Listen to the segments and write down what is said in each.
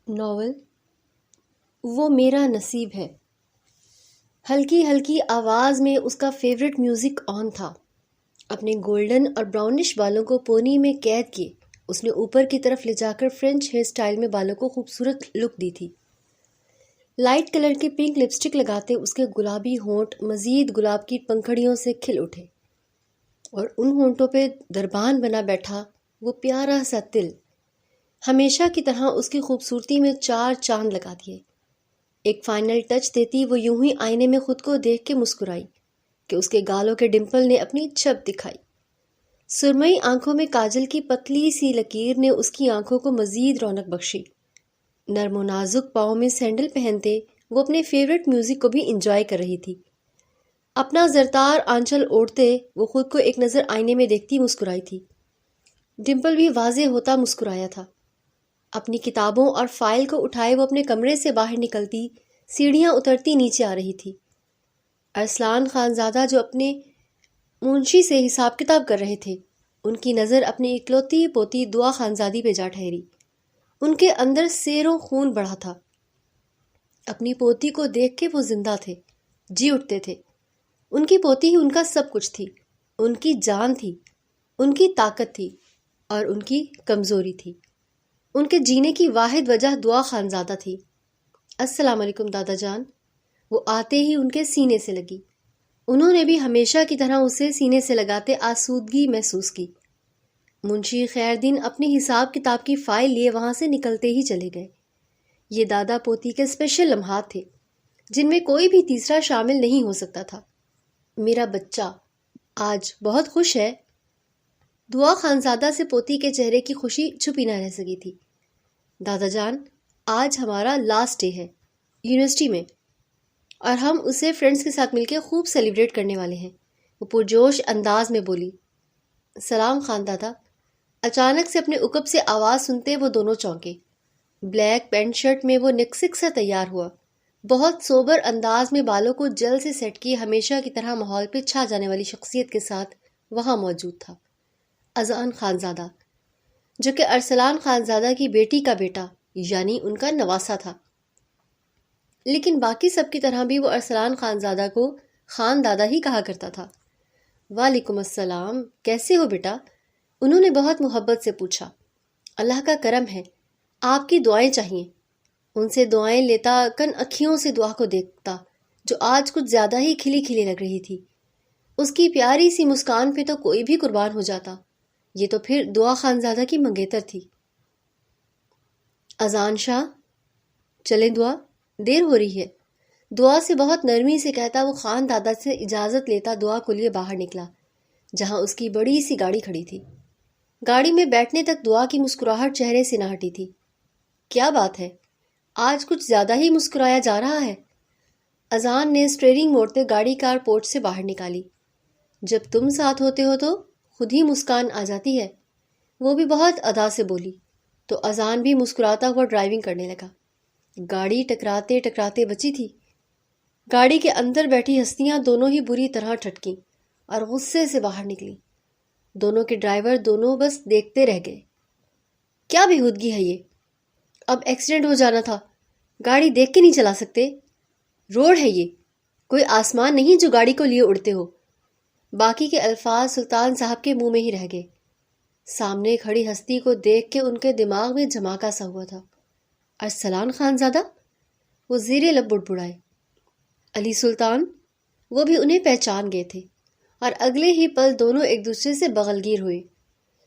Novel وہ میرا نصیب ہے۔ ہلکی ہلکی آواز میں اس کا فیورٹ میوزک آن تھا۔ اپنے گولڈن اور براؤنش بالوں کو پونی میں قید کیے اس نے اوپر کی طرف لے جا کر فرینچ ہیئر سٹائل میں بالوں کو خوبصورت لک دی تھی۔ لائٹ کلر کی پنک لپسٹک لگاتے اس کے گلابی ہونٹ مزید گلاب کی پنکھڑیوں سے کھل اٹھے، اور ان ہونٹوں پہ دربان بنا بیٹھا وہ پیارا سا تل ہمیشہ کی طرح اس کی خوبصورتی میں 4 چاند لگا دیے۔ ایک فائنل ٹچ دیتی وہ یوں ہی آئینے میں خود کو دیکھ کے مسکرائی کہ اس کے گالوں کے ڈمپل نے اپنی چھب دکھائی۔ سرمئی آنکھوں میں کاجل کی پتلی سی لکیر نے اس کی آنکھوں کو مزید رونق بخشی۔ نرم و نازک پاؤں میں سینڈل پہنتے وہ اپنے فیورٹ میوزک کو بھی انجوائے کر رہی تھی۔ اپنا زرتار آنچل اوڑھتے وہ خود کو ایک نظر آئینے میں دیکھتی مسکرائی تھی۔ ڈمپل بھی واضح ہوتا مسکرایا تھا۔ اپنی کتابوں اور فائل کو اٹھائے وہ اپنے کمرے سے باہر نکلتی سیڑھیاں اترتی نیچے آ رہی تھی۔ ارسلان خانزادہ جو اپنے منشی سے حساب کتاب کر رہے تھے، ان کی نظر اپنی اکلوتی پوتی دعا خانزادی پہ جا ٹھہری۔ ان کے اندر سیروں خون بڑھا تھا۔ اپنی پوتی کو دیکھ کے وہ زندہ تھے، جی اٹھتے تھے۔ ان کی پوتی ہی ان کا سب کچھ تھی، ان کی جان تھی، ان کی طاقت تھی اور ان کی کمزوری تھی۔ ان کے جینے کی واحد وجہ دعا خانزادہ تھی۔ السلام علیکم دادا جان، وہ آتے ہی ان کے سینے سے لگی۔ انہوں نے بھی ہمیشہ کی طرح اسے سینے سے لگاتے آسودگی محسوس کی۔ منشی خیر دن اپنی حساب کتاب کی فائل لیے وہاں سے نکلتے ہی چلے گئے۔ یہ دادا پوتی کے اسپیشل لمحات تھے جن میں کوئی بھی تیسرا شامل نہیں ہو سکتا تھا۔ میرا بچہ آج بہت خوش ہے؟ دعا خانزادہ سے پوتی کے چہرے کی خوشی چھپی نہ رہ سکی تھی۔ دادا جان، آج ہمارا لاسٹ ڈے ہے یونیورسٹی میں، اور ہم اسے فرینڈز کے ساتھ مل کے خوب سیلیبریٹ کرنے والے ہیں، وہ پرجوش انداز میں بولی۔ سلام خان دادا۔ اچانک سے اپنے عقب سے آواز سنتے وہ دونوں چونکے۔ بلیک پینٹ شرٹ میں وہ نکسک سا تیار ہوا، بہت سوبر انداز میں بالوں کو جل سے سیٹ کیے ہمیشہ کی طرح ماحول پہ چھا جانے والی شخصیت کے ساتھ وہاں موجود تھا اذان خانزادہ، جو کہ ارسلان خانزادہ کی بیٹی کا بیٹا یعنی ان کا نواسا تھا۔ لیکن باقی سب کی طرح بھی وہ ارسلان خانزادہ کو خان دادا ہی کہا کرتا تھا۔ وعلیکم السلام، کیسے ہو بیٹا؟ انہوں نے بہت محبت سے پوچھا۔ اللہ کا کرم ہے، آپ کی دعائیں چاہیے۔ ان سے دعائیں لیتا کن اکھیوں سے دعا کو دیکھتا جو آج کچھ زیادہ ہی کھلی کھلی لگ رہی تھی۔ اس کی پیاری سی مسکان پہ تو کوئی بھی قربان ہو جاتا، یہ تو پھر دعا خانزادہ کی منگیتر تھی۔ اذان شاہ، چلیں دعا، دیر ہو رہی ہے، دعا سے بہت نرمی سے کہتا وہ خان دادا سے اجازت لیتا دعا کو لیے باہر نکلا جہاں اس کی بڑی سی گاڑی کھڑی تھی۔ گاڑی میں بیٹھنے تک دعا کی مسکراہٹ چہرے سے نہ ہٹی تھی۔ کیا بات ہے، آج کچھ زیادہ ہی مسکرایا جا رہا ہے۔ اذان نے اسٹیئرنگ موڑتے گاڑی کار پورٹ سے باہر نکالی۔ جب تم ساتھ ہوتے ہو تو خود ہی مسکان آ جاتی ہے، وہ بھی بہت ادا سے بولی تو اذان بھی مسکراتا ہوا ڈرائیونگ کرنے لگا۔ گاڑی ٹکراتے ٹکراتے بچی تھی۔ گاڑی کے اندر بیٹھی ہستیاں دونوں ہی بری طرح ٹھٹکیں اور غصے سے باہر نکلی۔ دونوں کے ڈرائیور دونوں بس دیکھتے رہ گئے۔ کیا بےہودگی ہے یہ، اب ایکسیڈنٹ ہو جانا تھا، گاڑی دیکھ کے نہیں چلا سکتے؟ روڈ ہے یہ، کوئی آسمان نہیں جو گاڑی کو لیے اڑتے ہو۔ باقی کے الفاظ سلطان صاحب کے منہ میں ہی رہ گئے۔ سامنے کھڑی ہستی کو دیکھ کے ان کے دماغ میں جھماکا سا ہوا تھا۔ ارسلان خانزادہ؟ وہ زیر لب بڑبڑائے۔ علی سلطان؟ وہ بھی انہیں پہچان گئے تھے، اور اگلے ہی پل دونوں ایک دوسرے سے بغل گیر ہوئے،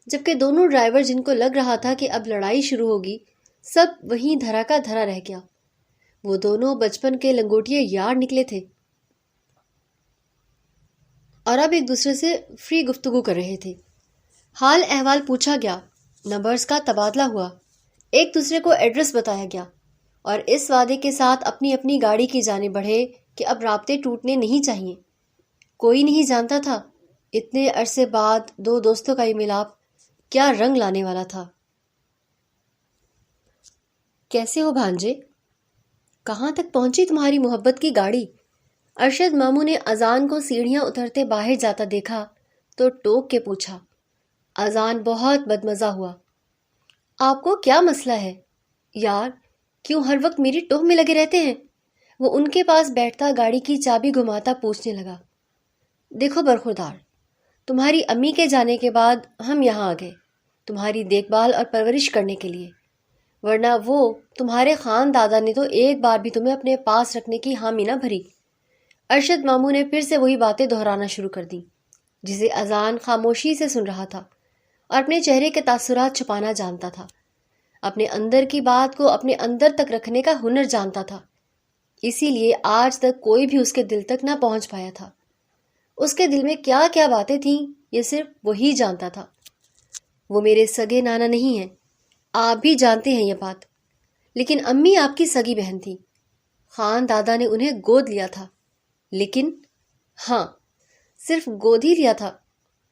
جبکہ دونوں ڈرائیور جن کو لگ رہا تھا کہ اب لڑائی شروع ہوگی، سب وہیں دھرا کا دھرا رہ گیا۔ وہ دونوں بچپن کے لنگوٹیے یار نکلے تھے اور اب ایک دوسرے سے فری گفتگو کر رہے تھے۔ حال احوال پوچھا گیا، نمبرز کا تبادلہ ہوا، ایک دوسرے کو ایڈریس بتایا گیا، اور اس وعدے کے ساتھ اپنی اپنی گاڑی کی جانب بڑھے کہ اب رابطے ٹوٹنے نہیں چاہیے۔ کوئی نہیں جانتا تھا اتنے عرصے بعد دو دوستوں کا یہ ملاپ کیا رنگ لانے والا تھا۔ کیسے ہو بھانجے؟ کہاں تک پہنچی تمہاری محبت کی گاڑی؟ ارشد ماموں نے اذان کو سیڑھیاں اترتے باہر جاتا دیکھا تو ٹوک کے پوچھا۔ اذان بہت بدمزہ ہوا۔ آپ کو کیا مسئلہ ہے؟ یار، کیوں ہر وقت میری ٹوہ میں لگے رہتے ہیں؟ وہ ان کے پاس بیٹھتا گاڑی کی چابی گھماتا پوچھنے لگا۔ دیکھو برخوردار، تمہاری امی کے جانے کے بعد ہم یہاں آ گئے تمہاری دیکھ بھال اور پرورش کرنے کے لیے، ورنہ وہ تمہارے خان دادا نے تو ایک بار بھی تمہیں اپنے پاس رکھنے کی حامی نہ بھری۔ ارشد ماموں نے پھر سے وہی باتیں دہرانا شروع کر دیں جسے اذان خاموشی سے سن رہا تھا اور اپنے چہرے کے تاثرات چھپانا جانتا تھا، اپنے اندر کی بات کو اپنے اندر تک رکھنے کا ہنر جانتا تھا، اسی لیے آج تک کوئی بھی اس کے دل تک نہ پہنچ پایا تھا۔ اس کے دل میں کیا کیا باتیں تھیں یہ صرف وہی جانتا تھا۔ وہ میرے سگے نانا نہیں ہیں، آپ بھی جانتے ہیں یہ بات، لیکن امی آپ کی سگی بہن تھی۔ خان دادا نے انہیں گود لیا تھا، لیکن ہاں صرف گود ہی لیا تھا،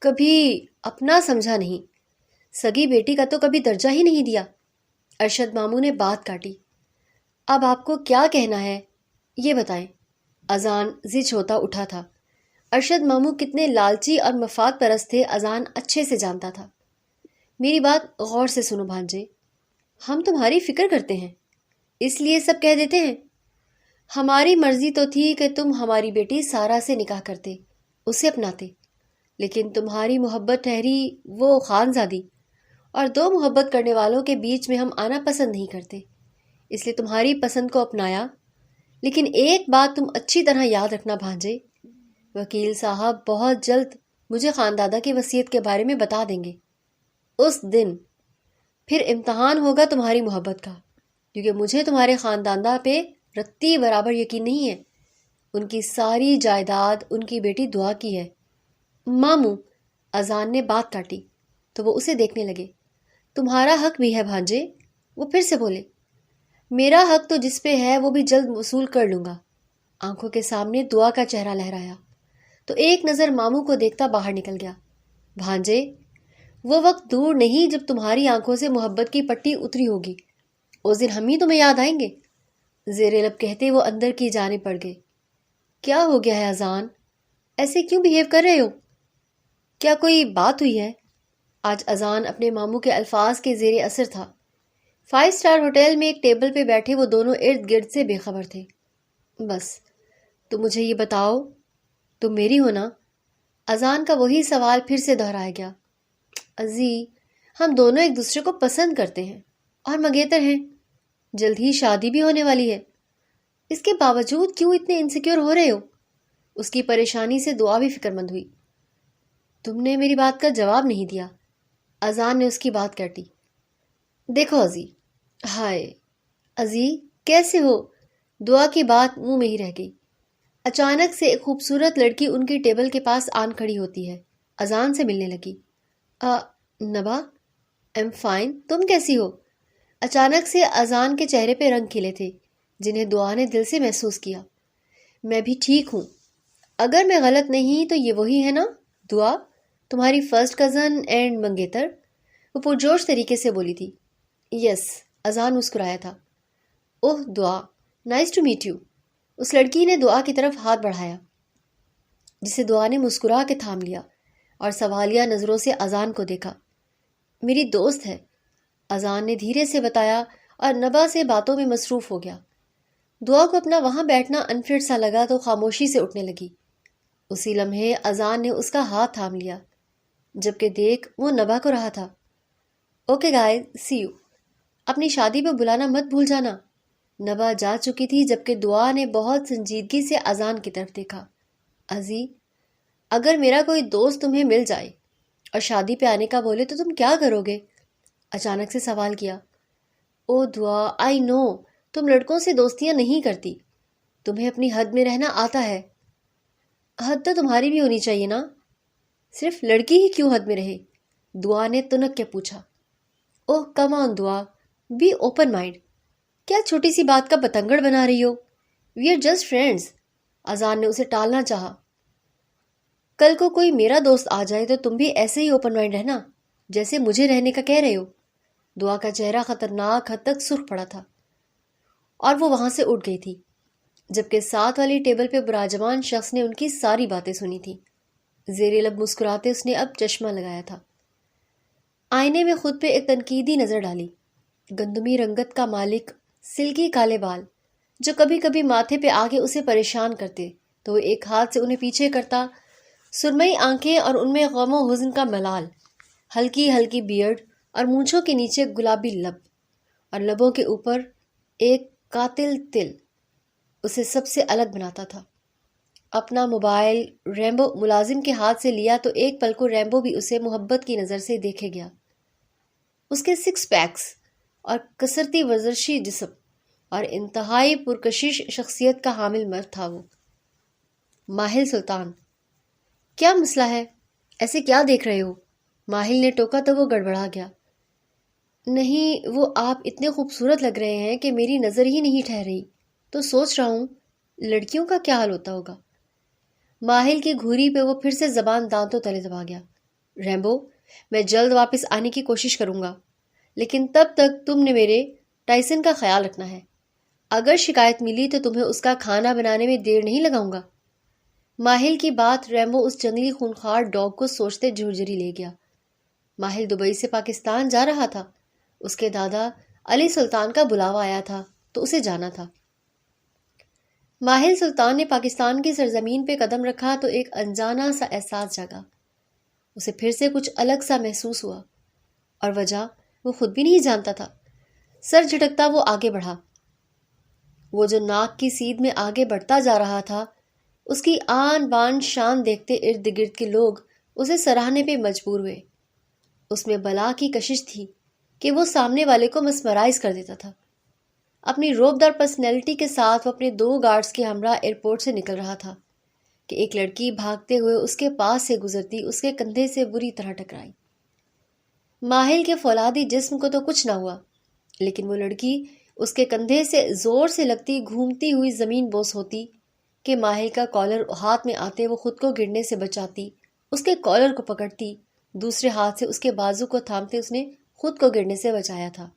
کبھی اپنا سمجھا نہیں۔ سگی بیٹی کا تو کبھی درجہ ہی نہیں دیا۔ ارشد ماموں نے بات کاٹی۔ اب آپ کو کیا کہنا ہے یہ بتائیں۔ اذان زج ہوتا اٹھا تھا۔ ارشد ماموں کتنے لالچی اور مفاد پرست تھے اذان اچھے سے جانتا تھا۔ میری بات غور سے سنو بھانجے، ہم تمہاری فکر کرتے ہیں اس لیے سب کہہ دیتے ہیں۔ ہماری مرضی تو تھی کہ تم ہماری بیٹی سارا سے نکاح کرتے، اسے اپناتے، لیکن تمہاری محبت ٹھہری وہ خانزادی، اور دو محبت کرنے والوں کے بیچ میں ہم آنا پسند نہیں کرتے، اس لیے تمہاری پسند کو اپنایا۔ لیکن ایک بات تم اچھی طرح یاد رکھنا بھانجے، وکیل صاحب بہت جلد مجھے خاندادہ کی وصیت کے بارے میں بتا دیں گے۔ اس دن پھر امتحان ہوگا تمہاری محبت کا، کیونکہ مجھے تمہارے خانداندہ پہ رتی برابر یقین نہیں ہے۔ ان کی ساری جائیداد ان کی بیٹی دعا کی ہے۔ ماموں، اذان نے بات کاٹی تو وہ اسے دیکھنے لگے۔ تمہارا حق بھی ہے بھانجے، وہ پھر سے بولے۔ میرا حق تو جس پہ ہے وہ بھی جلد وصول کر لوں گا۔ آنکھوں کے سامنے دعا کا چہرہ لہرایا تو ایک نظر ماموں کو دیکھتا باہر نکل گیا۔ بھانجے، وہ وقت دور نہیں جب تمہاری آنکھوں سے محبت کی پٹی اتری ہوگی، اس دن ہم ہی تمہیں یاد آئیں گے۔ زیر لب کہتے وہ اندر کی جانب پڑ گئے۔ کیا ہو گیا ہے اذان؟ ایسے کیوں بیہیو کر رہے ہو؟ کیا کوئی بات ہوئی ہے؟ آج اذان اپنے ماموں کے الفاظ کے زیر اثر تھا۔ 5 اسٹار ہوٹل میں ایک ٹیبل پہ بیٹھے وہ دونوں ارد گرد سے بے خبر تھے۔ بس تم مجھے یہ بتاؤ، تم میری ہو نا؟ اذان کا وہی سوال پھر سے دہرایا گیا۔ عزی، ہم دونوں ایک دوسرے کو پسند کرتے ہیں اور منگیتر ہیں، جلد ہی شادی بھی ہونے والی ہے، اس کے باوجود کیوں اتنے انسیکیور ہو رہے ہو؟ اس کی پریشانی سے دعا بھی فکر مند ہوئی۔ تم نے میری بات کا جواب نہیں دیا۔ اذان نے اس کی بات کاٹی۔ دیکھو عزی، ہائے عزی کیسے ہو؟ دعا کی بات منہ میں ہی رہ گئی۔ اچانک سے ایک خوبصورت لڑکی ان کی ٹیبل کے پاس آن کھڑی ہوتی ہے، اذان سے ملنے لگی۔ نبا، ایم فائن، تم کیسی ہو؟ اچانک سے اذان کے چہرے پہ رنگ کھلے تھے جنہیں دعا نے دل سے محسوس کیا۔ میں بھی ٹھیک ہوں، اگر میں غلط نہیں تو یہ وہی ہے نا دعا، تمہاری فرسٹ کزن اینڈ منگیتر؟ وہ پرجوش طریقے سے بولی تھی۔ یس، اذان مسکرایا تھا۔ اوہ دعا، نائس ٹو میٹ یو۔ اس لڑکی نے دعا کی طرف ہاتھ بڑھایا جسے دعا نے مسکرا کے تھام لیا اور سوالیہ نظروں سے اذان کو دیکھا۔ میری دوست ہے، اذان نے دھیرے سے بتایا اور نبا سے باتوں میں مصروف ہو گیا۔ دعا کو اپنا وہاں بیٹھنا انفٹ سا لگا تو خاموشی سے اٹھنے لگی۔ اسی لمحے اذان نے اس کا ہاتھ تھام لیا، جبکہ دیکھ وہ نبا کو رہا تھا۔ اوکے گائز، سی یو، اپنی شادی پہ بلانا مت بھول جانا۔ نبا جا چکی تھی جبکہ دعا نے بہت سنجیدگی سے اذان کی طرف دیکھا۔ عزی، اگر میرا کوئی دوست تمہیں مل جائے اور شادی پہ آنے کا بولے تو تم کیا کرو گے؟ اچانک سے سوال کیا۔ او دعا، آئی نو تم لڑکوں سے دوستیاں نہیں کرتی، تمہیں اپنی حد میں رہنا آتا ہے۔ حد تو تمہاری بھی ہونی چاہیے نا، صرف لڑکی ہی کیوں حد میں رہے؟ دعا نے تنک کے پوچھا۔ اوہ کم آن دعا، بی اوپن مائنڈ، کیا چھوٹی سی بات کا پتنگڑ بنا رہی ہو؟ We are just friends. Azaan نے اسے ٹالنا چاہا۔ کل کو کوئی میرا دوست آ جائے تو تم بھی ایسے ہی اوپن مائنڈ رہنا جیسے مجھے رہنے کا کہہ رہے ہو۔ دعا کا چہرہ خطرناک حد تک سرخ پڑا تھا اور وہ وہاں سے اٹھ گئی تھی، جبکہ ساتھ والی ٹیبل پہ براجمان شخص نے ان کی ساری باتیں سنی تھی۔ زیر لب مسکراتے اس نے اب چشمہ لگایا تھا۔ آئینے میں خود پہ ایک تنقیدی نظر ڈالی۔ گندمی رنگت کا مالک سلکی کالے بال جو کبھی کبھی ماتھے پہ آگے اسے پریشان کرتے تو وہ ایک ہاتھ سے انہیں پیچھے کرتا، سرمئی آنکھیں اور ان میں غم و حزن کا ملال، ہلکی ہلکی بیئرڈ اور مونچھوں کے نیچے گلابی لب اور لبوں کے اوپر ایک قاتل تل اسے سب سے الگ بناتا تھا۔ اپنا موبائل ریمبو ملازم کے ہاتھ سے لیا تو ایک پل کو ریمبو بھی اسے محبت کی نظر سے دیکھے گیا۔ اس کے 6 پیکس اور کثرتی ورزشی جسم اور انتہائی پرکشش شخصیت کا حامل مرد تھا وہ۔ ماہل سلطان: کیا مسئلہ ہے؟ ایسے کیا دیکھ رہے ہو؟ ماہل نے ٹوکا تو وہ گڑبڑا گیا۔ نہیں، وہ آپ اتنے خوبصورت لگ رہے ہیں کہ میری نظر ہی نہیں ٹھہری، تو سوچ رہا ہوں لڑکیوں کا کیا حال ہوتا ہوگا۔ ماہل کی گھوری پہ وہ پھر سے زبان دانتوں تلے دبا گیا۔ ریمبو، میں جلد واپس آنے کی کوشش کروں گا، لیکن تب تک تم نے میرے ٹائسن کا خیال رکھنا ہے۔ اگر شکایت ملی تو تمہیں اس کا کھانا بنانے میں دیر نہیں لگاؤں گا۔ ماہل کی بات ریمبو اس جنگلی خونخوار ڈاگ کو سوچتے جھرجھری لے گیا۔ ماہل دبئی سے پاکستان جا رہا تھا۔ اس کے دادا علی سلطان کا بلاوا آیا تھا تو اسے جانا تھا۔ ماہل سلطان نے پاکستان کی سرزمین پہ قدم رکھا تو ایک انجانا سا احساس جاگا۔ اسے پھر سے کچھ الگ سا محسوس ہوا، اور وجہ وہ خود بھی نہیں جانتا تھا۔ سر جھٹکتا وہ آگے بڑھا۔ وہ جو ناک کی سیدھ میں آگے بڑھتا جا رہا تھا، اس کی آن بان شان دیکھتے ارد گرد کے لوگ اسے سراہنے پہ مجبور ہوئے۔ اس میں بلا کی کشش تھی کہ وہ سامنے والے کو مسمرائز کر دیتا تھا۔ اپنی روب دار پرسنالٹی کے ساتھ وہ اپنے 2 گارڈز کے ہمراہ ایئرپورٹ سے نکل رہا تھا کہ ایک لڑکی بھاگتے ہوئے اس کے پاس سے گزرتی اس کے کندھے سے بری طرح ٹکرائی۔ ماہل کے فولادی جسم کو تو کچھ نہ ہوا، لیکن وہ لڑکی اس کے کندھے سے زور سے لگتی گھومتی ہوئی زمین بوس ہوتی کہ ماہل کا کالر ہاتھ میں آتے وہ خود کو گرنے سے بچاتی، اس کے کالر کو پکڑتی، دوسرے ہاتھ سے اس کے بازو کو تھامتے اس نے خود کو گرنے سے بچایا تھا۔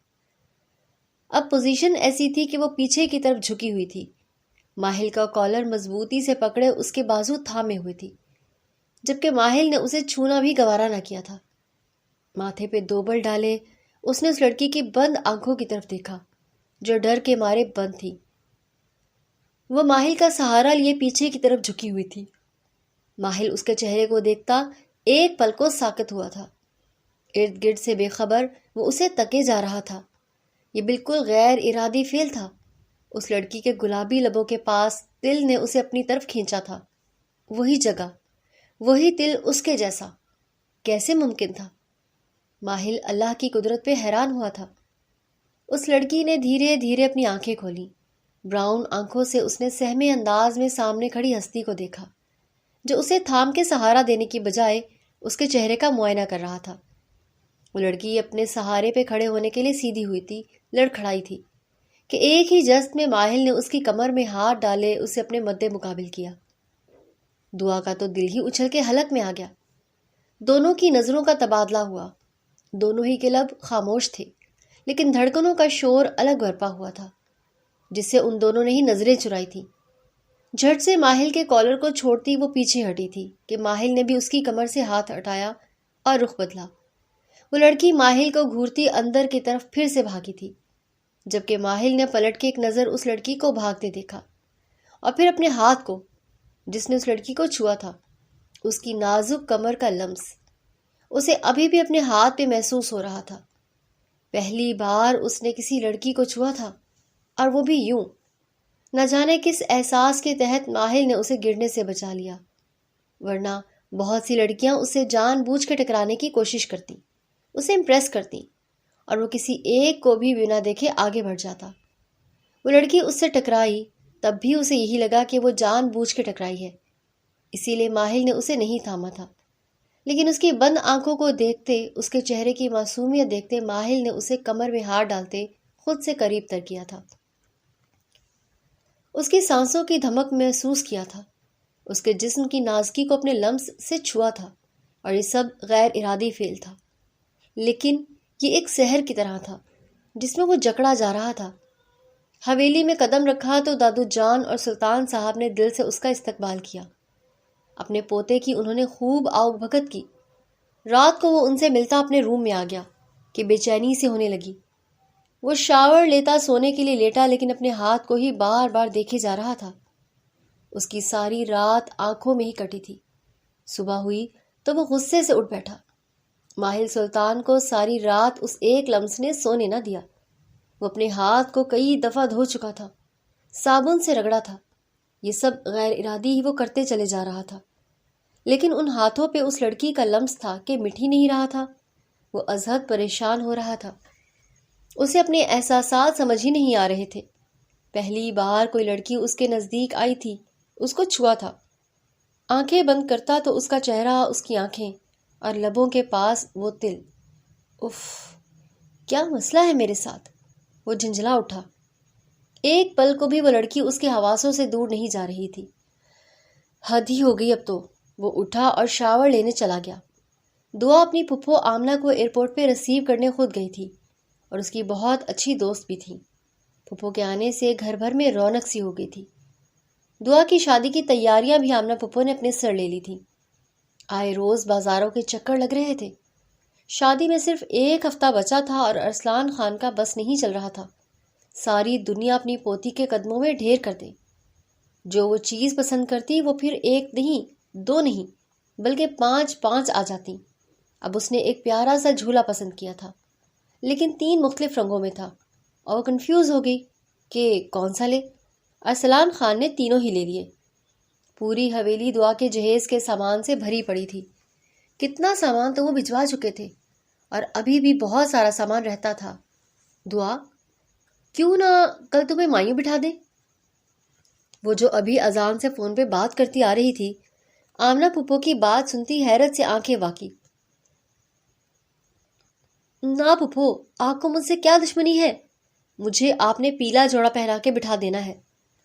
اب پوزیشن ایسی تھی کہ وہ پیچھے کی طرف جھکی ہوئی تھی۔ ماہل کا کالر مضبوطی سے پکڑے اس کے بازو تھامے ہوئے تھی، جبکہ ماہل نے اسے چھونا بھی گوارا نہ کیا تھا۔ ماتھے پہ 2 بل ڈالے اس نے اس لڑکی کی بند آنکھوں کی طرف دیکھا جو ڈر کے مارے بند تھی۔ وہ ماہل کا سہارا لیے پیچھے کی طرف جھکی ہوئی تھی۔ ماہل اس کے چہرے کو دیکھتا ایک پل کو ساکت ہوا تھا۔ ارد گرد سے بے خبر وہ اسے تکے جا رہا تھا۔ یہ بالکل غیر ارادی فعل تھا۔ اس لڑکی کے گلابی لبوں کے پاس تل نے اسے اپنی طرف کھینچا تھا۔ وہی جگہ، وہی تل اس کے جیسا، کیسے ممکن تھا؟ ماہل اللہ کی قدرت پہ حیران ہوا تھا۔ اس لڑکی نے دھیرے دھیرے اپنی آنکھیں کھولی۔ براؤن آنکھوں سے اس نے سہمے انداز میں سامنے کھڑی ہستی کو دیکھا جو اسے تھام کے سہارا دینے کی بجائے اس کے چہرے کا معائنہ کر رہا تھا۔ وہ لڑکی اپنے سہارے پہ کھڑے ہونے کے لیے سیدھی ہوئی تھی، لڑکھڑائی تھی کہ ایک ہی جست میں ماہل نے اس کی کمر میں ہاتھ ڈالے اسے اپنے مد مقابل کیا۔ دعا کا تو دل ہی اچھل کے حلق میں آ گیا۔ دونوں کی نظروں کا تبادلہ ہوا۔ دونوں ہی کے لب خاموش تھے، لیکن دھڑکنوں کا شور الگ برپا ہوا تھا جس سے ان دونوں نے ہی نظریں چرائی تھیں۔ جھٹ سے ماہل کے کالر کو چھوڑتی وہ پیچھے ہٹی تھی کہ ماہل نے بھی اس کی کمر سے ہاتھ ہٹایا اور رخ بدلا۔ وہ لڑکی ماہل کو گھورتی اندر کی طرف پھر سے بھاگی تھی، جبکہ ماہل نے پلٹ کے ایک نظر اس لڑکی کو بھاگتے دیکھا اور پھر اپنے ہاتھ کو جس نے اس لڑکی کو چھوا تھا، اس کی نازک کمر کا لمس اسے ابھی بھی اپنے ہاتھ پہ محسوس ہو رہا تھا۔ پہلی بار اس نے کسی لڑکی کو چھوا تھا، اور وہ بھی یوں۔ نہ جانے کس احساس کے تحت ماہل نے اسے گرنے سے بچا لیا، ورنہ بہت سی لڑکیاں اسے جان بوجھ کے ٹکرانے کی کوشش کرتی، اسے امپریس کرتی، اور وہ کسی ایک کو بھی بنا دیکھے آگے بڑھ جاتا۔ وہ لڑکی اس سے ٹکرائی تب بھی اسے یہی لگا کہ وہ جان بوجھ کے ٹکرائی ہے، اسی لیے ماہل نے اسے نہیں تھاما تھا۔ لیکن اس کی بند آنکھوں کو دیکھتے، اس کے چہرے کی معصومیت دیکھتے، ماہل نے اسے کمر میں ہاتھ ڈالتے خود سے قریب تر کیا تھا۔ اس کی سانسوں کی دھمک محسوس کیا تھا، اس کے جسم کی نازکی کو اپنے لمس سے چھوا تھا، اور یہ سب غیر ارادی فعل تھا، لیکن یہ ایک سحر کی طرح تھا جس میں وہ جکڑا جا رہا تھا۔ حویلی میں قدم رکھا تو دادو جان اور سلطان صاحب نے دل سے اس کا استقبال کیا۔ اپنے پوتے کی انہوں نے خوب آؤ بھگت کی۔ رات کو وہ ان سے ملتا اپنے روم میں آ گیا کہ بے چینی سے ہونے لگی۔ وہ شاور لیتا سونے کے لیے لیٹا، لیکن اپنے ہاتھ کو ہی بار بار دیکھے جا رہا تھا۔ اس کی ساری رات آنکھوں میں ہی کٹی تھی۔ صبح ہوئی تو وہ غصے سے اٹھ بیٹھا۔ ماہل سلطان کو ساری رات اس ایک لمس نے سونے نہ دیا۔ وہ اپنے ہاتھ کو کئی دفعہ دھو چکا تھا، صابن سے رگڑا تھا۔ یہ سب غیر ارادی ہی وہ کرتے چلے جا رہا تھا، لیکن ان ہاتھوں پہ اس لڑکی کا لمس تھا کہ مٹ ہی نہیں رہا تھا۔ وہ ازحد پریشان ہو رہا تھا۔ اسے اپنے احساسات سمجھ ہی نہیں آ رہے تھے۔ پہلی بار کوئی لڑکی اس کے نزدیک آئی تھی، اس کو چھوا تھا۔ آنکھیں بند کرتا تو اس کا چہرہ، اس کی آنکھیں اور لبوں کے پاس وہ تل۔ اف، کیا مسئلہ ہے میرے ساتھ؟ وہ جھنجھلا اٹھا۔ ایک پل کو بھی وہ لڑکی اس کے حواسوں سے دور نہیں جا رہی تھی۔ حد ہی ہو گئی اب تو۔ وہ اٹھا اور شاور لینے چلا گیا۔ دعا اپنی پھپھو آمنہ کو ایئرپورٹ پہ ریسیو کرنے خود گئی تھی، اور اس کی بہت اچھی دوست بھی تھی۔ پھپھو کے آنے سے گھر بھر میں رونق سی ہو گئی تھی۔ دعا کی شادی کی تیاریاں بھی آمنہ پھپھو نے اپنے سر لے لی تھی۔ آئے روز بازاروں کے چکر لگ رہے تھے۔ شادی میں صرف ایک ہفتہ بچا تھا اور ارسلان خان کا بس نہیں چل رہا تھا۔ ساری دنیا اپنی پوتی کے قدموں میں ڈھیر کر دے۔ جو وہ چیز پسند کرتی وہ پھر ایک نہیں، دو نہیں، بلکہ 5 آ جاتی۔ اب اس نے ایک پیارا سا جھولا پسند کیا تھا، لیکن 3 مختلف رنگوں میں تھا، اور وہ کنفیوز ہو گئی کہ کون سا لے۔ ارسلان خان نے تینوں ہی لے لیے۔ پوری حویلی دعا کے جہیز کے سامان سے بھری پڑی تھی۔ کتنا سامان تو وہ بھجوا چکے تھے، اور ابھی بھی بہت سارا سامان رہتا تھا۔ دعا، کیوں نہ کل تمہیں مایوں بٹھا دیں؟ وہ جو ابھی اذان سے فون پہ بات کرتی آ رہی تھی، آمنہ پھپھو کی بات سنتی حیرت سے آنکھیں واقعی۔ نہ پھپھو، آپ کو مجھ سے کیا دشمنی ہے؟ مجھے آپ نے پیلا جوڑا پہنا کے بٹھا دینا ہے،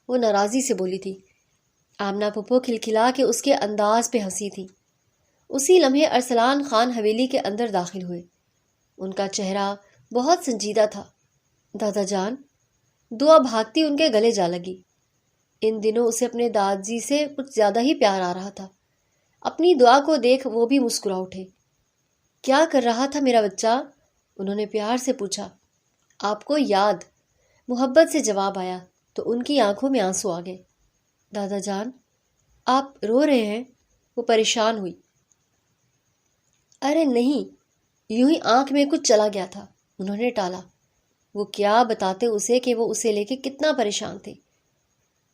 وہ ناراضی سے بولی تھی۔ آمنہ پھپھو کھلکھلا کے اس کے انداز پہ ہنسی تھی۔ اسی لمحے ارسلان خان حویلی کے اندر داخل ہوئے۔ ان کا چہرہ بہت سنجیدہ تھا۔ دادا جان، دعا بھاگتی ان کے گلے جا لگی۔ ان دنوں اسے اپنے دادجی سے کچھ زیادہ ہی پیار آ رہا تھا۔ اپنی دعا کو دیکھ وہ بھی مسکرا اٹھے۔ کیا کر رہا تھا میرا بچہ؟ انہوں نے پیار سے پوچھا۔ آپ کو یاد، محبت سے جواب آیا تو ان کی آنکھوں میں آنسو آ گئے۔ دادا جان، آپ رو رہے ہیں؟ وہ پریشان ہوئی۔ ارے نہیں، یوں ہی آنکھ میں کچھ چلا گیا تھا، انہوں نے ٹالا۔ وہ کیا بتاتے اسے کہ وہ اسے لے کے کتنا پریشان تھے۔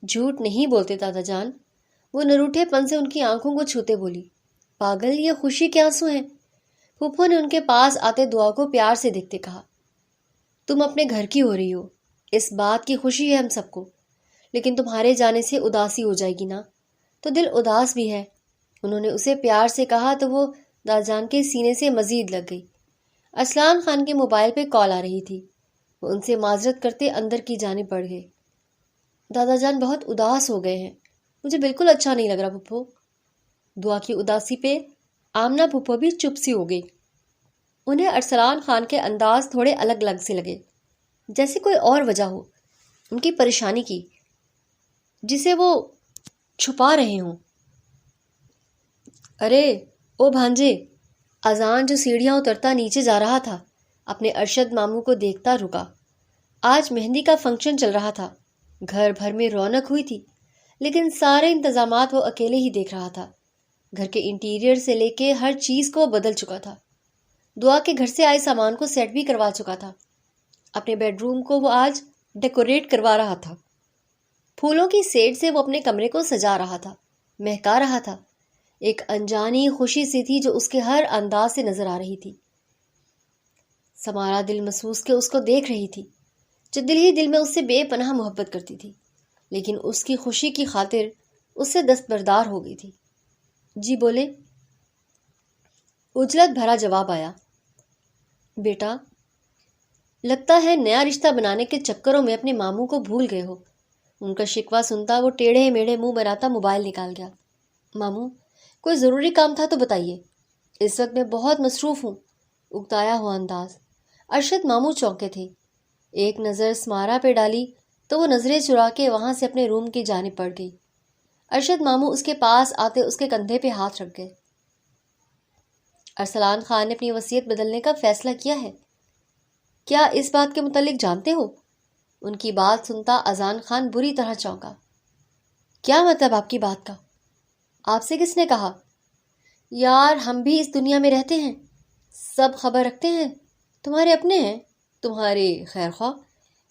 جھوٹ نہیں بولتے دادا جان، وہ نروٹھے پن سے ان کی آنکھوں کو چھوتے بولی۔ پاگل، یہ خوشی کے آنسو ہیں؟ پھپھو نے ان کے پاس آتے دعا کو پیار سے دیکھتے کہا۔ تم اپنے گھر کی ہو رہی ہو، اس بات کی خوشی ہے ہم سب کو، لیکن تمہارے جانے سے اداسی ہو جائے گی نا، تو دل اداس بھی ہے۔ انہوں نے اسے پیار سے کہا تو وہ دادا جان کے سینے سے مزید لگ گئی۔ ارسلان خان کے موبائل پہ کال آ رہی تھی۔ وہ ان سے معذرت کرتے اندر کی جانب بڑھ گئے۔ دادا جان بہت اداس ہو گئے ہیں، مجھے بالکل اچھا نہیں لگ رہا پھپھو۔ دعا کی اداسی پہ آمنہ پھپھو بھی چپ سی ہو گئی۔ انہیں ارسلان خان کے انداز تھوڑے الگ الگ سے لگے، جیسے کوئی اور وجہ ہو ان کی پریشانی کی، جسے وہ چھپا رہے ہوں۔ ارے او بھانجے، اذان جو سیڑھیاں اترتا نیچے جا رہا تھا، اپنے ارشد ماموں کو دیکھتا رکا۔ آج مہندی کا فنکشن چل رہا تھا، گھر بھر میں رونق ہوئی تھی، لیکن سارے انتظامات وہ اکیلے ہی دیکھ رہا تھا۔ گھر کے انٹیریئر سے لے کے ہر چیز کو بدل چکا تھا۔ دعا کے گھر سے آئے سامان کو سیٹ بھی کروا چکا تھا۔ اپنے بیڈ روم کو وہ آج ڈیکوریٹ کروا رہا تھا۔ پھولوں کی سیٹ سے وہ اپنے کمرے کو سجا رہا تھا، مہکا رہا تھا۔ ایک انجانی خوشی سی تھی جو اس کے ہر انداز سے نظر آ رہی تھی۔ سمارا دل محسوس کے اس کو دیکھ رہی تھی، جو دل ہی دل میں اس سے بے پناہ محبت کرتی تھی، لیکن اس کی خوشی کی خاطر اس سے دستبردار ہو گئی تھی۔ جی بولے؟ اجلت بھرا جواب آیا۔ بیٹا، لگتا ہے نیا رشتہ بنانے کے چکروں میں اپنے ماموں کو بھول گئے ہو۔ ان کا شکوہ سنتا وہ ٹیڑھے میڑھے منہ بناتا موبائل نکال گیا۔ ماموں، کوئی ضروری کام تھا تو بتائیے، اس وقت میں بہت مصروف ہوں، اکتایا ہوا انداز۔ ارشد ماموں چونکے تھے۔ ایک نظر سمارا پہ ڈالی تو وہ نظریں چرا کے وہاں سے اپنے روم کی جانب پڑ گئی۔ ارشد ماموں اس کے پاس آتے اس کے کندھے پہ ہاتھ رکھ گئے۔ ارسلان خان نے اپنی وصیت بدلنے کا فیصلہ کیا ہے؟ کیا اس بات کے متعلق جانتے ہو؟ ان کی بات سنتا اذان خان بری طرح چونکا۔ کیا مطلب آپ کی بات کا؟ آپ سے کس نے کہا؟ یار ہم بھی اس دنیا میں رہتے ہیں، سب خبر رکھتے ہیں، تمہارے اپنے ہیں، تمہارے خیر خواہ،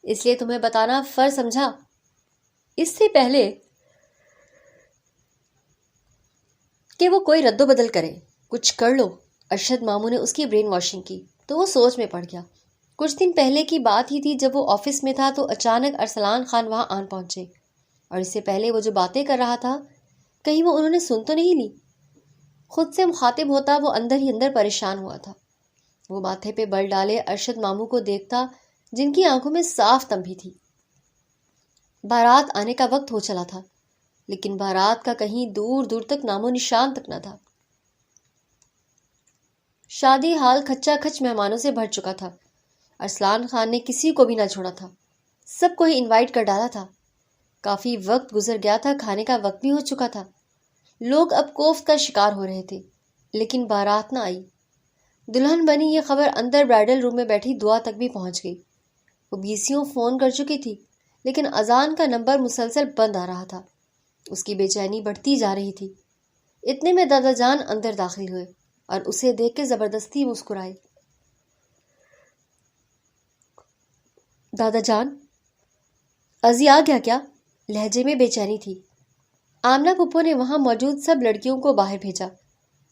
اس لیے تمہیں بتانا فرض سمجھا۔ اس سے پہلے کہ وہ کوئی رد و بدل کرے، کچھ کر لو۔ ارشد ماموں نے اس کی برین واشنگ کی تو وہ سوچ میں پڑ گیا۔ کچھ دن پہلے کی بات ہی تھی جب وہ آفس میں تھا تو اچانک ارسلان خان وہاں آن پہنچے، اور اس سے پہلے وہ جو باتیں کر رہا تھا کہیں وہ انہوں نے سن تو نہیں لی۔ خود سے مخاطب ہوتا وہ اندر ہی اندر پریشان ہوا تھا۔ وہ ماتھے پہ بل ڈالے ارشد ماموں کو دیکھتا جن کی آنکھوں میں صاف تنبیہ تھی۔ بارات آنے کا وقت ہو چلا تھا، لیکن بارات کا کہیں دور دور تک نام و نشان تک نہ تھا۔ شادی ہال کھچا کھچ مہمانوں سے بھر چکا تھا۔ ارسلان خان نے کسی کو بھی نہ چھوڑا تھا، سب کو ہی انوائٹ کر ڈالا تھا۔ کافی وقت گزر گیا تھا، کھانے کا وقت بھی ہو چکا تھا۔ لوگ اب کوفت کا شکار ہو رہے تھے، لیکن بارات نہ آئی۔ دلہن بنی یہ خبر اندر برائڈل روم میں بیٹھی دعا تک بھی پہنچ گئی۔ وہ بیسیوں فون کر چکی تھی، لیکن اذان کا نمبر مسلسل بند آ رہا تھا۔ اس کی بے چینی بڑھتی جا رہی تھی۔ اتنے میں دادا جان اندر داخل ہوئے اور اسے دیکھ کے زبردستی مسکرائے۔ دادا جان، ازی آ گیا کیا؟ لہجے میں بے چینی تھی۔ آمنہ پھپھو نے وہاں موجود سب لڑکیوں کو باہر بھیجا۔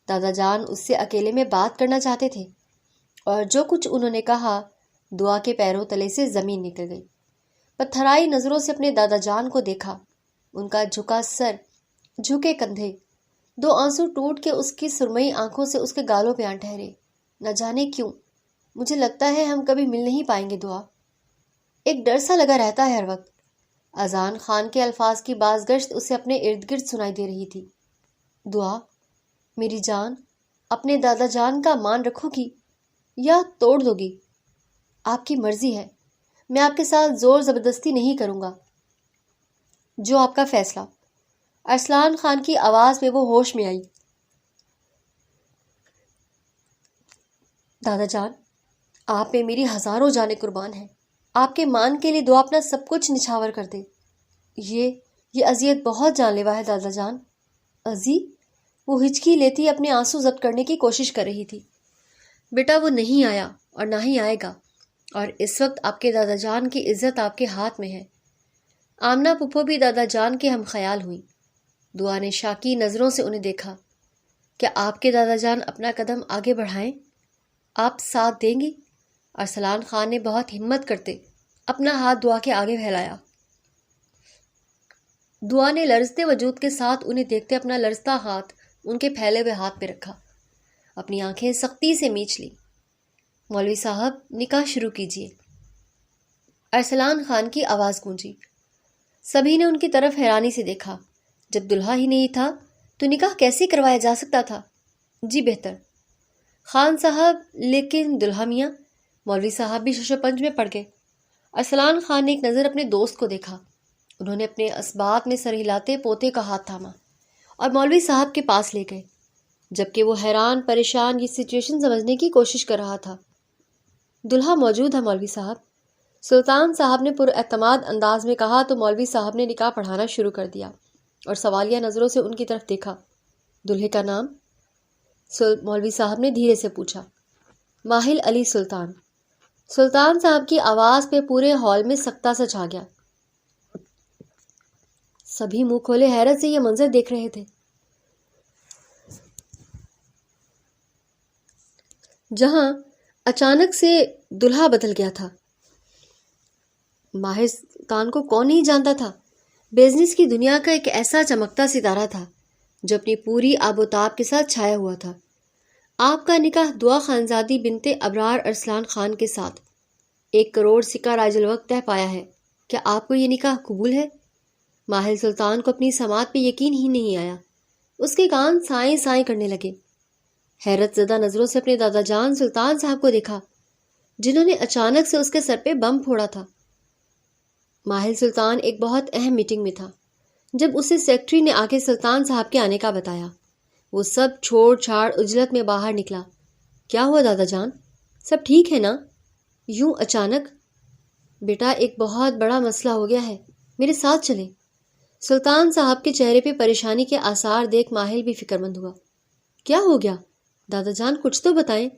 دادا جان اس سے اکیلے میں بات کرنا چاہتے تھے، اور جو کچھ انہوں نے کہا دعا کے پیروں تلے سے زمین نکل گئی۔ پتھرائی نظروں سے اپنے دادا جان کو دیکھا، ان کا جھکا سر، جھکے کندھے، دو آنسو ٹوٹ کے اس کی سرمئی آنکھوں سے اس کے گالوں پہ آن ٹھہرے۔ نہ جانے کیوں مجھے لگتا ہے ہم کبھی مل نہیں پائیں گے دعا۔ ایک ڈر سا لگا رہتا ہے ہر وقت۔ اذان خان کے الفاظ کی باز گشت اسے اپنے ارد گرد سنائی دے رہی تھی۔ دعا، میری جان، اپنے دادا جان کا مان رکھو گی یا توڑ دو گی؟ آپ کی مرضی ہے، میں آپ کے ساتھ زور زبردستی نہیں کروں گا، جو آپ کا فیصلہ۔ ارسلان خان کی آواز میں وہ ہوش میں آئی۔ دادا جان، آپ پہ میری ہزاروں جانیں قربان ہیں، آپ کے مان کے لیے دعا اپنا سب کچھ نچھاور کر دے۔ یہ اذیت بہت جان لیوا ہے دادا جان۔ ازی؟ وہ ہچکی لیتی اپنے آنسو ضبط کرنے کی کوشش کر رہی تھی۔ بیٹا وہ نہیں آیا اور نہ ہی آئے گا، اور اس وقت آپ کے دادا جان کی عزت آپ کے ہاتھ میں ہے۔ آمنہ پھپھو بھی دادا جان کے ہم خیال ہوئی۔ دعا نے شاکی نظروں سے انہیں دیکھا۔ کیا آپ کے دادا جان اپنا قدم آگے بڑھائیں؟ آپ ساتھ دیں گی؟ ارسلان خان نے بہت ہمت کرتے اپنا ہاتھ دعا کے آگے پھیلایا۔ دعا نے لرزتے وجود کے ساتھ انہیں دیکھتے اپنا لرزتا ہاتھ ان کے پھیلے ہوئے ہاتھ پہ رکھا، اپنی آنکھیں سختی سے میچ لی۔ مولوی صاحب نکاح شروع کیجیے۔ ارسلان خان کی آواز گونجی۔ سبھی نے ان کی طرف حیرانی سے دیکھا۔ جب دلہا ہی نہیں تھا تو نکاح کیسے کروایا جا سکتا تھا؟ جی بہتر خان صاحب، لیکن دلہا میاں؟ مولوی صاحب بھی شش و پنج میں پڑ گئے۔ ارسلان خان نے ایک نظر اپنے دوست کو دیکھا۔ انہوں نے اپنے اسبات میں سر ہلاتے پوتے کا ہاتھ تھاما اور مولوی صاحب کے پاس لے گئے، جبکہ وہ حیران پریشان یہ سچویشن سمجھنے کی کوشش کر رہا تھا۔ دلہا موجود ہے مولوی صاحب، سلطان صاحب نے پر اعتماد انداز میں کہا تو مولوی صاحب نے نکاح پڑھانا شروع کر دیا اور سوالیہ نظروں سے ان کی طرف دیکھا۔ دلہے کا نام؟ مولوی صاحب نے دھیرے سے پوچھا۔ ماہل علی سلطان۔ سلطان صاحب کی آواز پہ پورے ہال میں سکتہ سا چھا گیا۔ سبھی منہ کھولے حیرت سے یہ منظر دیکھ رہے تھے، جہاں اچانک سے دلہا بدل گیا تھا۔ ماہر سلطان کو کون نہیں جانتا تھا؟ بزنس کی دنیا کا ایک ایسا چمکتا ستارہ تھا جو اپنی پوری آب و تاب کے ساتھ چھایا ہوا تھا۔ آپ کا نکاح دعا خانزادی بنت ابرار ارسلان خان کے ساتھ 1 کروڑ سکہ راج الوقت طے پایا ہے۔ کیا آپ کو یہ نکاح قبول ہے؟ ماہر سلطان کو اپنی سماعت پہ یقین ہی نہیں آیا۔ اس کے کان سائیں سائیں کرنے لگے۔ حیرت زدہ نظروں سے اپنے دادا جان سلطان صاحب کو دیکھا، جنہوں نے اچانک سے اس کے سر پہ بم پھوڑا تھا۔ ماہر سلطان ایک بہت اہم میٹنگ میں تھا۔ جب اسے سیکرٹری نے آ کے سلطان صاحب کے آنے کا بتایا، وہ سب چھوڑ چھاڑ عجلت میں باہر نکلا۔ کیا ہوا دادا جان؟ سب ٹھیک ہے نا؟ یوں اچانک؟ بیٹا ایک بہت بڑا مسئلہ ہو گیا ہے، میرے ساتھ چلیں۔ سلطان صاحب کے چہرے پہ پریشانی کے آثار دیکھ ماہل بھی فکر مند ہوا۔ کیا ہو گیا؟ دادا جان کچھ تو بتائیں۔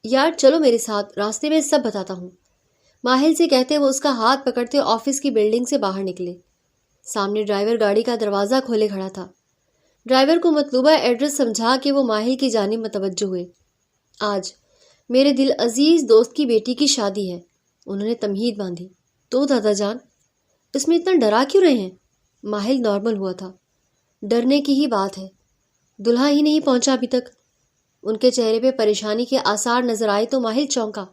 یار چلو میرے ساتھ، راستے میں سب بتاتا ہوں، ماہل سے کہتے وہ اس کا ہاتھ پکڑتے آفس کی بلڈنگ سے باہر نکلے۔ سامنے ڈرائیور گاڑی کا دروازہ کھولے کھڑا تھا۔ ڈرائیور کو مطلوبہ ایڈریس سمجھا کہ وہ ماہل کی جانب متوجہ ہوئے۔ آج میرے دل عزیز دوست کی بیٹی کی شادی ہے، انہوں نے تمہید باندھی۔ تو دادا جان اس میں اتنا ڈرا کیوں رہے ہیں؟ ماہل نارمل ہوا تھا۔ ڈرنے کی ہی بات ہے، دلہا ہی نہیں پہنچا ابھی تک۔ ان کے چہرے پہ پریشانی کے آثار نظر آئے تو ماہل چونکا۔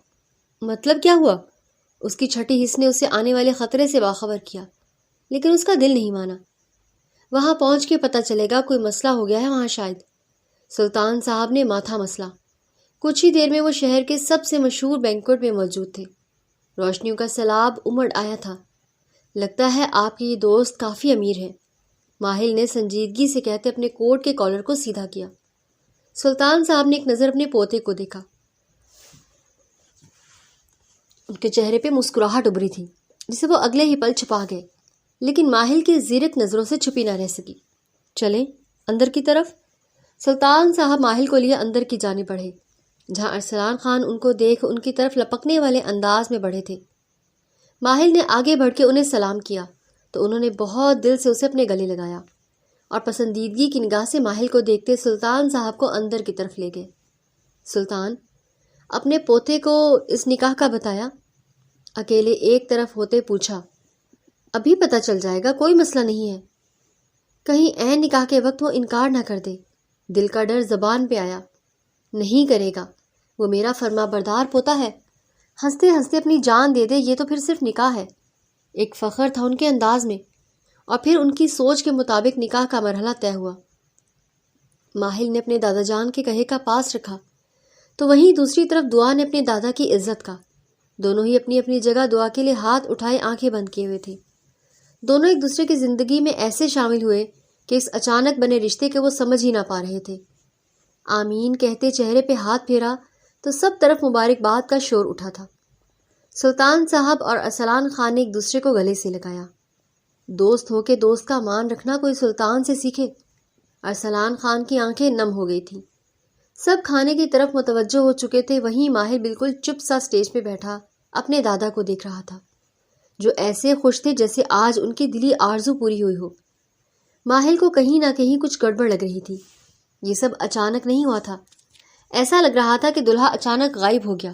مطلب کیا ہوا؟ اس کی چھٹی حص نے اسے آنے والے خطرے سے باخبر کیا، لیکن اس کا دل نہیں مانا۔ وہاں پہنچ کے پتہ چلے گا کوئی مسئلہ ہو گیا ہے وہاں شاید۔ سلطان صاحب نے ماتھا مسلا۔ کچھ ہی دیر میں وہ شہر کے سب سے مشہور بینکوٹ میں موجود تھے۔ روشنیوں کا سیلاب امڑ آیا تھا۔ لگتا ہے آپ کی یہ دوست کافی امیر ہے، ماہل نے سنجیدگی سے کہتے اپنے کوٹ کے کالر کو سیدھا کیا۔ سلطان صاحب نے ایک نظر اپنے پوتے کو دیکھا۔ ان کے چہرے پہ مسکراہٹ ابھری تھی جسے وہ اگلے ہی پل چھپا گئے، لیکن ماہل کی زیرک نظروں سے چھپی نہ رہ سکی۔ چلیں اندر کی طرف۔ سلطان صاحب ماہل کو لیے اندر کی جانب بڑھے، جہاں ارسلان خان ان کو دیکھ ان کی طرف لپکنے والے انداز میں بڑھے تھے۔ ماہل نے آگے بڑھ کے انہیں سلام کیا تو انہوں نے بہت دل سے اسے اپنے گلے لگایا اور پسندیدگی کی نگاہ سے ماہل کو دیکھتے سلطان صاحب کو اندر کی طرف لے گئے۔ سلطان اپنے پوتے کو اس نکاح کا بتایا؟ اکیلے ایک طرف ہوتے پوچھا۔ ابھی پتہ چل جائے گا، کوئی مسئلہ نہیں ہے۔ کہیں عین نکاح کے وقت وہ انکار نہ کر دے۔ دل کا ڈر زبان پہ آیا۔ نہیں کرے گا، وہ میرا فرما بردار پوتا ہے، ہنستے ہنستے اپنی جان دے دے، یہ تو پھر صرف نکاح ہے۔ ایک فخر تھا ان کے انداز میں، اور پھر ان کی سوچ کے مطابق نکاح کا مرحلہ طے ہوا۔ ماہل نے اپنے دادا جان کے کہے کا پاس رکھا تو وہیں دوسری طرف دعا نے اپنے دادا کی عزت کا۔ دونوں ہی اپنی اپنی جگہ دعا کے لیے ہاتھ اٹھائے آنکھیں بند کیے ہوئے تھے۔ دونوں ایک دوسرے کی زندگی میں ایسے شامل ہوئے کہ اس اچانک بنے رشتے کے وہ سمجھ ہی نہ پا رہے تھے۔ آمین کہتے چہرے پہ ہاتھ پھیرا تو سب طرف مبارکباد کا شور اٹھا تھا۔ سلطان صاحب اور ارسلان خان نے ایک دوسرے کو گلے سے لگایا۔ دوست ہو کے دوست کا مان رکھنا کوئی سلطان سے سیکھے۔ ارسلان خان کی آنکھیں نم ہو گئی تھیں۔ سب کھانے کی طرف متوجہ ہو چکے تھے، وہیں ماہر بالکل چپ سا سٹیج پہ بیٹھا اپنے دادا کو دیکھ رہا تھا، جو ایسے خوش تھے جیسے آج ان کی دلی آرزو پوری ہوئی ہو۔ ماہر کو کہیں نہ کہیں کچھ گڑبڑ لگ رہی تھی۔ یہ سب اچانک نہیں ہوا تھا۔ ایسا لگ رہا تھا کہ دلہا اچانک غائب ہو گیا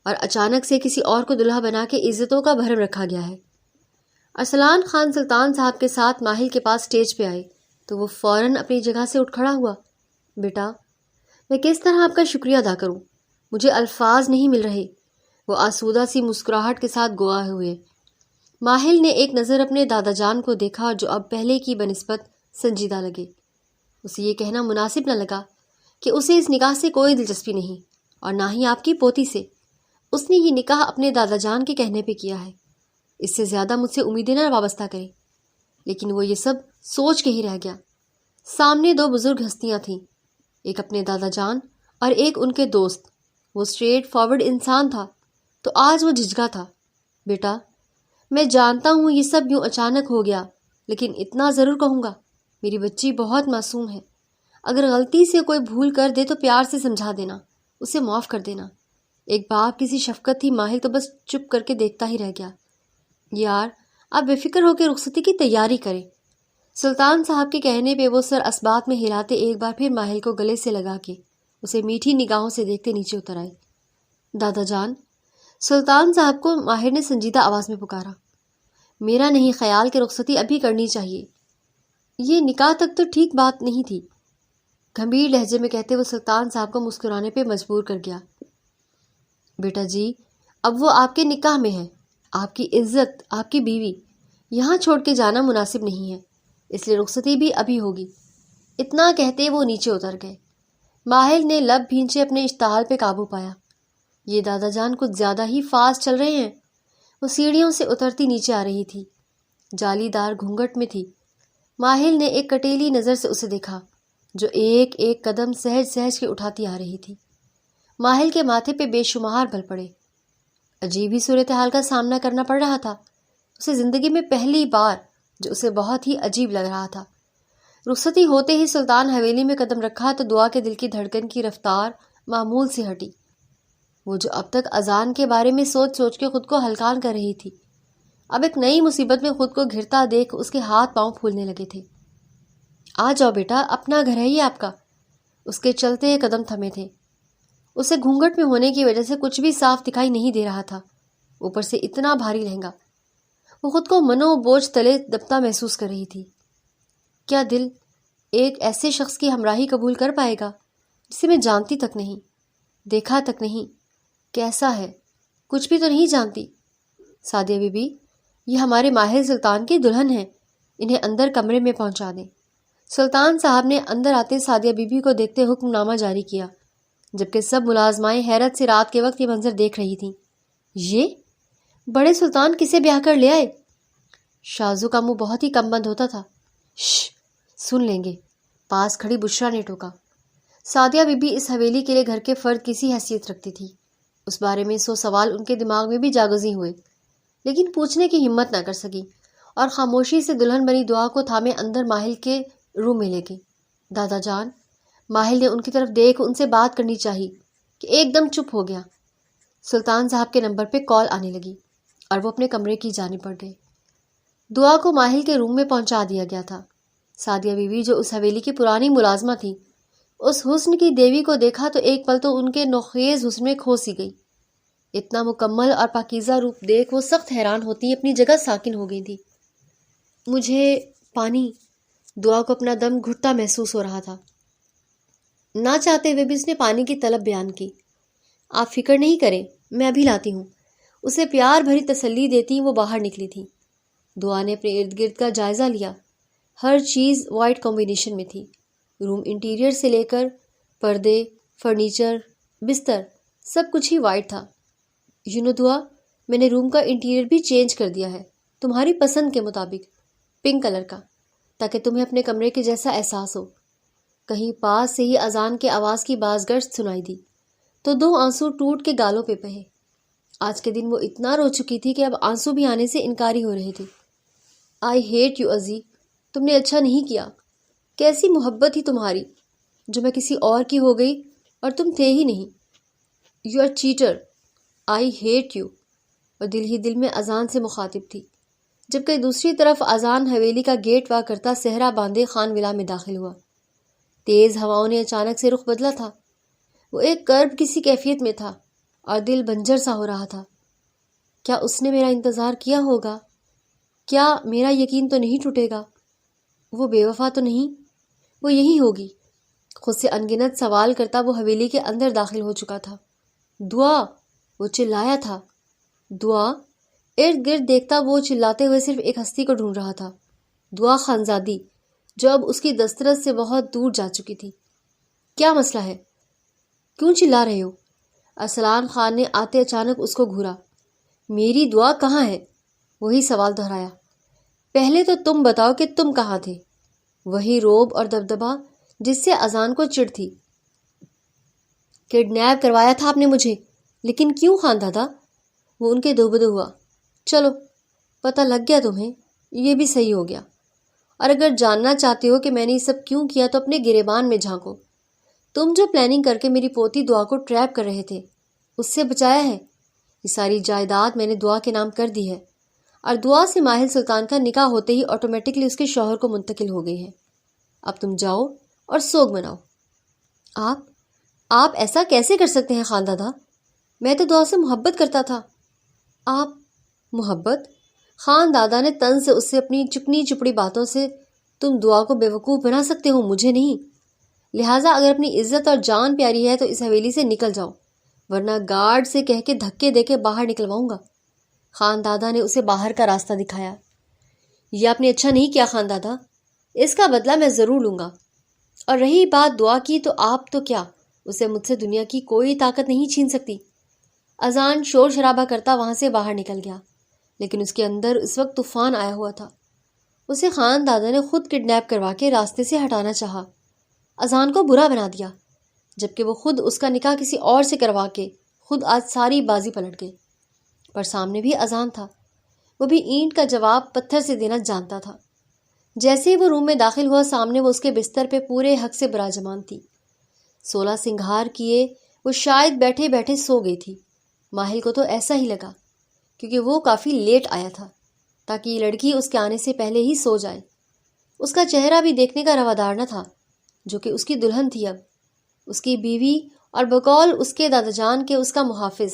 اور اچانک سے کسی اور کو دلہا بنا کے عزتوں کا بھرم رکھا گیا ہے۔ ارسلان خان سلطان صاحب کے ساتھ ماہل کے پاس سٹیج پہ آئے تو وہ فوراً اپنی جگہ سے اٹھ کھڑا ہوا۔ بیٹا میں کس طرح آپ کا شکریہ ادا کروں، مجھے الفاظ نہیں مل رہے، وہ آسودہ سی مسکراہٹ کے ساتھ گوا ہوئے۔ ماہل نے ایک نظر اپنے دادا جان کو دیکھا جو اب پہلے کی بنسبت سنجیدہ لگے۔ اسے یہ کہنا مناسب نہ لگا کہ اسے اس نکاح سے کوئی دلچسپی نہیں اور نہ ہی آپ کی پوتی سے۔ اس نے یہ نکاح اپنے دادا جان کے کہنے پہ کیا ہے، اس سے زیادہ مجھ سے امیدیں نہ وابستہ کرے۔ لیکن وہ یہ سب سوچ کے ہی رہ گیا۔ سامنے دو بزرگ ہستیاں تھیں، ایک اپنے دادا جان اور ایک ان کے دوست۔ وہ اسٹریٹ فارورڈ انسان تھا تو آج وہ جھجھکا تھا۔ بیٹا میں جانتا ہوں یہ سب یوں اچانک ہو گیا، لیکن اتنا ضرور کہوں گا، میری بچی بہت معصوم ہے۔ اگر غلطی سے کوئی بھول کر دے تو پیار سے سمجھا دینا، اسے معاف کر دینا۔ ایک باپ کی سی شفقت تھی، ماہر تو بس چپ کر کے دیکھتا ہی رہ گیا۔ یار آپ بے فکر ہو کے رخصتی کی تیاری کریں۔ سلطان صاحب کے کہنے پہ وہ سر اسبات میں ہلاتے ایک بار پھر ماہر کو گلے سے لگا کے اسے میٹھی نگاہوں سے دیکھتے نیچے اتر آئے۔ دادا جان، سلطان صاحب کو ماہر نے سنجیدہ آواز میں پکارا، میرا نہیں خیال کہ رخصتی ابھی کرنی چاہیے، یہ نکاح تک تو ٹھیک بات نہیں تھی۔ گھمبیر لہجے میں کہتے وہ سلطان صاحب کو مسکرانے پہ مجبور کر گیا۔ بیٹا جی اب وہ آپ کے نکاح میں ہے، آپ کی عزت، آپ کی بیوی، یہاں چھوڑ کے جانا مناسب نہیں ہے، اس لیے رخصتی بھی ابھی ہوگی۔ اتنا کہتے وہ نیچے اتر گئے۔ ماہر نے لب بھینچے اپنے اشتعال پہ قابو پایا۔ یہ دادا جان کچھ زیادہ ہی فاسٹ چل رہے ہیں۔ وہ سیڑھیوں سے اترتی نیچے آ رہی تھی، جالی دار گھونگھٹ میں تھی۔ ماہر نے ایک کٹیلی نظر سے اسے دیکھا جو ایک ایک قدم سہج سہج کے اٹھاتی آ رہی تھی۔ ماہر کے ماتھے پہ بے شمار بل پڑے۔ عجیب ہی صورتحال کا سامنا کرنا پڑ رہا تھا اسے زندگی میں پہلی بار، جو اسے بہت ہی عجیب لگ رہا تھا۔ رخصتی ہوتے ہی سلطان حویلی میں قدم رکھا تو دعا کے دل کی دھڑکن کی رفتار معمول سے ہٹی۔ وہ جو اب تک اذان کے بارے میں سوچ سوچ کے خود کو ہلکان کر رہی تھی، اب ایک نئی مصیبت میں خود کو گھرتا دیکھ اس کے ہاتھ پاؤں پھولنے لگے تھے۔ آ جاؤ بیٹا، اپنا گھر ہے یہ آپ کا۔ اس کے چلتے قدم تھمے تھے۔ اسے گھونگھٹ میں ہونے کی وجہ سے کچھ بھی صاف دکھائی نہیں دے رہا تھا، اوپر سے اتنا بھاری لہنگا۔ وہ خود کو منو بوجھ تلے دبتا محسوس کر رہی تھی۔ کیا دل ایک ایسے شخص کی ہمراہی قبول کر پائے گا جسے میں جانتی تک نہیں، دیکھا تک نہیں؟ کیسا ہے؟ کچھ بھی تو نہیں جانتی۔ سعدیہ بی بی، یہ ہمارے ماہر سلطان کی دلہن ہیں، انہیں اندر کمرے میں پہنچا دیں۔ سلطان صاحب نے اندر آتے سعدیہ بی بی کو دیکھتے حکم نامہ جاری کیا، جبکہ سب ملازمائیں حیرت سے رات کے وقت یہ منظر دیکھ رہی تھیں۔ یہ بڑے سلطان کسے بیاہ کر لے آئے؟ شازو کا منہ بہت ہی کم بند ہوتا تھا۔ شش، سن لیں گے، پاس کھڑی بشرا نے ٹوکا۔ سعدیہ بی بی اس حویلی کے لیے گھر کے فرد کی سی حیثیت رکھتی تھی، اس بارے میں 100 سوال ان کے دماغ میں بھی جاگزیں ہوئے، لیکن پوچھنے کی ہمت نہ کر سکی، اور خاموشی سے دلہن بنی دعا کو تھامے اندر ماہل کے روم میں لے گئی۔ دادا جان، ماہل نے ان کی طرف دیکھ ان سے بات کرنی چاہی کہ ایک دم چپ ہو گیا۔ سلطان صاحب کے نمبر پہ کال آنے لگی اور وہ اپنے کمرے کی جانب بڑھ گئے۔ دعا کو ماہل کے روم میں پہنچا دیا گیا تھا۔ سعدیہ بی بی، جو اس حویلی کی پرانی ملازمہ تھی، اس حسن کی دیوی کو دیکھا تو ایک پل تو ان کے نوخیز حسن میں کھو سی گئی۔ اتنا مکمل اور پاکیزہ روپ دیکھ وہ سخت حیران ہوتی اپنی جگہ ساکن ہو گئی تھی۔ مجھے پانی، دعا کو اپنا دم گھٹتا محسوس ہو رہا تھا۔ نہ چاہتے ہوئے بھی اس نے پانی کی طلب بیان کی۔ آپ فکر نہیں کریں، میں ابھی لاتی ہوں۔ اسے پیار بھری تسلی دیتی وہ باہر نکلی تھی۔ دعا نے اپنے ارد گرد کا جائزہ لیا۔ ہر چیز وائٹ کمبینیشن میں تھی، روم انٹیریئر سے لے کر پردے، فرنیچر، بستر، سب کچھ ہی وائٹ تھا۔ دعا، میں نے روم کا انٹیریئر بھی چینج کر دیا ہے، تمہاری پسند کے مطابق، پنک کلر کا، تاکہ تمہیں اپنے کمرے کے جیسا احساس ہو۔ کہیں پاس سے ہی اذان کے آواز کی باز گشت سنائی دی تو 2 آنسو ٹوٹ کے گالوں پہ بہے۔ آج کے دن وہ اتنا رو چکی تھی کہ اب آنسو بھی آنے سے انکاری ہو رہے تھے۔ آئی ہیٹ یو عزی، تم نے اچھا نہیں کیا۔ کیسی محبت ہی تمہاری، جو میں کسی اور کی ہو گئی اور تم تھے ہی نہیں۔ You are cheater, I hate you. اور دل ہی دل میں اذان سے مخاطب تھی، جبکہ دوسری طرف اذان حویلی کا گیٹ وا کرتا صحرا باندھے خان ولا میں داخل ہوا۔ تیز ہواؤں نے اچانک سے رخ بدلا تھا۔ وہ ایک کرب کسی کیفیت میں تھا اور دل بنجر سا ہو رہا تھا۔ کیا اس نے میرا انتظار کیا ہوگا؟ کیا میرا یقین تو نہیں ٹوٹے گا؟ وہ بے وفا تو نہیں؟ وہ یہی ہوگی؟ خود سے انگنت سوال کرتا وہ حویلی کے اندر داخل ہو چکا تھا۔ دعا، وہ چلایا تھا۔ دعا، ارد گرد دیکھتا وہ چلاتے ہوئے صرف ایک ہستی کو ڈھونڈ رہا تھا، دعا خانزادی، جو اب اس کی دسترس سے بہت دور جا چکی تھی۔ کیا مسئلہ ہے؟ کیوں چلا رہے ہو؟ ارسلان خان نے آتے اچانک اس کو گھورا۔ میری دعا کہاں ہے؟ وہی سوال دہرایا۔ پہلے تو تم بتاؤ کہ تم کہاں تھے؟ وہی روب اور دبدبا جس سے اذان کو چڑ تھی۔ کڈنیپ کروایا تھا آپ نے مجھے، لیکن کیوں خان دادا؟ وہ ان کے دوبدو ہوا۔ چلو، پتہ لگ گیا تمہیں، یہ بھی صحیح ہو گیا۔ اور اگر جاننا چاہتے ہو کہ میں نے یہ سب کیوں کیا تو اپنے گریبان میں جھانکو۔ تم جو پلاننگ کر کے میری پوتی دعا کو ٹریپ کر رہے تھے، اس سے بچایا ہے۔ یہ ساری جائیداد میں نے دعا کے نام کر دی ہے، اور دعا سے ماہل سلطان کا نکاح ہوتے ہی آٹومیٹکلی اس کے شوہر کو منتقل ہو گئی ہے۔ اب تم جاؤ اور سوگ مناؤ۔ آپ ایسا کیسے کر سکتے ہیں خان دادا؟ میں تو دعا سے محبت کرتا تھا۔ آپ محبت؟ خان دادا نے طنز سے اس سے اپنی چکنی چپڑی باتوں سے تم دعا کو بیوقوف بنا سکتے ہو، مجھے نہیں۔ لہٰذا اگر اپنی عزت اور جان پیاری ہے تو اس حویلی سے نکل جاؤ، ورنہ گارڈ سے کہہ کے دھکے دے کے باہر نکلواؤں گا۔ خان دادا نے اسے باہر کا راستہ دکھایا۔ یہ آپ نے اچھا نہیں کیا خان دادا، اس کا بدلہ میں ضرور لوں گا۔ اور رہی بات دعا کی تو آپ تو کیا، اسے مجھ سے دنیا کی کوئی طاقت نہیں چھین سکتی۔ اذان شور شرابہ کرتا وہاں سے باہر نکل گیا، لیکن اس کے اندر اس وقت طوفان آیا ہوا تھا۔ اسے خان دادا نے خود کڈنیپ کروا کے راستے سے ہٹانا چاہا، اذان کو برا بنا دیا، جبکہ وہ خود اس کا نکاح کسی اور سے کروا کے خود آج ساری بازی پلٹ گئے۔ پر سامنے بھی اذان تھا۔ وہ بھی اینٹ کا جواب پتھر سے دینا جانتا تھا۔ جیسے ہی وہ روم میں داخل ہوا، سامنے وہ اس کے بستر پہ پورے حق سے براجمان تھی۔ 16 سنگھار کیے وہ شاید بیٹھے بیٹھے سو گئی تھی۔ ماہل کو تو ایسا ہی لگا، کیونکہ وہ کافی لیٹ آیا تھا تاکہ یہ لڑکی اس کے آنے سے پہلے ہی سو جائے۔ اس کا چہرہ بھی دیکھنے کا روادار نہ تھا، جو کہ اس کی دلہن تھی، اب اس کی بیوی، اور بقول اس کے دادا جان کے اس کا محافظ۔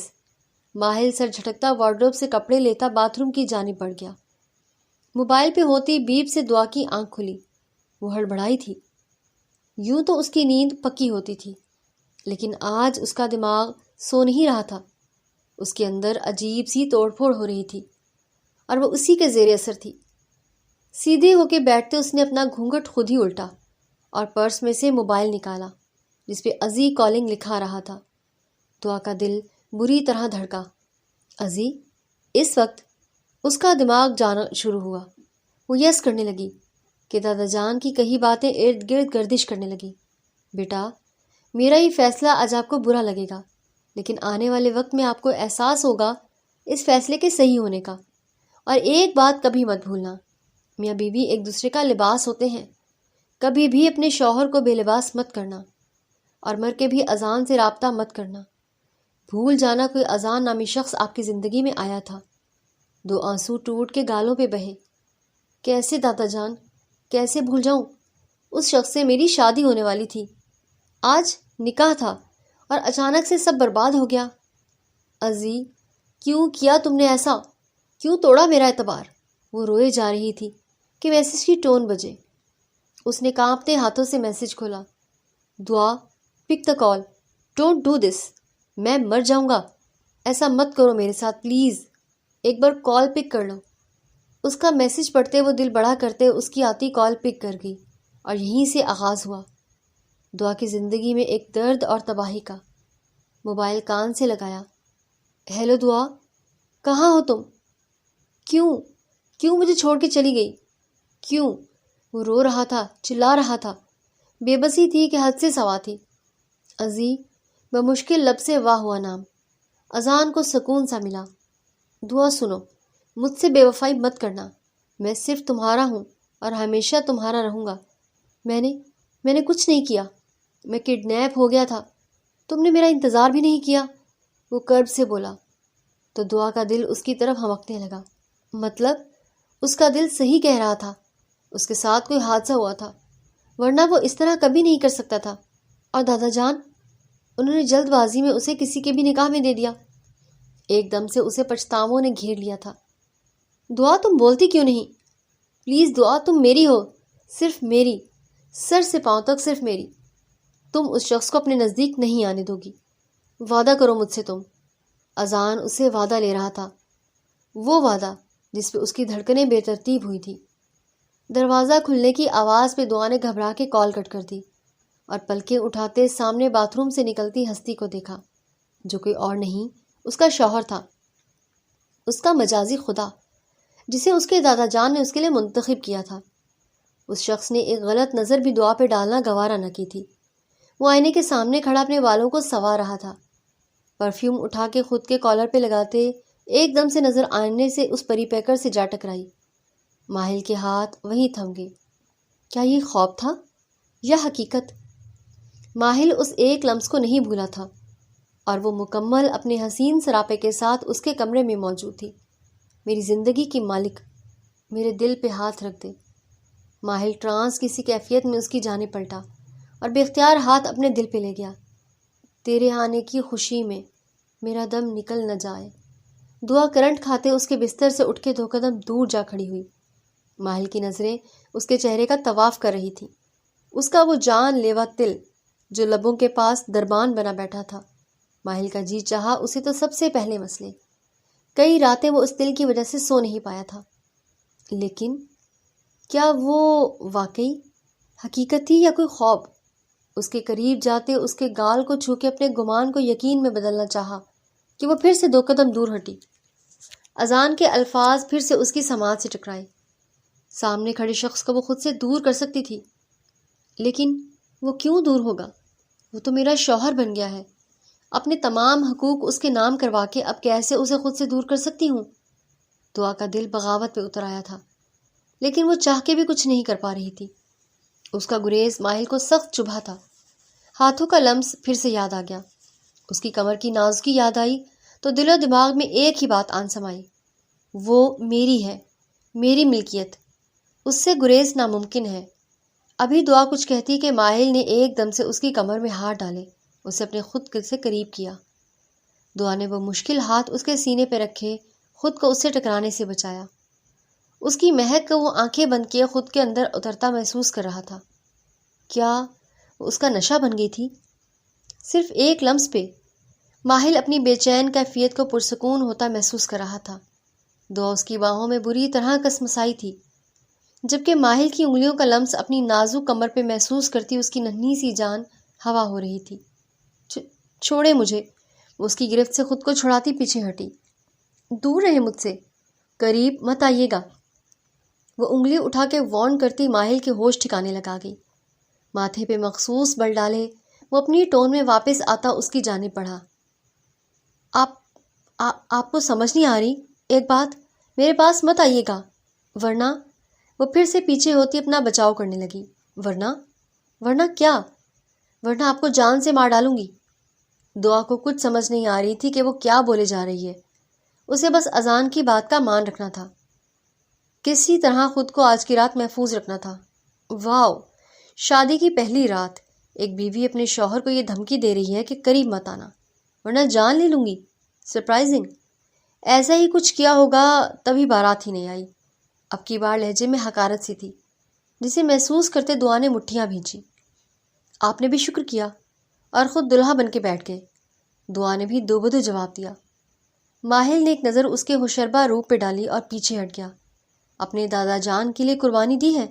ماہل سر جھٹکتا وارڈروب سے کپڑے لیتا باتھ روم کی جانب بڑھ گیا۔ موبائل پہ ہوتی بیپ سے دعا کی آنکھ کھلی۔ وہ ہڑبڑائی تھی۔ یوں تو اس کی نیند پکی ہوتی تھی، لیکن آج اس کا دماغ سو نہیں رہا تھا۔ اس کے اندر عجیب سی توڑ پھوڑ ہو رہی تھی، اور وہ اسی کے زیر اثر تھی۔ سیدھے ہو کے بیٹھتے اس نے اپنا گھونگھٹ خود ہی الٹا اور پرس میں سے موبائل نکالا، جس پہ ازی کالنگ لکھا رہا تھا۔ دعا کا دل بری طرح دھڑکا۔ ازی؟ اس وقت اس کا دماغ جانا شروع ہوا۔ وہ یس کرنے لگی کہ دادا جان کی کئی باتیں ارد گرد گردش کرنے لگی۔ بیٹا، میرا یہ فیصلہ آج آپ کو برا لگے گا، لیکن آنے والے وقت میں آپ کو احساس ہوگا اس فیصلے کے صحیح ہونے کا۔ اور ایک بات کبھی مت بھولنا، میاں بیوی ایک دوسرے کا لباس ہوتے ہیں۔ کبھی بھی اپنے شوہر کو بے لباس مت کرنا، اور مر کے بھی اذان سے رابطہ مت کرنا۔ بھول جانا کوئی اذان نامی شخص آپ کی زندگی میں آیا تھا۔ 2 آنسو ٹوٹ کے گالوں پہ بہے۔ کیسے دادا جان، کیسے بھول جاؤں؟ اس شخص سے میری شادی ہونے والی تھی، آج نکاح تھا، اور اچانک سے سب برباد ہو گیا۔ ازی، کیوں کیا تم نے ایسا؟ کیوں توڑا میرا اعتبار؟ وہ روئے جا رہی تھی کہ میسج کی ٹون بجے۔ اس نے کانپتے ہاتھوں سے میسج کھولا۔ دعا، پک دا کال، ڈونٹ ڈو دس، میں مر جاؤں گا، ایسا مت کرو میرے ساتھ پلیز، ایک بار کال پک کر لو۔ اس کا میسج پڑھتے وہ دل بڑا کرتے اس کی آتی کال پک کر گئی، اور یہیں سے آغاز ہوا دعا کی زندگی میں ایک درد اور تباہی کا۔ موبائل کان سے لگایا۔ ہیلو دعا، کہاں ہو تم؟ کیوں مجھے چھوڑ کے چلی گئی؟ کیوں؟ وہ رو رہا تھا، چلا رہا تھا، بے بسی تھی کہ حد سے سوا تھی۔ ازی، بمشکل لب سے واہ ہوا نام، اذان کو سکون سا ملا۔ دعا سنو، مجھ سے بے وفائی مت کرنا، میں صرف تمہارا ہوں اور ہمیشہ تمہارا رہوں گا۔ میں نے کچھ نہیں کیا، میں کڈنیپ ہو گیا تھا، تم نے میرا انتظار بھی نہیں کیا، وہ کرب سے بولا۔ تو دعا کا دل اس کی طرف ہمکنے لگا۔ مطلب اس کا دل صحیح کہہ رہا تھا، اس کے ساتھ کوئی حادثہ ہوا تھا، ورنہ وہ اس طرح کبھی نہیں کر سکتا تھا۔ اور دادا جان، انہوں نے جلد بازی میں اسے کسی کے بھی نکاح میں دے دیا۔ ایک دم سے اسے پچھتاووں نے گھیر لیا تھا۔ دعا، تم بولتی کیوں نہیں؟ پلیز دعا، تم میری ہو، صرف میری، سر سے پاؤں تک صرف میری۔ تم اس شخص کو اپنے نزدیک نہیں آنے دو گی، وعدہ کرو مجھ سے تم۔ اذان اسے وعدہ لے رہا تھا، وہ وعدہ جس پہ اس کی دھڑکنیں بے ترتیب ہوئی تھی۔ دروازہ کھلنے کی آواز پہ دعا نے گھبرا کے کال کٹ کر دی، اور پلکیں اٹھاتے سامنے باتھ روم سے نکلتی ہستی کو دیکھا، جو کوئی اور نہیں، اس کا شوہر تھا، اس کا مجازی خدا، جسے اس کے دادا جان نے اس کے لیے منتخب کیا تھا۔ اس شخص نے ایک غلط نظر بھی دعا پہ ڈالنا گوارا نہ کی تھی۔ وہ آئینے کے سامنے کھڑا اپنے بالوں کو سنوار رہا تھا، پرفیوم اٹھا کے خود کے کالر پہ لگاتے ایک دم سے نظر آنے سے اس پری پیکر سے جا ٹکرائی۔ ماہل کے ہاتھ وہیں تھم گئے۔ کیا یہ خواب تھا یا حقیقت؟ ماہل اس ایک لمس کو نہیں بھولا تھا، اور وہ مکمل اپنے حسین سراپے کے ساتھ اس کے کمرے میں موجود تھی۔ میری زندگی کی مالک، میرے دل پہ ہاتھ رکھ دے۔ ماہل ٹرانس کسی کیفیت میں اس کی جانب پلٹا اور بے اختیار ہاتھ اپنے دل پہ لے گیا۔ تیرے آنے کی خوشی میں میرا دم نکل نہ جائے۔ دعا کرنٹ کھاتے اس کے بستر سے اٹھ کے 2 قدم دور جا کھڑی ہوئی۔ ماہل کی نظریں اس کے چہرے کا طواف کر رہی تھیں، اس کا وہ جان لیوا تل جو لبوں کے پاس دربان بنا بیٹھا تھا۔ ماہل کا جی چاہا اسے تو سب سے پہلے مسلے۔ کئی راتیں وہ اس تل کی وجہ سے سو نہیں پایا تھا، لیکن کیا وہ واقعی حقیقت تھی یا کوئی خواب؟ اس کے قریب جاتے اس کے گال کو چھو کے اپنے گمان کو یقین میں بدلنا چاہا کہ وہ پھر سے 2 قدم دور ہٹی۔ اذان کے الفاظ پھر سے اس کی سماعت سے ٹکرائے۔ سامنے کھڑے شخص کو وہ خود سے دور کر سکتی تھی، لیکن وہ کیوں دور ہوگا؟ وہ تو میرا شوہر بن گیا ہے، اپنے تمام حقوق اس کے نام کروا کے اب کیسے اسے خود سے دور کر سکتی ہوں؟ دعا کا دل بغاوت پہ اتر آیا تھا، لیکن وہ چاہ کے بھی کچھ نہیں کر پا رہی تھی۔ اس کا گریز ماہل کو سخت چبھا تھا۔ ہاتھوں کا لمس پھر سے یاد آ گیا۔ اس کی کمر کی نازکی یاد آئی تو دل و دماغ میں ایک ہی بات آن سمائی، وہ میری ہے، میری ملکیت، اس سے گریز ناممکن ہے۔ ابھی دعا کچھ کہتی کہ ماہل نے ایک دم سے اس کی کمر میں ہاتھ ڈالے، اسے اپنے خود سے قریب کیا۔ دعا نے وہ مشکل ہاتھ اس کے سینے پہ رکھے خود کو اس سے ٹکرانے سے بچایا۔ اس کی مہک کو وہ آنکھیں بند کیے خود کے اندر اترتا محسوس کر رہا تھا۔ کیا وہ اس کا نشہ بن گئی تھی؟ صرف ایک لمس پہ ماہل اپنی بے چین کیفیت کو پرسکون ہوتا محسوس کر رہا تھا۔ دعا اس کی باہوں میں بری طرح کسمسائی تھی، جبکہ ماہل کی انگلیوں کا لمس اپنی نازک کمر پہ محسوس کرتی اس کی ننھی سی جان ہوا ہو رہی تھی۔ چھوڑے مجھے، وہ اس کی گرفت سے خود کو چھڑاتی پیچھے ہٹی۔ دور رہے مجھ سے، قریب مت آئیے گا، وہ انگلی اٹھا کے وارن کرتی ماہل کے ہوش ٹھکانے لگا گئی۔ ماتھے پہ مخصوص بل ڈالے وہ اپنی ٹون میں واپس آتا اس کی جانب بڑھا۔ آپ کو سمجھ نہیں آ رہی؟ ایک بات، میرے پاس مت آئیے گا، ورنہ… وہ پھر سے پیچھے ہوتی اپنا بچاؤ کرنے لگی۔ ورنہ کیا؟ ورنہ آپ کو جان سے مار ڈالوں گی۔ دعا کو کچھ سمجھ نہیں آ رہی تھی کہ وہ کیا بولے جا رہی ہے۔ اسے بس اذان کی بات کا مان رکھنا تھا، کسی طرح خود کو آج کی رات محفوظ رکھنا تھا۔ واو، شادی کی پہلی رات ایک بیوی اپنے شوہر کو یہ دھمکی دے رہی ہے کہ قریب مت آنا ورنہ جان لے لوں گی۔ سرپرائزنگ، ایسا ہی کچھ کیا ہوگا تبھی بارات ہی نہیں آئی۔ اب کی بار لہجے میں حقارت سی تھی، جسے محسوس کرتے دعا نے مٹھیاں بھینچی۔ آپ نے بھی شکر کیا اور خود دلہا بن کے بیٹھ گئے، دعا نے بھی دو بدو جواب دیا۔ ماہل نے ایک نظر اس کے ہوشربا روپ پہ ڈالی اور پیچھے ہٹ گیا۔ اپنے دادا جان کے لیے قربانی دی ہے؟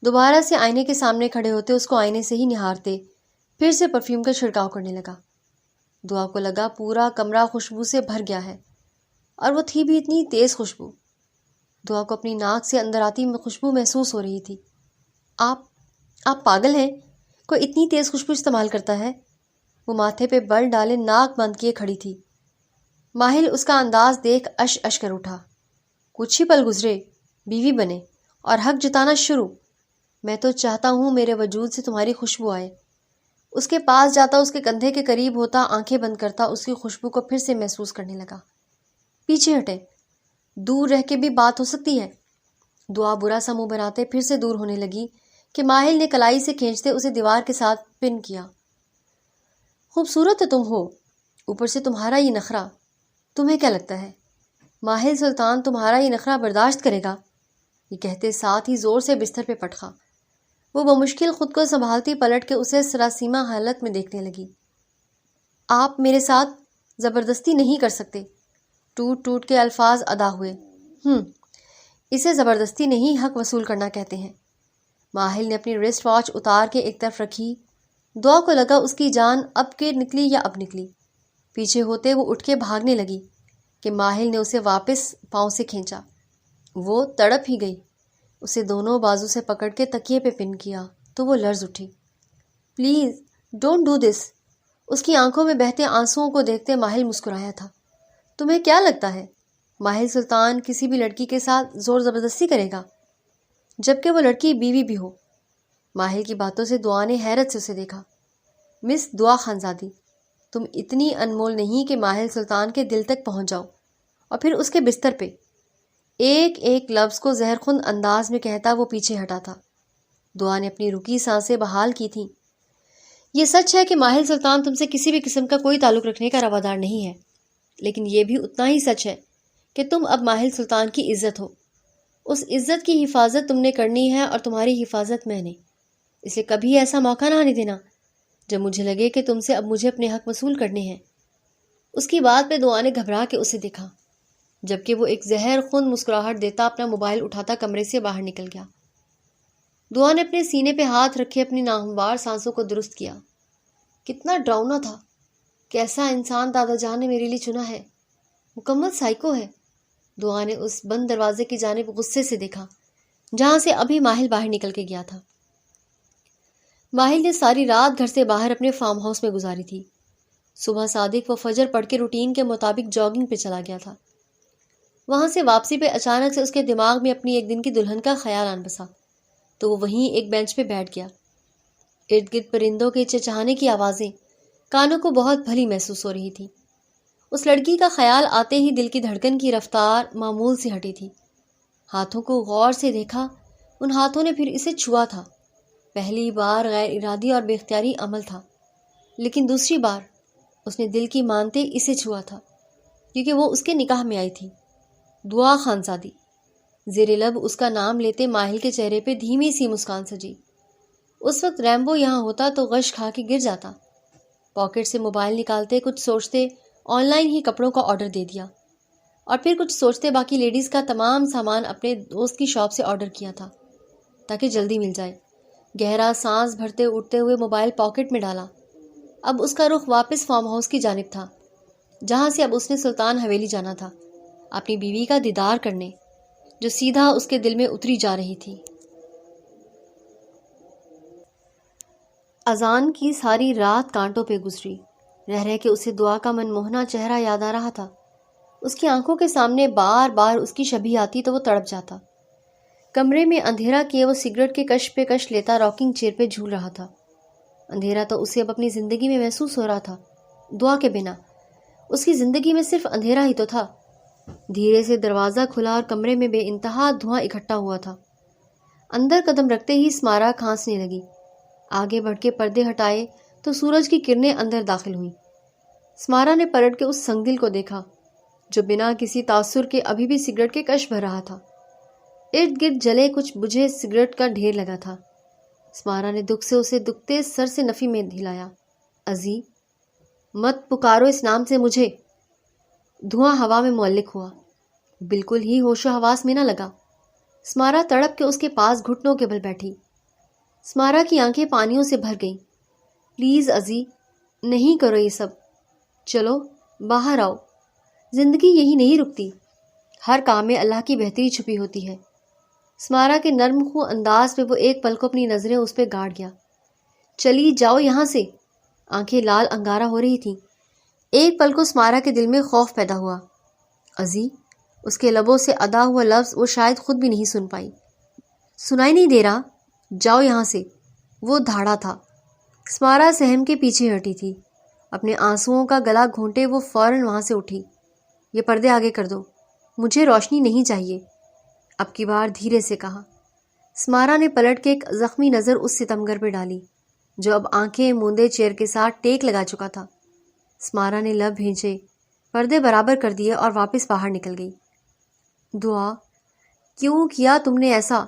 دوبارہ سے آئینے کے سامنے کھڑے ہوتے اس کو آئینے سے ہی نہارتے پھر سے پرفیوم کا چھڑکاؤ کرنے لگا۔ دعا کو لگا پورا کمرہ خوشبو سے بھر گیا ہے، اور وہ تھی بھی اتنی تیز خوشبو۔ دعا کو اپنی ناک سے اندر آتی خوشبو محسوس ہو رہی تھی۔ آپ پاگل ہیں؟ کوئی اتنی تیز خوشبو استعمال کرتا ہے؟ وہ ماتھے پہ بل ڈالے ناک بند کیے کھڑی تھی۔ ماہل اس کا انداز دیکھ اش کر اٹھا۔ کچھ ہی پل گزرے، بیوی بنے اور حق جتانا شروع۔ میں تو چاہتا ہوں میرے وجود سے تمہاری خوشبو آئے۔ اس کے پاس جاتا، اس کے کندھے کے قریب ہوتا، آنکھیں بند کرتا، اس کی خوشبو کو پھر سے محسوس کرنے لگا۔ پیچھے ہٹے، دور رہ کے بھی بات ہو سکتی ہے۔ دعا برا سا منہ بناتے پھر سے دور ہونے لگی کہ ماہل نے کلائی سے کھینچتے اسے دیوار کے ساتھ پن کیا۔ خوبصورت تو تم ہو، اوپر سے تمہارا یہ نخرہ، تمہیں کیا لگتا ہے ماہل سلطان تمہارا یہ نخرہ برداشت کرے گا؟ یہ کہتے ساتھ ہی زور سے بستر پہ پٹخا۔ وہ بمشکل خود کو سنبھالتی پلٹ کے اسے سراسیمہ حالت میں دیکھنے لگی۔ آپ میرے ساتھ زبردستی نہیں کر سکتے، ٹوٹ ٹوٹ کے الفاظ ادا ہوئے۔ اسے زبردستی نہیں، حق وصول کرنا کہتے ہیں۔ ماہل نے اپنی رسٹ واچ اتار کے ایک طرف رکھی۔ دعا کو لگا اس کی جان اب کے نکلی یا اب نکلی۔ پیچھے ہوتے وہ اٹھ کے بھاگنے لگی کہ ماہل نے اسے واپس پاؤں سے کھینچا۔ وہ تڑپ ہی گئی، اسے دونوں بازو سے پکڑ کے تکیے پہ پن کیا تو وہ لرز اٹھی۔ Please don't do this. اس کی آنکھوں میں بہتے آنسوؤں کو دیکھتے ماہل مسکرایا تھا۔ تمہیں کیا لگتا ہے ماہل سلطان کسی بھی لڑکی کے ساتھ زور زبردستی کرے گا، جبکہ وہ لڑکی بیوی بھی ہو؟ ماہل کی باتوں سے دعا نے حیرت سے اسے دیکھا۔ مس دعا خانزادی، تم اتنی انمول نہیں کہ ماہل سلطان کے دل تک پہنچ جاؤ اور پھر اس کے بستر پہ۔ ایک ایک لفظ کو زہرخند انداز میں کہتا وہ پیچھے ہٹا تھا۔ دعا نے اپنی رکی سانسیں بحال کی تھیں۔ یہ سچ ہے کہ ماہل سلطان تم سے کسی بھی قسم کا کوئی تعلق رکھنے کا روادار نہیں ہے، لیکن یہ بھی اتنا ہی سچ ہے کہ تم اب ماہل سلطان کی عزت ہو۔ اس عزت کی حفاظت تم نے کرنی ہے اور تمہاری حفاظت میں نے۔ اسے کبھی ایسا موقع نہ آنے دینا جب مجھے لگے کہ تم سے اب مجھے اپنے حق وصول کرنے ہیں۔ اس کی بات پہ دعا نے گھبرا کے اسے دیکھا، جبکہ وہ ایک زہر خون مسکراہٹ دیتا اپنا موبائل اٹھاتا کمرے سے باہر نکل گیا۔ دعا نے اپنے سینے پہ ہاتھ رکھے اپنی ناہموار سانسوں کو درست کیا۔ کتنا ڈراؤنا تھا، کیسا انسان دادا جان نے میرے لیے چنا ہے، مکمل سائیکو ہے۔ دعا نے اس بند دروازے کی جانب غصے سے دیکھا جہاں سے ابھی ماہل باہر نکل کے گیا تھا۔ ماہل نے ساری رات گھر سے باہر اپنے فارم ہاؤس میں گزاری تھی۔ صبح صادق وہ فجر پڑھ کے روٹین کے مطابق جاگنگ پہ چلا گیا تھا۔ وہاں سے واپسی پہ اچانک سے اس کے دماغ میں اپنی ایک دن کی دلہن کا خیال آن بسا، تو وہ وہیں ایک بینچ پہ بیٹھ گیا۔ ارد گرد پرندوں کے چہچہانے کی آوازیں کانوں کو بہت بھلی محسوس ہو رہی تھی۔ اس لڑکی کا خیال آتے ہی دل کی دھڑکن کی رفتار معمول سے ہٹی تھی۔ ہاتھوں کو غور سے دیکھا، ان ہاتھوں نے پھر اسے چھوا تھا۔ پہلی بار غیر ارادی اور بے اختیاری عمل تھا، لیکن دوسری بار اس نے دل کی مانتے اسے چھوا تھا، کیونکہ وہ اس کے نکاح میں آئی تھی۔ دعا خانزادی۔ زیر لب اس کا نام لیتے ماہل کے چہرے پہ دھیمی سی مسکان سجی۔ اس وقت ریمبو یہاں ہوتا تو غش کھا کے گر جاتا۔ پاکٹ سے موبائل نکالتے کچھ سوچتے آن لائن ہی کپڑوں کا آرڈر دے دیا، اور پھر کچھ سوچتے باقی لیڈیز کا تمام سامان اپنے دوست کی شاپ سے آرڈر کیا تھا تاکہ جلدی مل جائے۔ گہرا سانس بھرتے اٹھتے ہوئے موبائل پاکٹ میں ڈالا۔ اب اس کا رخ واپس فارم ہاؤس کی جانب تھا، جہاں سے اب اس نے سلطان حویلی جانا تھا، اپنی بیوی کا دیدار کرنے، جو سیدھا اس کے دل میں اتری جا رہی تھی۔ اذان کی ساری رات کانٹوں پہ گزری، رہ رہ کے اسے دعا کا منموہنا چہرہ یاد آ رہا تھا۔ اس کی آنکھوں کے سامنے بار بار اس کی شبیہ آتی تو وہ تڑپ جاتا۔ کمرے میں اندھیرا کیے وہ سگریٹ کے کش پہ کش لیتا راکنگ چیئر پہ جھول رہا تھا۔ اندھیرا تو اسے اب اپنی زندگی میں محسوس ہو رہا تھا، دعا کے بنا۔ اس کی زندگی میں صرف اندھیرا ہی تو تھا۔ دھیرے سے دروازہ کھلا اور کمرے میں بے انتہا دھواں اکٹھا ہوا تھا۔ اندر قدم رکھتے ہی اسمارا کھانسنے لگی۔ آگے بڑھ کے پردے ہٹائے تو سورج کی کرنیں اندر داخل ہوئیں۔ اسمارا نے پلٹ کے اس سنگدل کو دیکھا جو بنا کسی تاثر کے ابھی بھی سگریٹ کے کش بھر رہا تھا۔ ارد گرد جلے کچھ بجھے سگریٹ کا ڈھیر لگا تھا۔ اسمارا نے دکھ سے اسے دکھتے سر سے نفی میں ہلایا۔ ازی، مت پکارو اس نام سے مجھے۔ دھواں ہوا میں معلق ہوا، بالکل ہی ہوش و حواس میں نہ لگا۔ اسمارا تڑپ کے اس کے پاس گھٹنوں کے بل بیٹھی۔ اسمارا کی آنکھیں پانیوں سے بھر گئیں۔ پلیز ازی، نہیں کرو یہ سب، چلو باہر آؤ۔ زندگی یہی نہیں رکتی، ہر کام میں اللہ کی بہتری چھپی ہوتی ہے۔ اسمارا کے نرم خو انداز پہ وہ ایک پل کو اپنی نظریں اس پہ گاڑ گیا۔ چلی جاؤ یہاں سے۔ آنکھیں لال انگارہ ہو رہی تھیں۔ ایک پل کو اسمارا کے دل میں خوف پیدا ہوا۔ ازی، اس کے لبوں سے ادا ہوا لفظ وہ شاید خود بھی نہیں سن پائی۔ سنائی نہیں دے رہا؟ جاؤ یہاں سے، وہ دھاڑا تھا۔ اسمارا سہم کے پیچھے ہٹی تھی۔ اپنے آنسوؤں کا گلا گھونٹے وہ فوراً وہاں سے اٹھی۔ یہ پردے آگے کر دو، مجھے روشنی نہیں چاہیے، اب کی بار دھیرے سے کہا۔ اسمارا نے پلٹ کے ایک زخمی نظر اس ستمگر پہ ڈالی جو اب آنکھیں موندے چیئر کے ساتھ ٹیک لگا چکا تھا۔ اسمارا نے لب بھینچے، پردے برابر کر دیے اور واپس باہر نکل گئی۔ دعا، کیوں کیا تم نے ایسا؟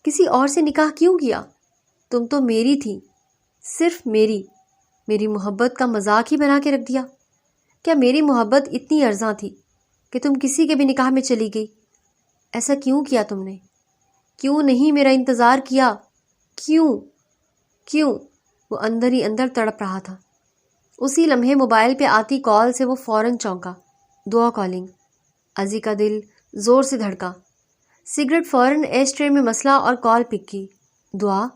کسی اور سے نکاح کیوں کیا؟ تم تو میری تھی، صرف میری۔ میری محبت کا مذاق ہی بنا کے رکھ دیا۔ کیا میری محبت اتنی ارزاں تھی کہ تم کسی کے بھی نکاح میں چلی گئی؟ ایسا کیوں کیا تم نے؟ کیوں نہیں میرا انتظار کیا؟ کیوں؟ وہ اندر ہی اندر تڑپ رہا تھا۔ اسی لمحے موبائل پہ آتی کال سے وہ فوراً چونکا۔ دعا کالنگ۔ ازی کا دل زور سے دھڑکا۔ سگریٹ فوراً ایش ٹرے میں مسلا اور کال پک کی۔ دعا،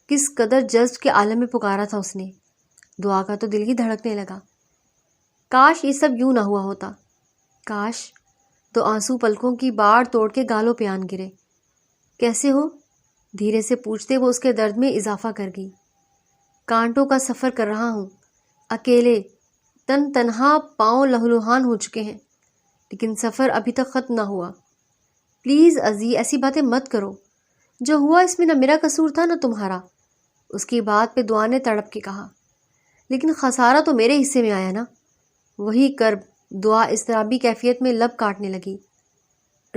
کس قدر جذب کے عالم میں پکارا تھا اس نے۔ دعا کا تو دل ہی دھڑکنے لگا۔ کاش یہ سب یوں نہ ہوا ہوتا، کاش۔ تو آنسو پلکوں کی باڑ توڑ کے گالوں پہ آن گرے۔ کیسے ہو؟ دھیرے سے پوچھتے وہ اس کے درد میں اضافہ کر گئی۔ کانٹوں کا سفر کر رہا ہوں، اکیلے، تنہا، پاؤں لہولہان ہو چکے ہیں، لیکن سفر ابھی تک ختم نہ ہوا۔ پلیز ازی، ایسی باتیں مت کرو، جو ہوا اس میں نہ میرا قصور تھا نہ تمہارا۔ اس کی بات پہ دعا نے تڑپ کے کہا۔ لیکن خسارہ تو میرے حصے میں آیا نا۔ وہی کرب۔ دعا اضطرابی کیفیت میں لب کاٹنے لگی۔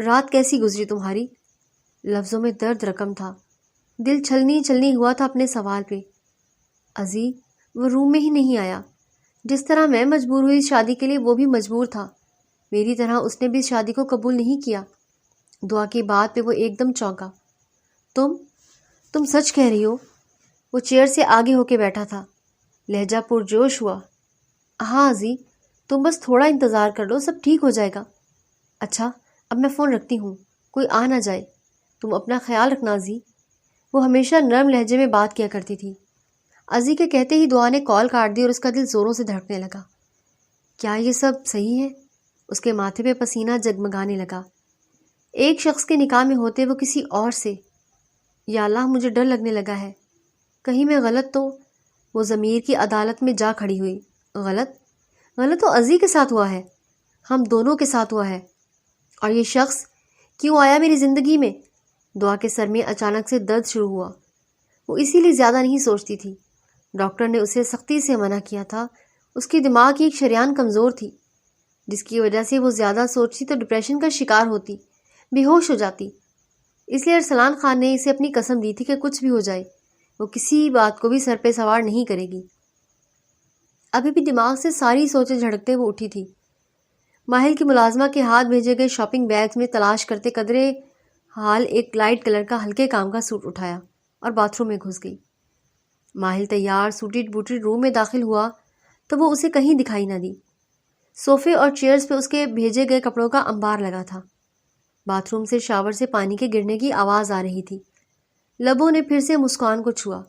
رات کیسی گزری تمہاری؟ لفظوں میں درد رقم تھا۔ دل چھلنی ہوا تھا اپنے سوال پہ۔ ازی، وہ روم میں ہی نہیں آیا۔ جس طرح میں مجبور ہوئی شادی کے لیے وہ بھی مجبور تھا، میری طرح اس نے بھی اس شادی کو قبول نہیں کیا۔ دعا کی بات پہ وہ ایک دم چونکا۔ تم سچ کہہ رہی ہو؟ وہ چیئر سے آگے ہو کے بیٹھا تھا، لہجہ پرجوش ہوا۔ ہاں ازی، تم بس تھوڑا انتظار کر لو، سب ٹھیک ہو جائے گا۔ اچھا، اب میں فون رکھتی ہوں، کوئی آ نہ جائے۔ تم اپنا خیال رکھنا ازی۔ وہ ہمیشہ نرم لہجے میں بات کیا کرتی تھی۔ عزی کے کہتے ہی دعا نے کال کاٹ دی اور اس کا دل زوروں سے دھڑکنے لگا۔ کیا یہ سب صحیح ہے؟ اس کے ماتھے پہ پسینہ جگمگانے لگا۔ ایک شخص کے نکاح میں ہوتے وہ کسی اور سے۔ یا اللہ، مجھے ڈر لگنے لگا ہے، کہیں میں غلط تو؟ وہ ضمیر کی عدالت میں جا کھڑی ہوئی۔ غلط تو عزی کے ساتھ ہوا ہے، ہم دونوں کے ساتھ ہوا ہے۔ اور یہ شخص کیوں آیا میری زندگی میں؟ دعا کے سر میں اچانک سے درد شروع ہوا۔ وہ اسی لیے زیادہ نہیں سوچتی تھی۔ ڈاکٹر نے اسے سختی سے منع کیا تھا۔ اس کی دماغ کی ایک شریان کمزور تھی، جس کی وجہ سے وہ زیادہ سوچتی تو ڈپریشن کا شکار ہوتی، بے ہوش ہو جاتی۔ اس لیے ارسلان خان نے اسے اپنی قسم دی تھی کہ کچھ بھی ہو جائے وہ کسی بات کو بھی سر پہ سوار نہیں کرے گی۔ ابھی بھی دماغ سے ساری سوچیں جھڑکتے وہ اٹھی تھی۔ ماہل کی ملازمہ کے ہاتھ بھیجے گئے شاپنگ بیگز میں تلاش کرتے قدرے حال ایک لائٹ کلر کا ہلکے کام کا سوٹ اٹھایا اور باتھ روم میں گھس گئی۔ ماہل تیار سوٹڈ بوٹڈ روم میں داخل ہوا تو وہ اسے کہیں دکھائی نہ دی۔ صوفے اور چیئرز پہ اس کے بھیجے گئے کپڑوں کا انبار لگا تھا۔ باتھ روم سے شاور سے پانی کے گرنے کی آواز آ رہی تھی۔ لبوں نے پھر سے مسکان کو چھوا۔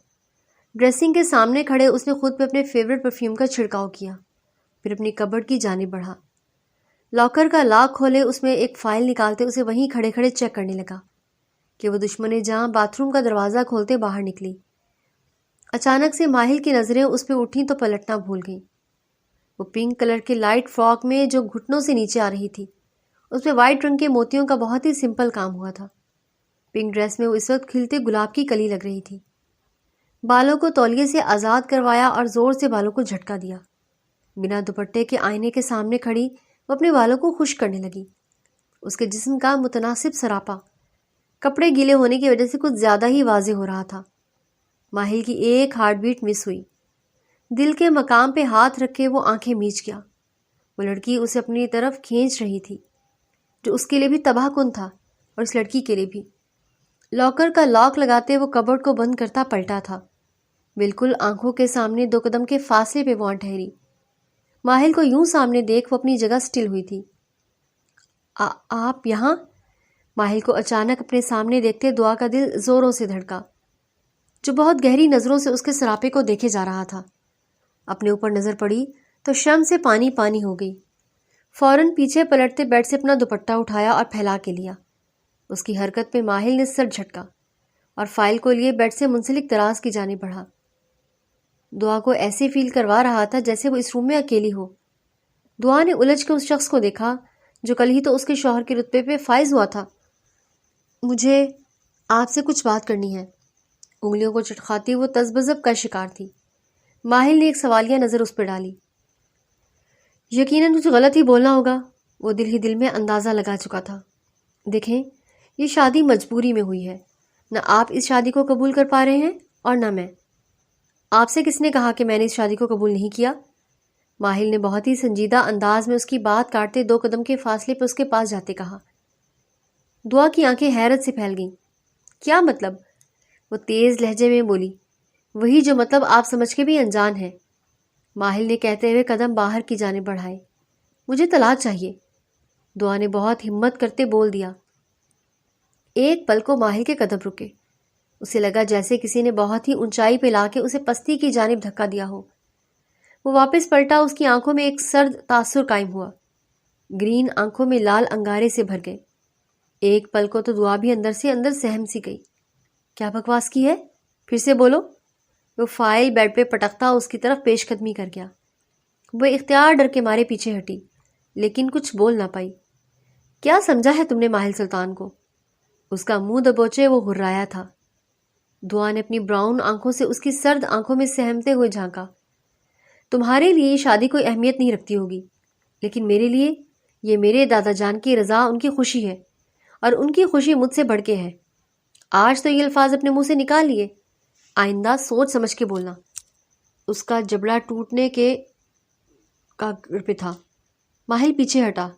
ڈریسنگ کے سامنے کھڑے اس نے خود پہ اپنے فیورٹ پرفیوم کا چھڑکاؤ کیا، پھر اپنی کبرڈ کی جانب بڑھا۔ لاکر کا لاک کھولے اس میں ایک فائل نکالتے اسے وہیں کھڑے کھڑے چیک کرنے لگا کہ وہ دشمن جہاں باتھ روم کا دروازہ کھولتے باہر نکلی۔ اچانک سے ماہل کی نظریں اس پہ اٹھیں تو پلٹنا بھول گئیں۔ وہ پنک کلر کے لائٹ فراک میں جو گھٹنوں سے نیچے آ رہی تھی، اس پہ وائٹ رنگ کے موتیوں کا بہت ہی سمپل کام ہوا تھا۔ پنک ڈریس میں وہ اس وقت کھلتے گلاب کی کلی لگ رہی تھی۔ بالوں کو تولیے سے آزاد کروایا اور زور سے بالوں کو جھٹکا دیا۔ بنا دوپٹے کے آئینے کے سامنے کھڑی وہ اپنے بالوں کو خشک کرنے لگی۔ اس کے جسم کا متناسب سراپا کپڑے گیلے ہونے کی وجہ سے کچھ زیادہ ہی واضح ہو رہا تھا۔ ماہل کی ایک ہارٹ بیٹ مس ہوئی۔ دل کے مقام پہ ہاتھ رکھے وہ آنکھیں میچ گیا۔ وہ لڑکی اسے اپنی طرف کھینچ رہی تھی، جو اس کے لیے بھی تباہ کن تھا اور اس لڑکی کے لیے بھی۔ لاکر کا لاک لگاتے وہ کبرڈ کو بند کرتا پلٹا تھا۔ بالکل آنکھوں کے سامنے 2 قدم کے فاصلے پہ وہاں ٹھہری۔ ماہل کو یوں سامنے دیکھ وہ اپنی جگہ سٹل ہوئی تھی۔ آپ یہاں؟ ماہل کو اچانک اپنے سامنے دیکھتے دعا کا دل زوروں سے دھڑکا، جو بہت گہری نظروں سے اس کے سراپے کو دیکھے جا رہا تھا۔ اپنے اوپر نظر پڑی تو شرم سے پانی پانی ہو گئی۔ فوراً پیچھے پلٹتے بیڈ سے اپنا دوپٹہ اٹھایا اور پھیلا کے لیا۔ اس کی حرکت پہ ماہل نے سر جھٹکا اور فائل کو لیے بیڈ سے منسلک دراز کی جانب بڑھا۔ دعا کو ایسے فیل کروا رہا تھا جیسے وہ اس روم میں اکیلی ہو۔ دعا نے الجھ کے اس شخص کو دیکھا جو کل ہی تو اس کے شوہر کے رتبے پہ فائز ہوا تھا۔ مجھے آپ سے کچھ بات کرنی ہے۔ انگلیوں کو چٹکھاتی وہ تذبذب کا شکار تھی۔ ماہل نے ایک سوالیہ نظر اس پہ ڈالی۔ یقیناً کچھ غلط ہی بولنا ہوگا، وہ دل ہی دل میں اندازہ لگا چکا تھا۔ دیکھیں، یہ شادی مجبوری میں ہوئی ہے، نہ آپ اس شادی کو قبول کر پا رہے ہیں اور نہ میں۔ آپ سے کس نے کہا کہ میں نے اس شادی کو قبول نہیں کیا؟ ماہل نے بہت ہی سنجیدہ انداز میں اس کی بات کاٹتے 2 قدم کے فاصلے پہ اس کے پاس جاتے کہا۔ دعا کی آنکھیں حیرت سے پھیل گئیں۔ کیا مطلب؟ وہ تیز لہجے میں بولی۔ وہی جو مطلب آپ سمجھ کے بھی انجان ہیں، ماہل نے کہتے ہوئے قدم باہر کی جانب بڑھائے۔ مجھے طلاق چاہیے، دعا نے بہت ہمت کرتے بول دیا۔ ایک پل کو ماہل کے قدم رکے۔ اسے لگا جیسے کسی نے بہت ہی اونچائی پہ لا کے اسے پستی کی جانب دھکا دیا ہو۔ وہ واپس پلٹا، اس کی آنکھوں میں ایک سرد تاثر قائم ہوا۔ گرین آنکھوں میں لال انگارے سے بھر گئے۔ ایک پل کو تو دعا بھی اندر سے اندر سہم سی گئی۔ کیا بکواس کی ہے؟ پھر سے بولو۔ وہ فائل بیڈ پہ پٹکتا اس کی طرف پیش قدمی کر گیا۔ وہ اختیار ڈر کے مارے پیچھے ہٹی، لیکن کچھ بول نہ پائی۔ کیا سمجھا ہے تم نے ماہل سلطان کو؟ اس کا منہ دبوچے وہ ہرایا تھا۔ دعا نے اپنی براؤن آنکھوں سے اس کی سرد آنکھوں میں سہمتے ہوئے جھانکا۔ تمہارے لیے یہ شادی کوئی اہمیت نہیں رکھتی ہوگی، لیکن میرے لیے یہ میرے دادا جان کی رضا ان کی خوشی ہے، اور ان کی خوشی مجھ سے بڑھ کے ہے۔ آج تو یہ الفاظ اپنے منہ سے نکال لیے، آئندہ سوچ سمجھ کے بولنا۔ اس کا جبڑا ٹوٹنے کے کاغر پہ تھا۔ ماہل پیچھے ہٹا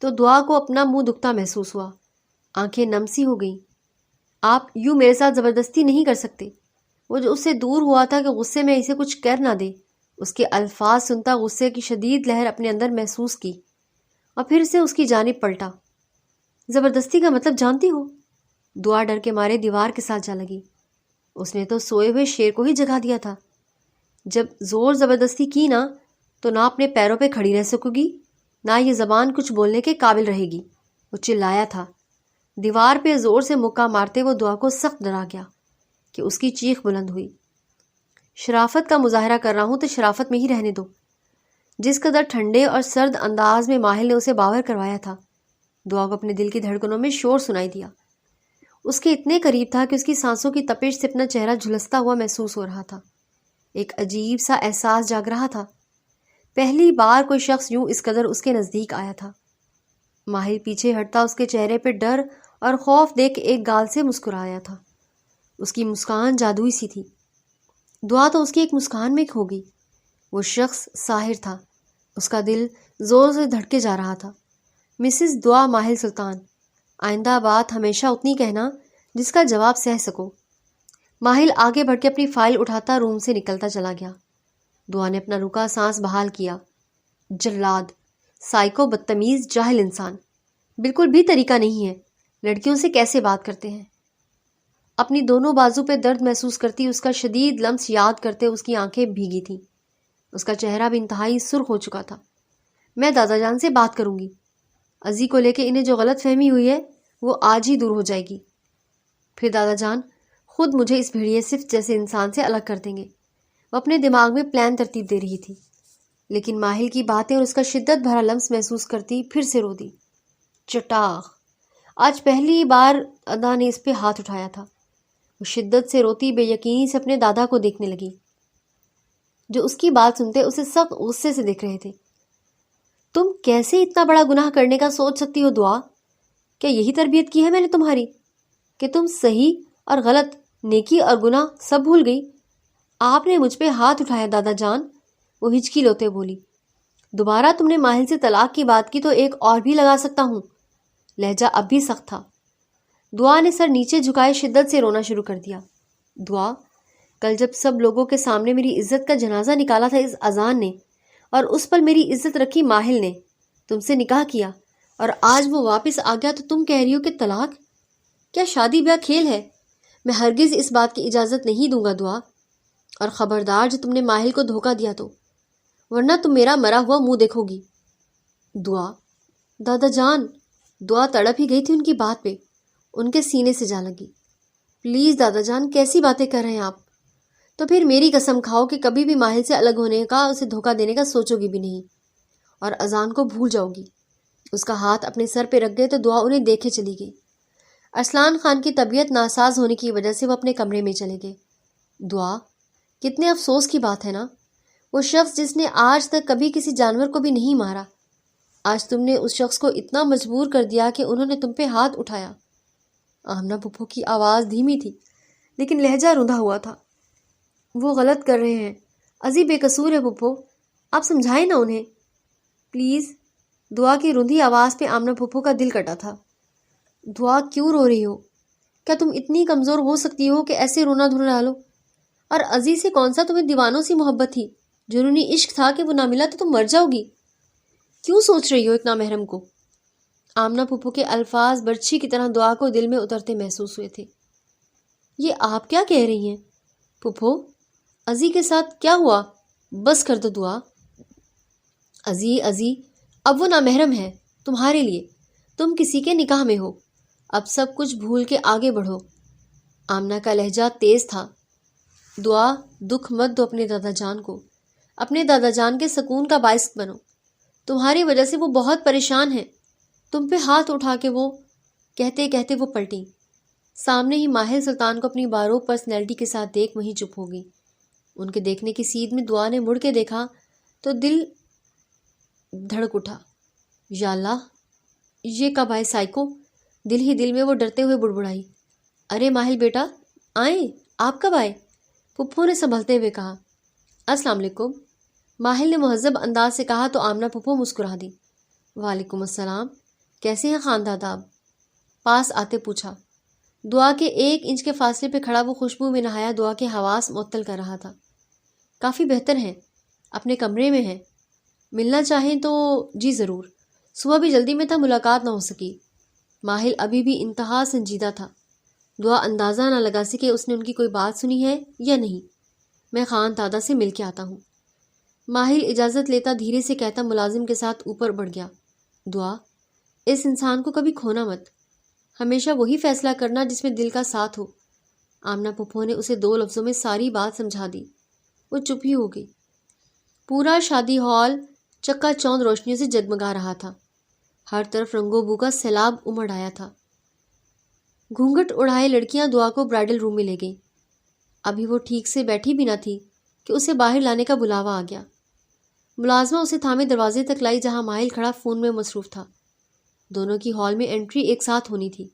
تو دعا کو اپنا منہ دکھتا محسوس ہوا۔ آنکھیں نم سی ہو گئیں۔ آپ یوں میرے ساتھ زبردستی نہیں کر سکتے۔ وہ جو اس سے دور ہوا تھا کہ غصے میں اسے کچھ کر نہ دے، اس کے الفاظ سنتا غصے کی شدید لہر اپنے اندر محسوس کی اور پھر سے اس کی جانب پلٹا۔ زبردستی کا مطلب جانتی ہو؟ دعا ڈر کے مارے دیوار کے ساتھ جا لگی۔ اس نے تو سوئے ہوئے شیر کو ہی جگا دیا تھا. جب زور زبردستی کی نا تو نہ اپنے پیروں پہ کھڑی رہ سکو گی نہ یہ زبان کچھ بولنے کے قابل رہے گی. وہ چلایا تھا. دیوار پہ زور سے مکہ مارتے وہ دعا کو سخت ڈرا گیا کہ اس کی چیخ بلند ہوئی. شرافت کا مظاہرہ کر رہا ہوں تو شرافت میں ہی رہنے دو. جس قدر ٹھنڈے اور سرد انداز میں ماہل نے اسے باور کروایا تھا، دعا کو اپنے دل کی دھڑکنوں میں شور سنائی دیا. اس کے اتنے قریب تھا کہ اس کی سانسوں کی تپش سے اپنا چہرہ جھلستا ہوا محسوس ہو رہا تھا. ایک عجیب سا احساس جاگ رہا تھا. پہلی بار کوئی شخص یوں اس قدر اس کے نزدیک آیا تھا. ماہل پیچھے ہٹتا اس کے چہرے پہ ڈر اور خوف دیکھ ایک گال سے مسکرایا تھا. اس کی مسکان جادوئی سی تھی. دعا تو اس کی ایک مسکان میں کھو گئی. وہ شخص ساحر تھا. اس کا دل زور سے دھڑکے جا رہا تھا. مسز دعا ماہل سلطان، آئندہ بات ہمیشہ اتنی کہنا جس کا جواب سہ سکو. ماہل آگے بڑھ کے اپنی فائل اٹھاتا روم سے نکلتا چلا گیا. دعا نے اپنا رکا سانس بحال کیا. جلاد، سائیکو، بدتمیز، جاہل انسان. بالکل بھی طریقہ نہیں ہے. لڑکیوں سے کیسے بات کرتے ہیں. اپنی دونوں بازو پہ درد محسوس کرتی اس کا شدید لمس یاد کرتے اس کی آنکھیں بھیگی تھیں. اس کا چہرہ بھی انتہائی سرخ ہو چکا تھا. میں دادا جان سے بات کروں گی. ازی کو لے کے انہیں جو غلط فہمی ہوئی ہے وہ آج ہی دور ہو جائے گی. پھر دادا جان خود مجھے اس بھیڑیے صفت جیسے انسان سے الگ کر دیں گے. وہ اپنے دماغ میں پلان ترتیب دے رہی تھی، لیکن ماہل کی باتیں اور اس کا شدت بھرا لمس محسوس کرتی پھر سے رو دی. چٹاخ! آج پہلی بار ادا نے اس پہ ہاتھ اٹھایا تھا. وہ شدت سے روتی بے یقینی سے اپنے دادا کو دیکھنے لگی، جو اس کی بات سنتے اسے سخت غصے سے دیکھ رہے تھے. تم کیسے اتنا بڑا گناہ کرنے کا سوچ سکتی ہو دعا؟ کیا یہی تربیت کی ہے میں نے تمہاری کہ تم صحیح اور غلط، نیکی اور گناہ سب بھول گئی؟ آپ نے مجھ پہ ہاتھ اٹھایا دادا جان. وہ ہچکی لوتے بولی. دوبارہ تم نے ماہل سے طلاق کی بات کی تو ایک اور بھی لگا سکتا ہوں. لہجہ اب بھی سخت تھا. دعا نے سر نیچے جھکائے شدت سے رونا شروع کر دیا. دعا، کل جب سب لوگوں کے سامنے میری عزت کا جنازہ نکالا تھا اس اذان نے، اور اس پر میری عزت رکھی ماہل نے، تم سے نکاح کیا، اور آج وہ واپس آ گیا تو تم کہہ رہی ہو کہ طلاق؟ کیا شادی بیاہ کھیل ہے؟ میں ہرگز اس بات کی اجازت نہیں دوں گا دعا. اور خبردار جو تم نے ماہل کو دھوکہ دیا تو، ورنہ تم میرا مرا ہوا منہ دیکھو گی. دعا، دادا جان. دعا تڑپ ہی گئی تھی ان کی بات پہ. ان کے سینے سے جا لگی. پلیز دادا جان، کیسی باتیں کر رہے ہیں آپ؟ تو پھر میری قسم کھاؤ کہ کبھی بھی ماہل سے الگ ہونے کا، اسے دھوکہ دینے کا سوچو گی بھی نہیں، اور اذان کو بھول جاؤ گی. اس کا ہاتھ اپنے سر پہ رکھ گئے تو دعا انہیں دیکھے چلی گئی. ارسلان خان کی طبیعت ناساز ہونے کی وجہ سے وہ اپنے کمرے میں چلے گئے. دعا، کتنے افسوس کی بات ہے نا. وہ شخص جس نے آج تک کبھی کسی جانور کو بھی نہیں مارا، آج تم نے اس شخص کو اتنا مجبور کر دیا کہ انہوں نے تم پہ ہاتھ اٹھایا. آمنہ پھپھو کی آواز دھیمی تھی لیکن لہجہ روندا ہوا تھا. وہ غلط کر رہے ہیں. ازی بے قصور ہے پھپھو، آپ سمجھائیں نا انہیں پلیز. دعا کی روندھی آواز پہ آمنہ پھپھو کا دل کٹا تھا. دعا، کیوں رو رہی ہو؟ کیا تم اتنی کمزور ہو سکتی ہو کہ ایسے رونا دھونا ڈالو؟ اور ازی سے کون سا تمہیں دیوانوں سی محبت تھی؟ جنونی عشق تھا کہ وہ نہ ملا تو تم مر جاؤ گی. کیوں سوچ رہی ہو ایک نامحرم کو؟ آمنہ پھپھو کے الفاظ برچھی کی طرح دعا کو دل میں اترتے محسوس ہوئے تھے. یہ آپ کیا کہہ رہی ہیں پھپھو؟ ازی کے ساتھ کیا ہوا؟ بس کر دو دعا. ازی اب وہ نامحرم ہے تمہارے لیے. تم کسی کے نکاح میں ہو. اب سب کچھ بھول کے آگے بڑھو. آمنہ کا لہجہ تیز تھا. دعا، دکھ مت دو اپنے دادا جان کو. اپنے دادا جان کے سکون کا باعث بنو. تمہاری وجہ سے وہ بہت پریشان ہیں. تم پہ ہاتھ اٹھا کے وہ کہتے کہتے وہ پلٹیں. سامنے ہی ماہر سلطان کو اپنی بارو پرسنالٹی کے ساتھ دیکھ وہیں چپ ہو گئی. ان کے دیکھنے کی سیدھ میں دعا نے مڑ کے دیکھا تو دل دھڑک اٹھا. یا اللہ، یہ کب آئے سائیکو؟ دل ہی دل میں وہ ڈرتے ہوئے بڑبڑائی. ارے ماہل بیٹا، آئیں. آپ کب آئے؟ پھپھو نے سنبھلتے ہوئے کہا. السلام علیکم. ماہل نے مہذب انداز سے کہا تو آمنہ پھپھو مسکرا دی. وعلیکم السلام. کیسے ہیں خانداد آپ؟ پاس آتے پوچھا. دعا کے 1 انچ کے فاصلے پہ کھڑا وہ خوشبو میں نہایا دعا کے حواس معطل کر رہا تھا. کافی بہتر ہیں، اپنے کمرے میں ہیں. ملنا چاہیں تو جی ضرور. صبح بھی جلدی میں تھا، ملاقات نہ ہو سکی. ماہل ابھی بھی انتہا سنجیدہ تھا. دعا اندازہ نہ لگا سکے اس نے ان کی کوئی بات سنی ہے یا نہیں۔ میں خان دادا سے مل کے آتا ہوں۔ ماہل اجازت لیتا دھیرے سے کہتا ملازم کے ساتھ اوپر بڑھ گیا۔ دعا، اس انسان کو کبھی کھونا مت، ہمیشہ وہی فیصلہ کرنا جس میں دل کا ساتھ ہو۔ آمنہ پھپھو نے اسے 2 لفظوں میں ساری بات سمجھا دی۔ وہ چپ ہی ہو گئی۔ پورا شادی ہال چکا چوند روشنیوں سے جگمگا رہا تھا۔ ہر طرف رنگو بو کا سیلاب امڑ آیا تھا۔ گھونگھٹ اڑائے لڑکیاں دعا کو برائڈل روم میں لے گئیں۔ ابھی وہ ٹھیک سے بیٹھی بھی نہ تھی کہ اسے باہر لانے کا بلاوا آ گیا۔ ملازمہ اسے تھامے دروازے تک لائی جہاں ماہل کھڑا فون میں مصروف تھا۔ دونوں کی ہال میں انٹری ایک ساتھ ہونی تھی۔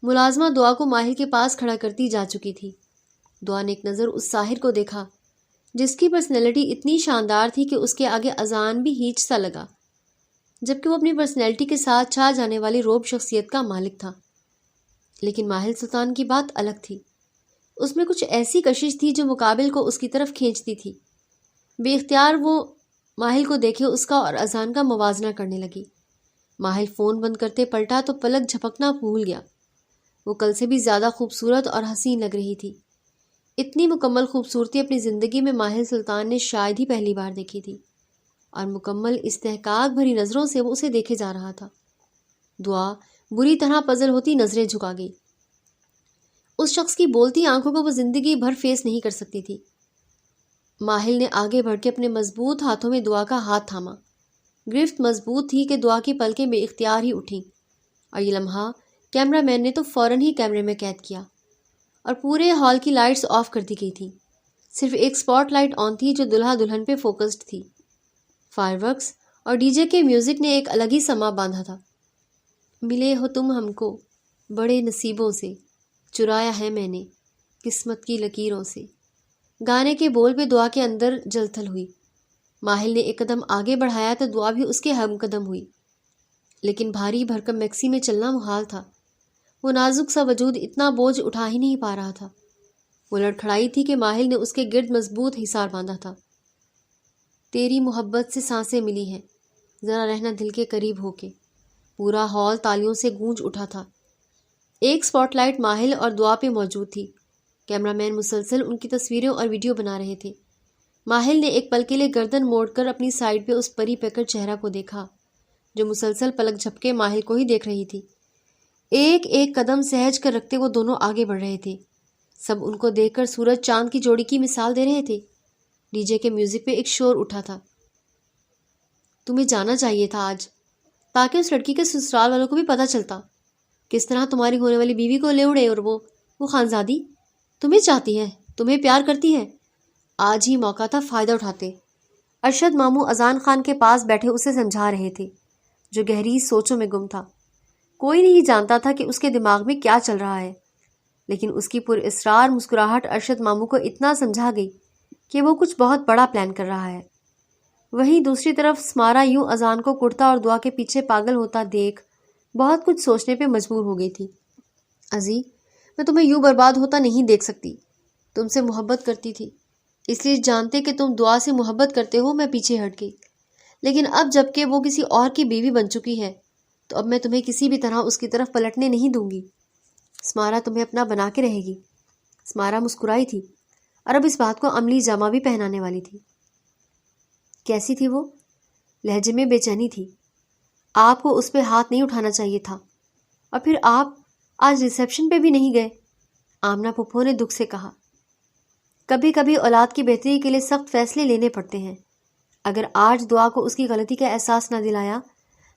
ملازمہ دعا کو ماہل کے پاس کھڑا کرتی جا چکی تھی۔ دعا نے ایک نظر اس ساحر کو دیکھا جس کی پرسنالٹی اتنی شاندار تھی کہ اس کے آگے اذان بھی ہیچ سا لگا، جبکہ وہ اپنی پرسنالٹی کے ساتھ چھا جانے والی روب شخصیت کا مالک تھا۔ لیکن ماہل سلطان کی بات الگ تھی۔ اس میں کچھ ایسی کشش تھی جو مقابل کو اس کی طرف کھینچتی تھی۔ بے اختیار وہ ماہل کو دیکھے اس کا اور اذان کا موازنہ کرنے لگی۔ ماہل فون بند کرتے پلٹا تو پلک جھپکنا بھول گیا۔ وہ کل سے بھی زیادہ خوبصورت اور حسین لگ رہی تھی۔ اتنی مکمل خوبصورتی اپنی زندگی میں ماہل سلطان نے شاید ہی پہلی بار دیکھی تھی، اور مکمل استحقاق بھری نظروں سے وہ اسے دیکھے جا رہا تھا۔ دعا بری طرح پزل ہوتی نظریں جھکا گئی۔ اس شخص کی بولتی آنکھوں کو وہ زندگی بھر فیس نہیں کر سکتی تھی۔ ماہل نے آگے بڑھ کے اپنے مضبوط ہاتھوں میں دعا کا ہاتھ تھاما۔ گرفت مضبوط تھی کہ دعا کی پلکیں بے اختیار ہی اٹھیں، اور یہ لمحہ کیمرہ مین نے تو فوراً ہی کیمرے میں قید کیا، اور پورے ہال کی لائٹس آف کر دی گئی تھیں۔ صرف ایک سپاٹ لائٹ آن تھی جو دلہا دلہن پہ فوکسڈ تھی۔ فائر ورکس اور ڈی جے کے میوزک نے ایک الگ ہی سما باندھا تھا۔ ملے ہو تم ہم کو بڑے نصیبوں سے، چرایا ہے میں نے قسمت کی لکیروں سے۔ گانے کے بول پہ دعا کے اندر جلتھل ہوئی۔ ماہل نے ایک قدم آگے بڑھایا تو دعا بھی اس کے ہم قدم ہوئی، لیکن بھاری بھرکم میکسی میں چلنا محال تھا۔ وہ نازک سا وجود اتنا بوجھ اٹھا ہی نہیں پا رہا تھا۔ وہ لڑکھڑائی تھی کہ ماہل نے اس کے گرد مضبوط حصار باندھا تھا۔ تیری محبت سے سانسیں ملی ہیں، ذرا رہنا دل کے قریب ہو کے۔ پورا ہال تالیوں سے گونج اٹھا تھا۔ ایک سپاٹ لائٹ ماہل اور دعا پہ موجود تھی۔ کیمرہ مین مسلسل ان کی تصویریں اور ویڈیو بنا رہے تھے۔ ماہل نے ایک پل کے لیے گردن موڑ کر اپنی سائڈ پہ اس پری پیکر چہرہ کو دیکھا جو مسلسل پلک جھپکے ماہل کو ہی دیکھ رہی تھی۔ ایک ایک قدم سہج کر رکھتے وہ دونوں آگے بڑھ رہے تھے۔ سب ان کو دیکھ کر سورج چاند کی جوڑی کی مثال دے رہے تھے۔ ڈی جے کے میوزک پہ ایک شور اٹھا تھا۔ تمہیں جانا چاہیے تھا آج، تاکہ اس لڑکی کے سسرال والوں کو بھی پتہ چلتا کس طرح تمہاری ہونے والی بیوی کو لے اڑے، اور وہ خانزادی تمہیں چاہتی ہے، تمہیں پیار کرتی ہے۔ آج ہی موقع تھا، فائدہ اٹھاتے۔ ارشد ماموں اذان خان کے پاس بیٹھے اسے سمجھا رہے تھے، جو گہری سوچوں میں گم تھا۔ کوئی نہیں جانتا تھا کہ اس کے دماغ میں کیا چل رہا ہے، لیکن اس کی پر اسرار مسکراہٹ ارشد ماموں کو اتنا سمجھا گئی کہ وہ کچھ بہت بڑا پلان کر رہا ہے۔ وہیں دوسری طرف سمارا یوں اذان کو کڑتا اور دعا کے پیچھے پاگل ہوتا دیکھ بہت کچھ سوچنے پہ مجبور ہو گئی تھی۔ ازی، میں تمہیں یوں برباد ہوتا نہیں دیکھ سکتی۔ تم سے محبت کرتی تھی، اس لیے جانتے کہ تم دعا سے محبت کرتے ہو میں پیچھے ہٹ گئی، لیکن اب جب کہ وہ کسی اور کی بیوی بن چکی ہے تو اب میں تمہیں کسی بھی طرح اس کی طرف پلٹنے نہیں دوں گی۔ سمارا تمہیں اپنا بنا کے رہے گی۔ سمارا مسکرائی تھی اور اب اس بات کو عملی جامہ بھی پہنانے والی تھی۔ کیسی تھی وہ؟ لہجے میں بے چینی تھی۔ آپ کو اس پہ ہاتھ نہیں اٹھانا چاہیے تھا، اور پھر آپ آج ریسیپشن پہ بھی نہیں گئے، آمنہ پھپھو نے دکھ سے کہا۔ کبھی کبھی اولاد کی بہتری کے لیے سخت فیصلے لینے پڑتے ہیں۔ اگر آج دعا کو اس کی غلطی کا احساس نہ دلایا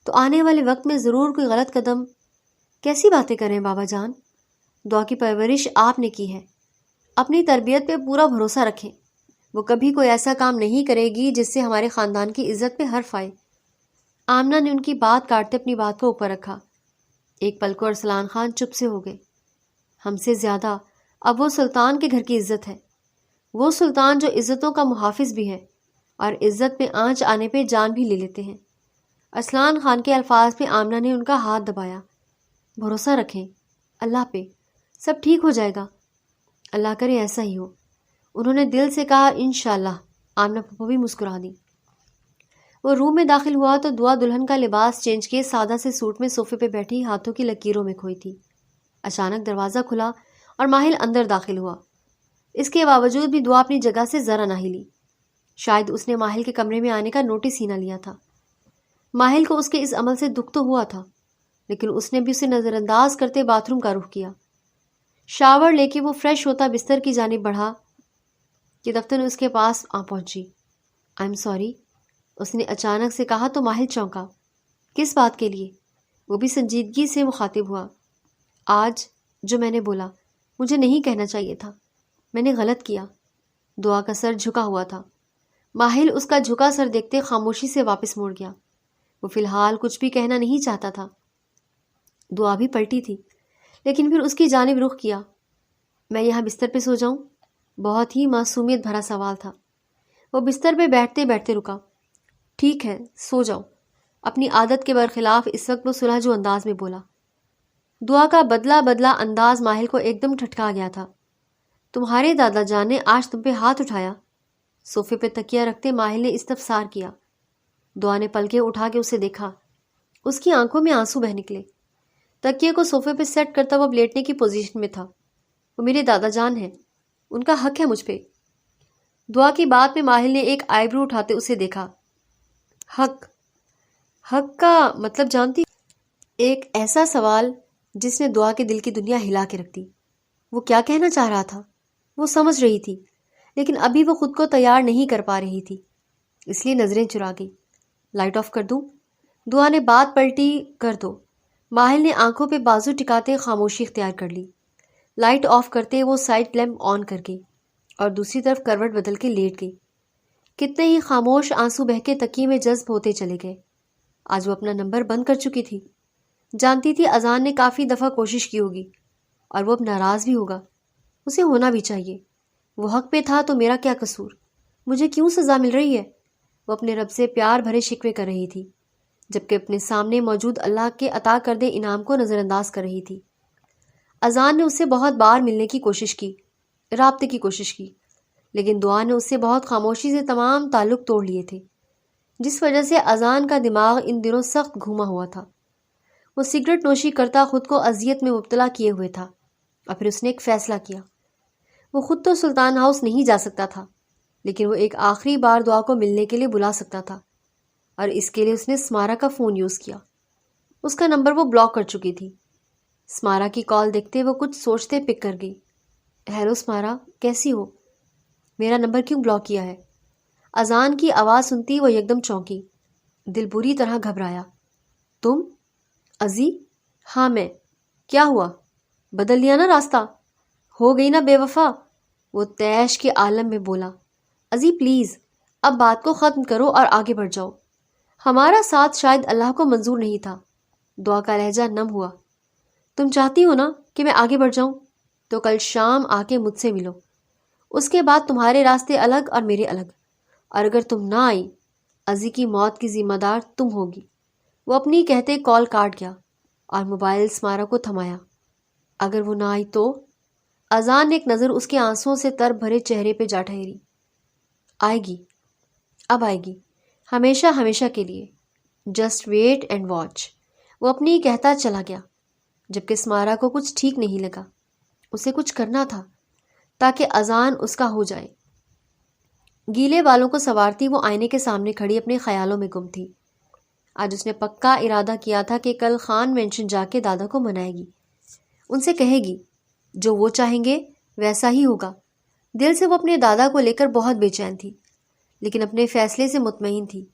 تو آنے والے وقت میں ضرور کوئی غلط قدم۔ کیسی باتیں کریں بابا جان، دعا کی پرورش آپ نے کی ہے، اپنی تربیت پہ پورا بھروسہ رکھیں، وہ کبھی کوئی ایسا کام نہیں کرے گی جس سے ہمارے خاندان کی عزت پہ حرف آئے۔ آمنہ نے ان کی بات کاٹتے اپنی بات کو اوپر رکھا۔ ایک پل کو ارسلان خان چپ سے ہو گئے۔ ہم سے زیادہ اب وہ سلطان کے گھر کی عزت ہے، وہ سلطان جو عزتوں کا محافظ بھی ہے اور عزت میں آنچ آنے پہ جان بھی لے لیتے ہیں۔ ارسلان خان کے الفاظ پہ آمنہ نے ان کا ہاتھ دبایا۔ بھروسہ رکھیں اللہ پہ، سب ٹھیک ہو جائے گا، اللہ کرے ایسا ہی ہو۔ انہوں نے دل سے کہا انشاءاللہ۔ آمنہ پھپھو بھی مسکرا دی۔ وہ روم میں داخل ہوا تو دعا دلہن کا لباس چینج کیے سادہ سے سوٹ میں صوفے پہ بیٹھی ہاتھوں کی لکیروں میں کھوئی تھی۔ اچانک دروازہ کھلا اور ماہل اندر داخل ہوا۔ اس کے باوجود بھی دعا اپنی جگہ سے ذرا نہ ہلی۔ شاید اس نے ماہل کے کمرے میں آنے کا نوٹس ہی نہ لیا تھا۔ ماہل کو اس کے اس عمل سے دکھ تو ہوا تھا، لیکن اس نے بھی اسے نظر انداز کرتے باتھ روم کا رخ کیا۔ شاور لے کے وہ فریش ہوتا بستر کی جانب بڑھا کہ دفتر اس کے پاس آ پہنچی۔ آئی ایم سوری، اس نے اچانک سے کہا تو ماہل چونکا۔ کس بات کے لیے؟ وہ بھی سنجیدگی سے مخاطب ہوا۔ آج جو میں نے بولا مجھے نہیں کہنا چاہیے تھا، میں نے غلط کیا۔ دعا کا سر جھکا ہوا تھا۔ ماہل اس کا جھکا سر دیکھتے خاموشی سے واپس مڑ گیا۔ وہ فی الحال کچھ بھی کہنا نہیں چاہتا تھا۔ دعا بھی پلٹی تھی، لیکن پھر اس کی جانب رخ کیا۔ میں یہاں بستر پہ سو جاؤں؟ بہت ہی معصومیت بھرا سوال تھا۔ وہ بستر پہ بیٹھتے بیٹھتے رکا۔ ٹھیک ہے، سو جاؤ، اپنی عادت کے برخلاف اس وقت وہ سلجھو انداز میں بولا۔ دعا کا بدلا بدلا انداز ماہل کو ایک دم ٹھٹکا گیا تھا۔ تمہارے دادا جان نے آج تم پہ ہاتھ اٹھایا؟ صوفے پہ تکیہ رکھتے ماہل نے استفسار کیا۔ دعا نے پلکیں اٹھا کے اسے دیکھا۔ اس کی آنکھوں میں آنسو بہہ نکلے۔ تکیے کو صوفے پہ سیٹ کرتا وہ لیٹنے کی پوزیشن میں تھا۔ وہ میرے دادا جان ہیں، ان کا حق ہے مجھ پہ۔ دعا کی بات میں ماہل نے ایک آئی برو اٹھاتے اسے دیکھا۔ حق؟ حق کا مطلب جانتی؟ ایک ایسا سوال جس نے دعا کے دل کی دنیا ہلا کے رکھ دی۔ وہ کیا کہنا چاہ رہا تھا؟ وہ سمجھ رہی تھی، لیکن ابھی وہ خود کو تیار نہیں کر پا رہی تھی، اس لیے نظریں چرا گئی۔ لائٹ آف کر دوں؟ دعا نے بات پلٹی۔ کر دو۔ ماہل نے آنکھوں پہ بازو ٹکاتے خاموشی اختیار کر لی۔ لائٹ آف کرتے وہ سائڈ لیمپ آن کر گئی اور دوسری طرف کروٹ بدل کے لیٹ گئی۔ کتنے ہی خاموش آنسو بہہ کے تکیے میں جذب ہوتے چلے گئے۔ آج وہ اپنا نمبر بند کر چکی تھی۔ جانتی تھی اذان نے کافی دفعہ کوشش کی ہوگی اور وہ اب ناراض بھی ہوگا۔ اسے ہونا بھی چاہیے، وہ حق پہ تھا تو میرا کیا قصور؟ مجھے کیوں سزا مل رہی ہے؟ وہ اپنے رب سے پیار بھرے شکوے کر رہی تھی، جبکہ اپنے سامنے موجود اللہ کے عطا کردے انعام کو نظر انداز کر رہی تھی۔ اذان نے اس سے بہت بار ملنے کی کوشش کی، رابطے کی کوشش کی، لیکن دعا نے اس سے بہت خاموشی سے تمام تعلق توڑ لیے تھے، جس وجہ سے اذان کا دماغ ان دنوں سخت گھوما ہوا تھا۔ وہ سگریٹ نوشی کرتا خود کو اذیت میں مبتلا کیے ہوئے تھا، اور پھر اس نے ایک فیصلہ کیا۔ وہ خود تو سلطان ہاؤس نہیں جا سکتا تھا، لیکن وہ ایک آخری بار دعا کو ملنے کے لیے بلا سکتا تھا، اور اس کے لیے اس نے سمارا کا فون یوز کیا۔ اس کا نمبر وہ بلاک کر چکی تھی۔ سمارا کی کال دیکھتے وہ کچھ سوچتے پک کر گئی۔ ہیلو سمارا، کیسی ہو؟ میرا نمبر کیوں بلاک کیا ہے؟ اذان کی آواز سنتی وہ یکدم چونکی، دل بری طرح گھبرایا۔ تم؟ ازی؟ ہاں میں۔ کیا ہوا؟ بدل لیا نا راستہ؟ ہو گئی نا بے وفا؟ وہ تیش کے عالم میں بولا۔ ازی پلیز اب بات کو ختم کرو اور آگے بڑھ جاؤ۔ ہمارا ساتھ شاید اللہ کو منظور نہیں تھا۔ دعا کا لہجہ نم ہوا۔ تم چاہتی ہو نا کہ میں آگے بڑھ جاؤں؟ تو کل شام آ کے مجھ سے ملو، اس کے بعد تمہارے راستے الگ اور میرے الگ، اور اگر تم نہ آئی ازی کی موت کی ذمہ دار تم ہوگی۔ وہ اپنی کہتے کال کاٹ گیا اور موبائل سمارا کو تھمایا۔ اگر وہ نہ آئی تو؟ اذان نے ایک نظر اس کے آنسوؤں سے تر بھرے چہرے پہ جا ٹھہری۔ آئے گی، اب آئے گی، ہمیشہ ہمیشہ کے لیے۔ Just wait and watch. وہ اپنی کہتا چلا گیا، جبکہ سمارا کو کچھ ٹھیک نہیں لگا۔ اسے کچھ کرنا تھا تاکہ اذان اس کا ہو جائے۔ گیلے بالوں کو سنوارتی وہ آئینے کے سامنے کھڑی اپنے خیالوں میں گم تھی۔ آج اس نے پکا ارادہ کیا تھا کہ کل خان مینشن جا کے دادا کو منائے گی، ان سے کہے گی جو وہ چاہیں گے ویسا ہی ہوگا۔ دل سے وہ اپنے دادا کو لے کر بہت بے چین تھی، لیکن اپنے فیصلے سے مطمئن تھی۔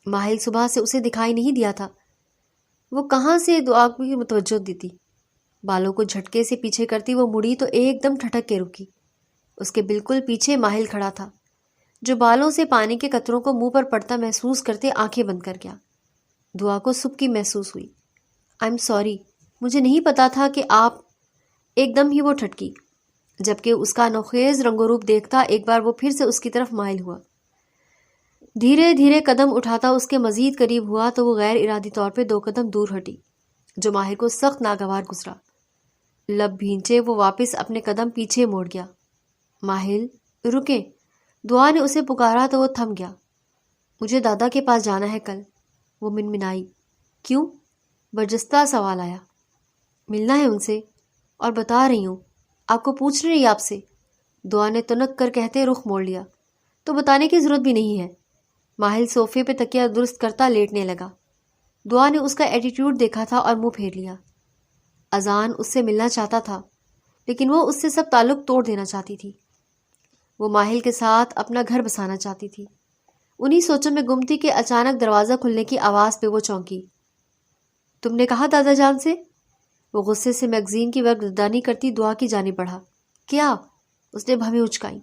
ماہل صبح سے اسے دکھائی نہیں دیا تھا، وہ کہاں سے دعا کی متوجہ دیتی۔ بالوں کو جھٹکے سے پیچھے کرتی وہ مڑی تو ایک دم ٹھٹک کے رکی۔ اس کے بالکل پیچھے ماہل کھڑا تھا، جو بالوں سے پانی کے قطروں کو منہ پر پڑتا محسوس کرتے آنکھیں بند کر گیا۔ دعا کو سبکی محسوس ہوئی۔ آئی ایم سوری، مجھے نہیں پتا تھا کہ آپ… ایک دم ہی وہ ٹھٹکی، جبکہ اس کا نوخیز رنگ و روپ دیکھتا ایک بار وہ پھر سے اس کی طرف مائل ہوا۔ دھیرے دھیرے قدم اٹھاتا اس کے مزید قریب ہوا تو وہ غیر ارادی طور پہ 2 قدم دور ہٹی، جو ماہر کو سخت ناگوار گزرا۔ لب بھینچے وہ واپس اپنے قدم پیچھے موڑ گیا۔ ماہل رکیں، دعا نے اسے پکارا تو وہ تھم گیا۔ مجھے دادا کے پاس جانا ہے کل، وہ منمنائی۔ کیوں؟ برجستہ سوال آیا۔ ملنا ہے ان سے، اور بتا رہی ہوں، آپ کو پوچھ رہی آپ سے، دعا نے تنک کر کہتے رخ موڑ لیا۔ تو بتانے کی ضرورت بھی نہیں ہے۔ ماہل صوفے پہ تکیہ درست کرتا لیٹنے لگا۔ دعا نے اس کا ایٹیٹیوڈ دیکھا تھا اور منہ پھیر لیا۔ اذان اس سے ملنا چاہتا تھا، لیکن وہ اس سے سب تعلق توڑ دینا چاہتی تھی۔ وہ ماہل کے ساتھ اپنا گھر بسانا چاہتی تھی۔ انہی سوچوں میں گم تھی کہ اچانک دروازہ کھلنے کی آواز پہ وہ چونکی۔ تم نے کہا دادا جان سے؟ وہ غصے سے میگزین کی گردانی کرتی دعا کی جانب بڑھا۔ کیا؟ اس نے بھویں اچکائیں۔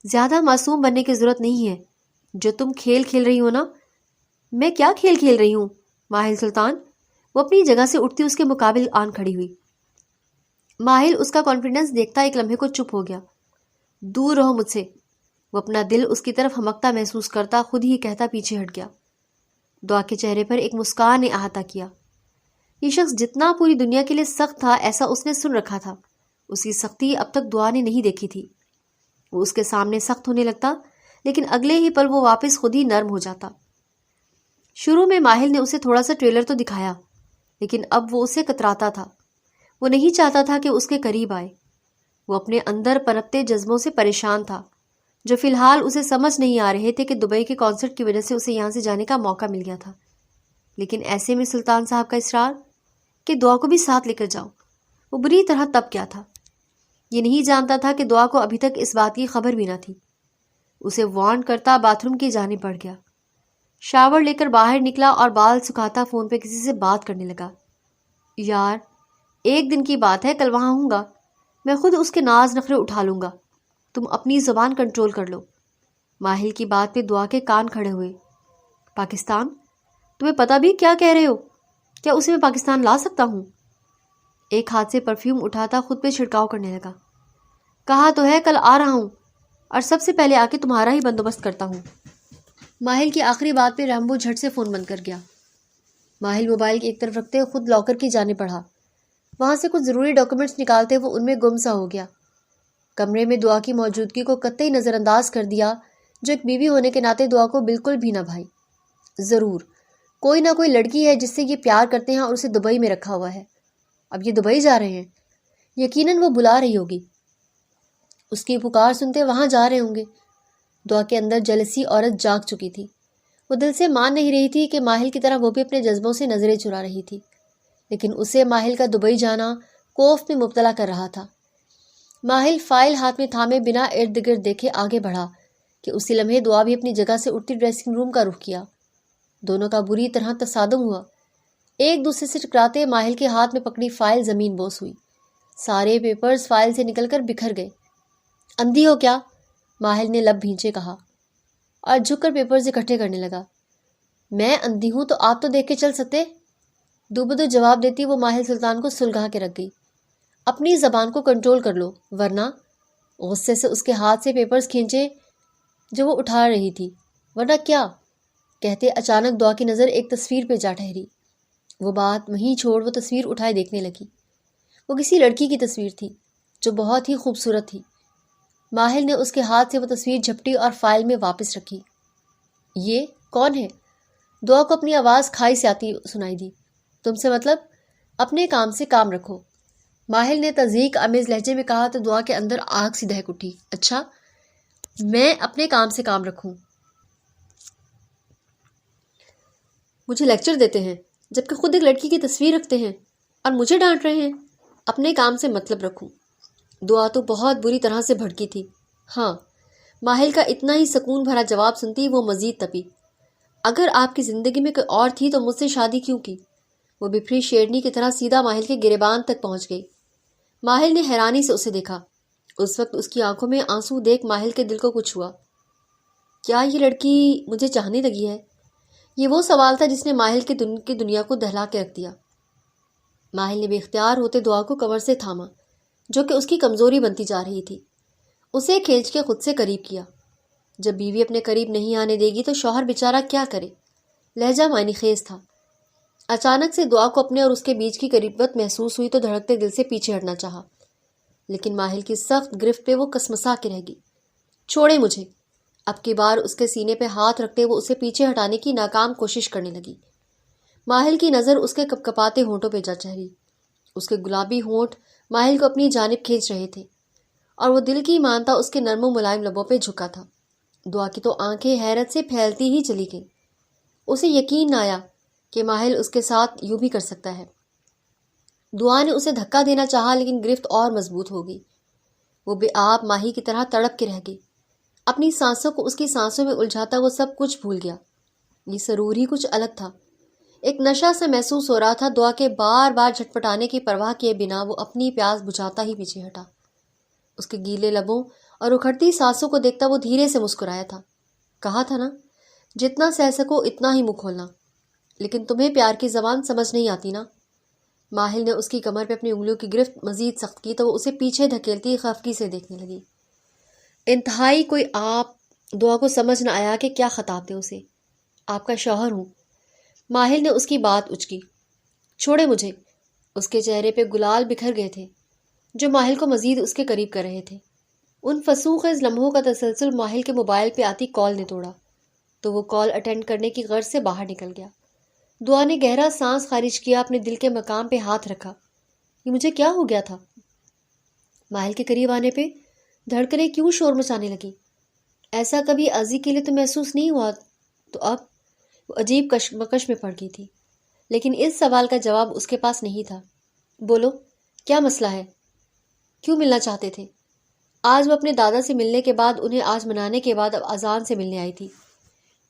زیادہ معصوم بننے کی ضرورت نہیں ہے۔ جو تم کھیل کھیل رہی ہو نا۔ میں کیا کھیل کھیل رہی ہوں ماہل سلطان؟ وہ اپنی جگہ سے اٹھتی اس کے مقابل آن کھڑی ہوئی۔ ماہل اس کا کانفیڈنس دیکھتا ایک لمحے کو چپ ہو گیا۔ دور رہو مجھ سے۔ وہ اپنا دل اس کی طرف ہمکتا محسوس کرتا خود ہی کہتا پیچھے ہٹ گیا۔ دعا کے چہرے پر ایک مسکان نے احاطہ کیا۔ یہ شخص جتنا پوری دنیا کے لیے سخت تھا ایسا اس نے سن رکھا تھا۔ اس کی سختی اب تک دعا نے نہیں دیکھی تھی۔ وہ اس کے سامنے سخت ہونے لگتا، لیکن اگلے ہی پل وہ واپس خود ہی نرم ہو جاتا۔ شروع میں ماہل نے اسے تھوڑا سا ٹریلر تو دکھایا، لیکن اب وہ اسے کتراتا تھا۔ وہ نہیں چاہتا تھا کہ اس کے قریب آئے۔ وہ اپنے اندر پنپتے جذبوں سے پریشان تھا، جو فی الحال اسے سمجھ نہیں آ رہے تھے کہ دبئی کے کانسرٹ کی وجہ سے اسے یہاں سے جانے کا موقع مل گیا تھا۔ لیکن ایسے میں سلطان صاحب کا اصرار کہ دعا کو بھی ساتھ لے کر جاؤ، وہ بری طرح تب کیا تھا۔ یہ نہیں جانتا تھا کہ دعا کو ابھی تک اس بات کی خبر بھی نہ تھی۔ اسے وارن کرتا باتھ روم کی جانب بڑھ گیا، شاور لے کر باہر نکلا اور بال سکھاتا فون پہ کسی سے بات کرنے لگا۔ یار، ایک دن کی بات ہے، کل وہاں ہوں گا، میں خود اس کے ناز نخرے اٹھا لوں گا، تم اپنی زبان کنٹرول کر لو۔ ماہل کی بات پہ دعا کے کان کھڑے ہوئے۔ پاکستان؟ تمہیں پتہ بھی کیا کہہ رہے ہو؟ کیا اسے میں پاکستان لا سکتا ہوں؟ ایک ہاتھ سے پرفیوم اٹھاتا خود پہ چھڑکاؤ کرنے لگا۔ کہا تو ہے کل آ رہا ہوں، اور سب سے پہلے آ کے تمہارا ہی بندوبست کرتا ہوں۔ ماہل کی آخری بات پہ ریمبو جھٹ سے فون بند کر گیا۔ ماہل موبائل کی ایک طرف رکھتے خود لاکر کی جانب بڑھا۔ وہاں سے کچھ ضروری ڈاکومنٹس نکالتے وہ ان میں گم سا ہو گیا۔ کمرے میں دعا کی موجودگی کو قطعی نظر انداز کر دیا، جو ایک بیوی ہونے کے ناطے دعا کو بالکل بھی نہ بھائی۔ ضرور کوئی نہ کوئی لڑکی ہے جس سے یہ پیار کرتے ہیں اور اسے دبئی میں رکھا ہوا ہے۔ اب یہ دبئی جا رہے ہیں، یقیناً وہ بلا رہی ہوگی، اس کی پکار سنتے وہاں جا رہے ہوں گے۔ دعا کے اندر جلسی عورت جاگ چکی تھی۔ وہ دل سے مان نہیں رہی تھی کہ ماہل کی طرح وہ بھی اپنے جذبوں سے نظریں چرا رہی تھی، لیکن اسے ماہل کا دبئی جانا خوف میں مبتلا کر رہا تھا۔ ماہل فائل ہاتھ میں تھامے بنا ارد گرد دیکھے آگے بڑھا کہ اسی لمحے دعا بھی اپنی جگہ سے اٹھتی ڈریسنگ روم کا رخ کیا۔ دونوں کا بری طرح تصادم ہوا۔ ایک دوسرے سے ٹکراتے ماہل کے ہاتھ میں پکڑی فائل زمین بوس ہوئی۔ سارے پیپرز فائل سے نکل کر بکھر گئے۔ اندھی ہو کیا؟ ماہل نے لب بھینچے کہا اور جھک کر پیپرز اکٹھے کرنے لگا۔ میں اندھی ہوں تو آپ تو دیکھ کے چل سکتے۔ دوبدو جواب دیتی وہ ماہل سلطان کو سلگھا کے رکھ گئی۔ اپنی زبان کو کنٹرول کر لو ورنہ۔ غصے سے اس کے ہاتھ سے پیپرز کھینچے جو وہ اٹھا رہی تھی۔ ورنہ کیا؟ کہتے اچانک دعا کی نظر ایک تصویر پہ جا ٹھہری۔ وہ بات وہیں چھوڑ وہ تصویر اٹھائے دیکھنے لگی۔ وہ کسی لڑکی کی تصویر تھی جو بہت ہی خوبصورت تھی۔ ماہل نے اس کے ہاتھ سے وہ تصویر جھپٹی اور فائل میں واپس رکھی۔ یہ کون ہے؟ دعا کو اپنی آواز کھائی سے آتی سنائی دی۔ تم سے مطلب؟ اپنے کام سے کام رکھو، ماہل نے تضحیک آمیز لہجے میں کہا تو دعا کے اندر آگ سی دہک اٹھی۔ اچھا، میں اپنے کام سے کام رکھوں؟ مجھے لیکچر دیتے ہیں جبکہ خود ایک لڑکی کی تصویر رکھتے ہیں اور مجھے ڈانٹ رہے ہیں۔ اپنے کام سے مطلب رکھوں۔ دعا تو بہت بری طرح سے بھڑکی تھی۔ ہاں، ماہل کا اتنا ہی سکون بھرا جواب سنتی وہ مزید تپی۔ اگر آپ کی زندگی میں کوئی اور تھی تو مجھ سے شادی کیوں کی؟ وہ بپھری شیرنی کی طرح سیدھا ماہل کے گریبان تک پہنچ گئی۔ ماہل نے حیرانی سے اسے دیکھا۔ اس وقت اس کی آنکھوں میں آنسو دیکھ ماہل کے دل کو کچھ ہوا۔ کیا یہ لڑکی مجھے چاہنے لگی ہے؟ یہ وہ سوال تھا جس نے ماہل کی دنیا کو دہلا کے رکھ دیا۔ ماہل نے بے اختیار ہوتے دعا کو کمر سے تھاما، جو کہ اس کی کمزوری بنتی جا رہی تھی۔ اسے کھینچ کے خود سے قریب کیا۔ جب بیوی اپنے قریب نہیں آنے دے گی تو شوہر بیچارہ کیا کرے؟ لہجہ معنی خیز تھا۔ اچانک سے دعا کو اپنے اور اس کے بیچ کی قریبت محسوس ہوئی تو دھڑکتے دل سے پیچھے ہٹنا چاہا، لیکن ماہل کی سخت گرفت پہ وہ کسمسا کے رہ گئی۔ چھوڑے مجھے۔ اب کی بار اس کے سینے پہ ہاتھ رکھتے وہ اسے پیچھے ہٹانے کی ناکام کوشش کرنے لگی۔ ماہل کی نظر اس کے کپکپاتے ہونٹوں پہ جا ٹھہری۔ اس کے گلابی ہونٹ ماہل کو اپنی جانب کھینچ رہے تھے اور وہ دل کی مانتا اس کے نرم و ملائم لبوں پہ جھکا تھا۔ دعا کی تو آنکھیں حیرت سے پھیلتی ہی چلی گئیں۔ اسے یقین نہ آیا کہ ماہل اس کے ساتھ یوں بھی کر سکتا ہے۔ دعا نے اسے دھکا دینا چاہا لیکن گرفت اور مضبوط ہو گئی۔ وہ بے آب ماہی کی طرح تڑپ کے رہ گئی۔ اپنی سانسوں کو اس کی سانسوں میں الجھاتا وہ سب کچھ بھول گیا۔ یہ سرور ہی کچھ الگ تھا۔ ایک نشہ سا محسوس ہو رہا تھا۔ دعا کے بار بار جھٹپٹانے کی پرواہ کیے بنا وہ اپنی پیاس بجھاتا ہی پیچھے ہٹا۔ اس کے گیلے لبوں اور اکھڑتی سانسوں کو دیکھتا وہ دھیرے سے مسکرایا تھا۔ کہا تھا نا، جتنا سہ سکو اتنا ہی منہ کھولنا، لیکن تمہیں پیار کی زبان سمجھ نہیں آتی نا۔ ماہل نے اس کی کمر پہ اپنی انگلیوں کی گرفت مزید سخت کی تو وہ اسے پیچھے دھکیلتی خفگی سے دیکھنے لگی۔ انتہائی کوئی آپ دعا کو سمجھ نہ آیا کہ کیا خطاب دے اسے۔ آپ کا شوہر ہوں۔ ماہل نے اس کی بات اچکی۔ چھوڑے مجھے۔ اس کے چہرے پہ گلال بکھر گئے تھے جو ماہل کو مزید اس کے قریب کر رہے تھے۔ ان فسوخیز لمحوں کا تسلسل ماہل کے موبائل پہ آتی کال نے توڑا تو وہ کال اٹینڈ کرنے کی غرض سے باہر نکل گیا۔ دعا نے گہرا سانس خارج کیا، اپنے دل کے مقام پہ ہاتھ رکھا۔ یہ مجھے کیا ہو گیا تھا؟ ماہل کے قریب آنے پہ دھڑکنیں کیوں شور مچانے لگی؟ ایسا کبھی ازی کے لیے تو محسوس نہیں ہوا۔ تو اب وہ عجیب کشمکش میں پڑ گئی تھی، لیکن اس سوال کا جواب اس کے پاس نہیں تھا۔ بولو، کیا مسئلہ ہے؟ کیوں ملنا چاہتے تھے؟ آج وہ اپنے دادا سے ملنے کے بعد، انہیں آج منانے کے بعد اب اذان سے ملنے آئی تھی۔